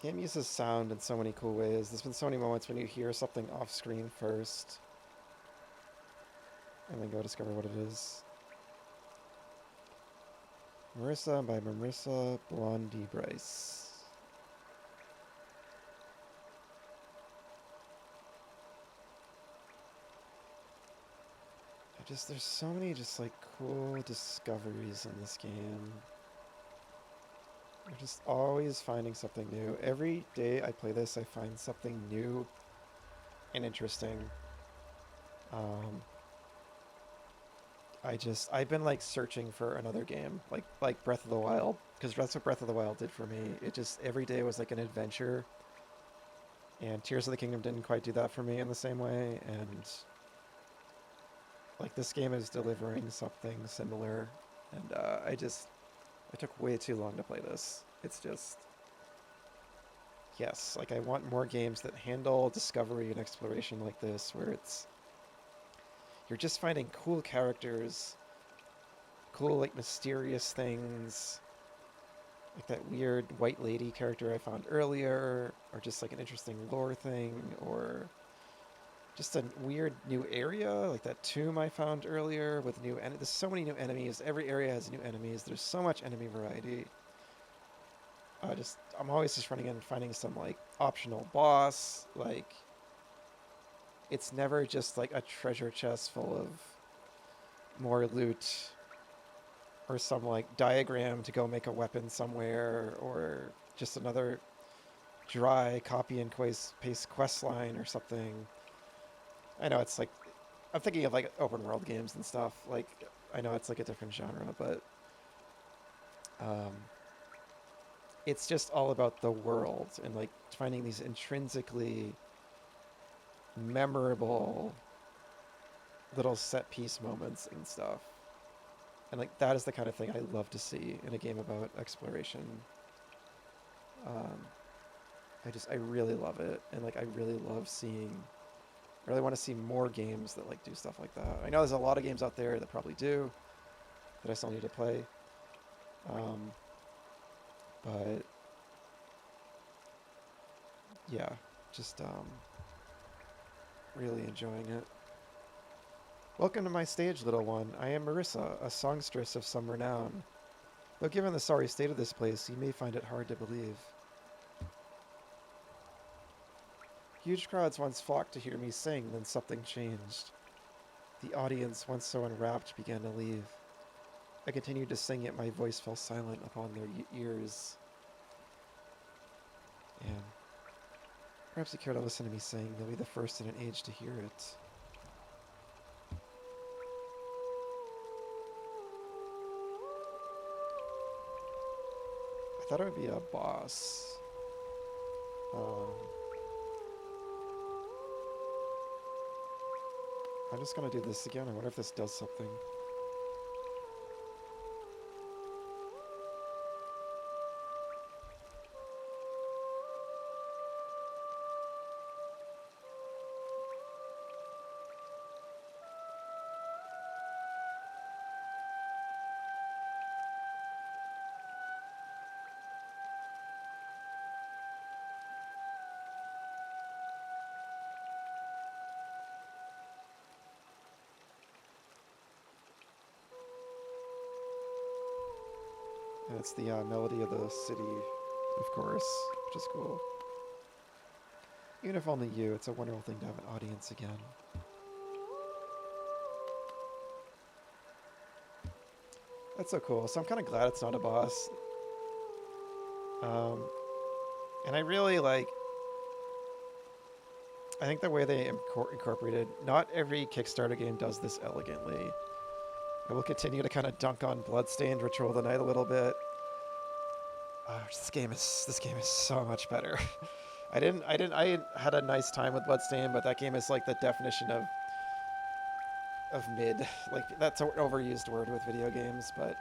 [SPEAKER 1] Game uses sound in so many cool ways. There's been so many moments when you hear something off screen first and then go discover what it is. Marissa by Marissa Blondie Bryce. There's so many just like cool discoveries in this game. I'm just always finding something new. Every day I play this, I find something new and interesting. Um, I've been like searching for another game, like Breath of the Wild, because that's what Breath of the Wild did for me. It just every day was like an adventure, and Tears of the Kingdom didn't quite do that for me in the same way. And like this game is delivering something similar, and I took way too long to play this. It's just yes, like I want more games that handle discovery and exploration like this, where it's you're just finding cool characters, cool like mysterious things, like that weird white lady character I found earlier, or just like an interesting lore thing, or just a weird new area, like that tomb I found earlier with new. And there's so many new enemies. Every area has new enemies. There's so much enemy variety. I'm always just running in and finding some like optional boss. Like it's never just like a treasure chest full of more loot or some like diagram to go make a weapon somewhere or just another dry copy and paste quest line or something. I know it's like I'm thinking of like open world games and stuff. Like I know it's like a different genre, but um, it's just all about the world and like finding these intrinsically memorable little set piece moments and stuff. And like that is the kind of thing I love to see in a game about exploration. Um, I really love it, and like I really love seeing. I really want to see more games that like do stuff like that. I know there's a lot of games out there that probably do that I still need to play. Um, but yeah, just really enjoying it. Welcome to my stage, little one. I am Marissa, a songstress of some renown. Though given the sorry state of this place, you may find it hard to believe. Huge crowds once flocked to hear me sing, then something changed. The audience, once so enwrapped, began to leave. I continued to sing, yet my voice fell silent upon their ears. And perhaps you care to listen to me sing. You'll be the first in an age to hear it. I thought it would be a boss. I'm just gonna do this again. I wonder if this does something. And it's the melody of the city, of course, which is cool. Even if only you, it's a wonderful thing to have an audience again. That's so cool. So I'm kind of glad it's not a boss. And I really like. I think the way they incorporated. Not every Kickstarter game does this elegantly. I will continue to kind of dunk on Bloodstained Ritual of the Night a little bit. This game is so much better. I had a nice time with Bloodstained, but that game is like the definition of mid. Like that's an overused word with video games, but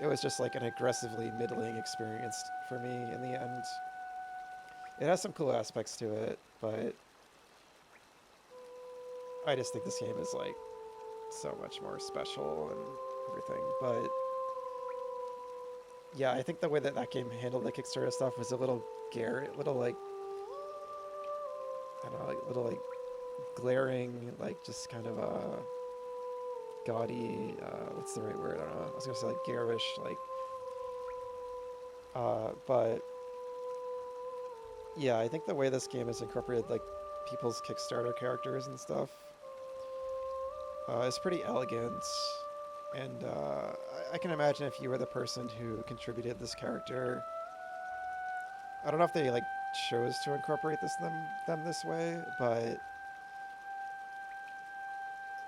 [SPEAKER 1] it was just like an aggressively middling experience for me in the end. It has some cool aspects to it, but I just think this game is like so much more special and everything. But yeah, I think the way that that game handled the Kickstarter stuff was a little little like I don't know, like little like glaring, like just kind of gaudy. What's the right word? I don't know. I was gonna say like garish, like. But yeah, I think the way this game has incorporated like people's Kickstarter characters and stuff is pretty elegant. And I can imagine if you were the person who contributed this character, I don't know if they like chose to incorporate them this way, but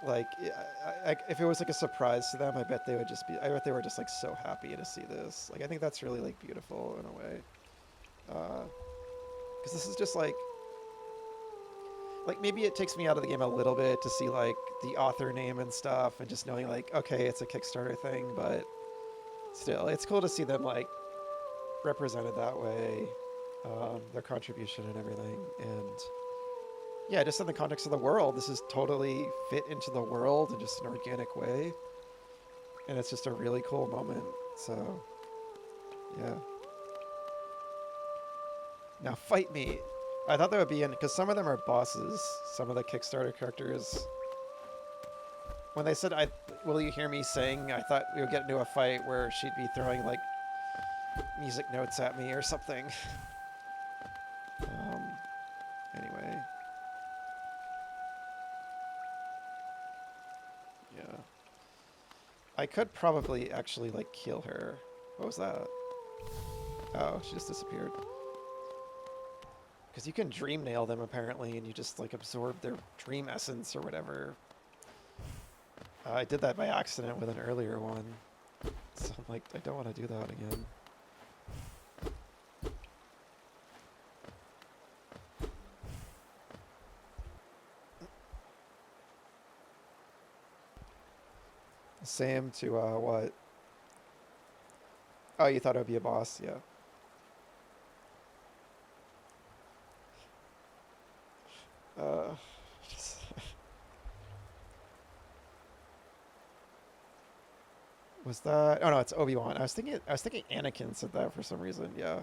[SPEAKER 1] like if it was like a surprise to them, I bet they would just be. I bet they were just like so happy to see this. Like I think that's really like beautiful in a way, because this is just like maybe it takes me out of the game a little bit to see like the author name and stuff, and just knowing like okay, it's a Kickstarter thing, but still, it's cool to see them like represented that way, their contribution and everything, and yeah, just in the context of the world, this is totally fit into the world in just an organic way, and it's just a really cool moment. So, yeah. Now fight me. I thought that would be in because some of them are bosses. Some of the Kickstarter characters. When they said, will you hear me sing?" I thought we would get into a fight where she'd be throwing like music notes at me or something. Anyway, yeah. I could probably actually like kill her. What was that? Oh, she just disappeared. Because you can dream nail them apparently, and you just like absorb their dream essence or whatever. I did that by accident with an earlier one, so I'm like, I don't want to do that again. Same to what? Oh, you thought it would be a boss, yeah. Just was that? Oh no, it's Obi-Wan. I was thinking Anakin said that for some reason. Yeah.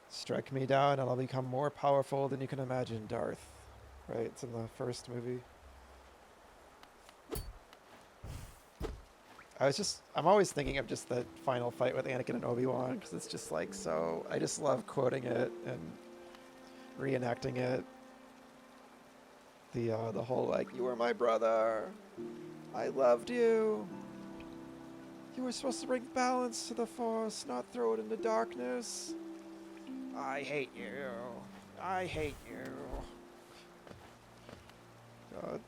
[SPEAKER 1] Strike me down, and I'll become more powerful than you can imagine, Darth. Right? It's in the first movie. I'm always thinking of just the final fight with Anakin and Obi-Wan because it's just like so. I just love quoting it and reenacting it. The whole like, "You were my brother. I loved you. You were supposed to bring balance to the Force, not throw it into darkness. I hate you. I hate you." God.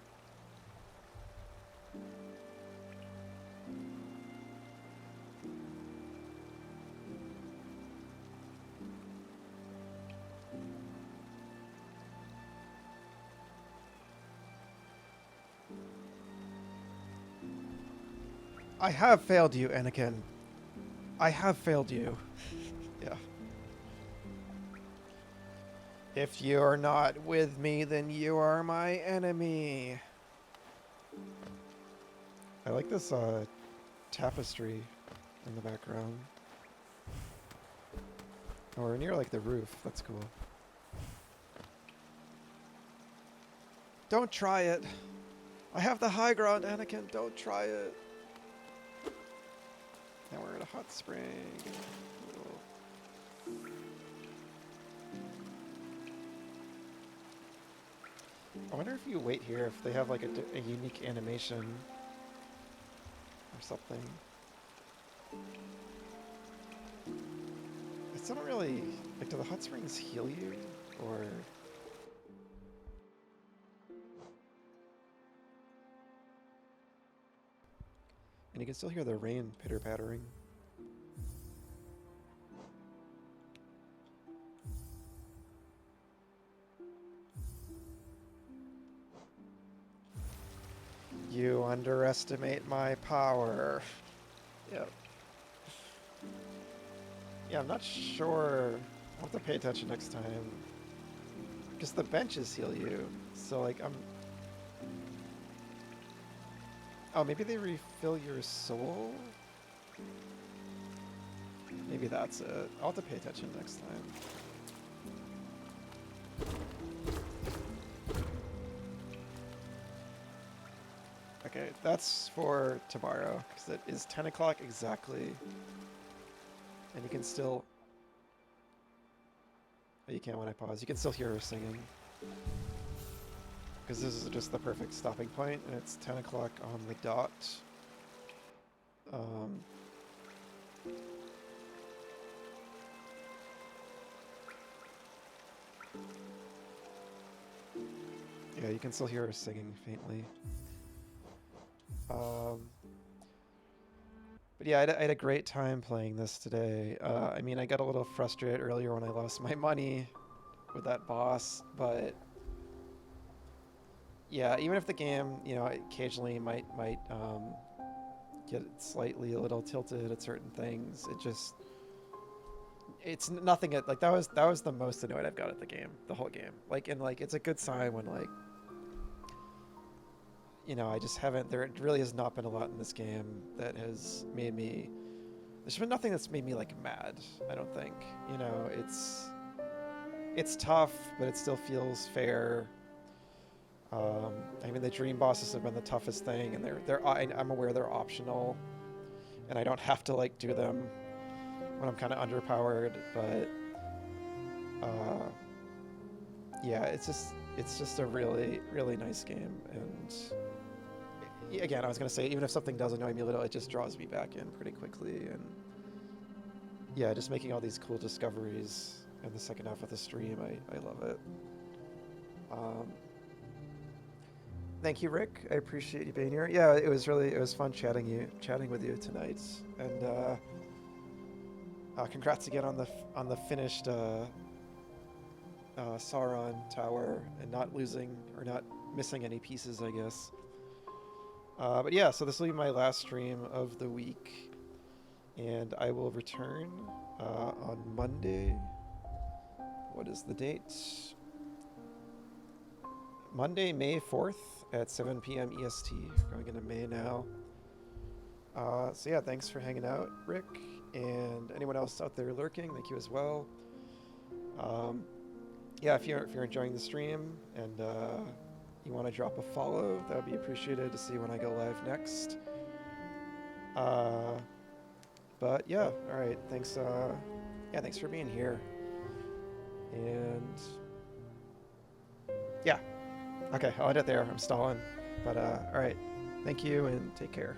[SPEAKER 1] I have failed you, Anakin. I have failed you. Yeah. If you're not with me, then you are my enemy. I like this tapestry in the background. Or near like the roof. That's cool. Don't try it. I have the high ground, Anakin. Don't try it. Now we're at a hot spring. Cool. I wonder if you wait here if they have like a unique animation or something. I still don't really like. Do the hot springs heal you, or? And you can still hear the rain pitter-pattering. You underestimate my power. Yep. Yeah, I'm not sure. I'll have to pay attention next time. Because the benches heal you. So, like, Oh, maybe they refill your soul? Maybe that's it. I'll have to pay attention next time. Okay, that's for tomorrow, because it is 10 o'clock exactly. And you can still... Oh, you can't when I pause. You can still hear her singing. Because this is just the perfect stopping point, and it's 10 o'clock on the dot. Yeah, you can still hear her singing faintly. But yeah, I had a great time playing this today. I mean, I got a little frustrated earlier when I lost my money with that boss, but yeah, even if the game, you know, occasionally might get slightly a little tilted at certain things, it's nothing at like that was the most annoyed I've got at the game, the whole game. Like, and like it's a good sign when like, you know, I just haven't, there really has not been a lot in this game that has made me, there's been nothing that's made me like mad, I don't think. You know, it's tough, but it still feels fair. I mean, the dream bosses have been the toughest thing, and I'm aware they're optional, and I don't have to like do them when I'm kind of underpowered. But yeah, it's just a really really nice game, and again, I was gonna say even if something does annoy me a little, it just draws me back in pretty quickly, and yeah, just making all these cool discoveries in the second half of the stream, I love it. Thank you, Rick. I appreciate you being here. Yeah, it was fun chatting with you tonight, and congrats again on the finished Sauron Tower and not losing or not missing any pieces, I guess. But yeah, so this will be my last stream of the week, and I will return on Monday. What is the date? Monday, May 4th at 7 p.m. EST. Going into May now. So yeah, thanks for hanging out, Rick, and anyone else out there lurking. Thank you as well. Yeah, if you're enjoying the stream and you want to drop a follow, that would be appreciated to see when I go live next. But yeah, all right. Thanks. Yeah, thanks for being here. And yeah, okay, I'll end it there. I'm stalling. But all right, thank you and take care.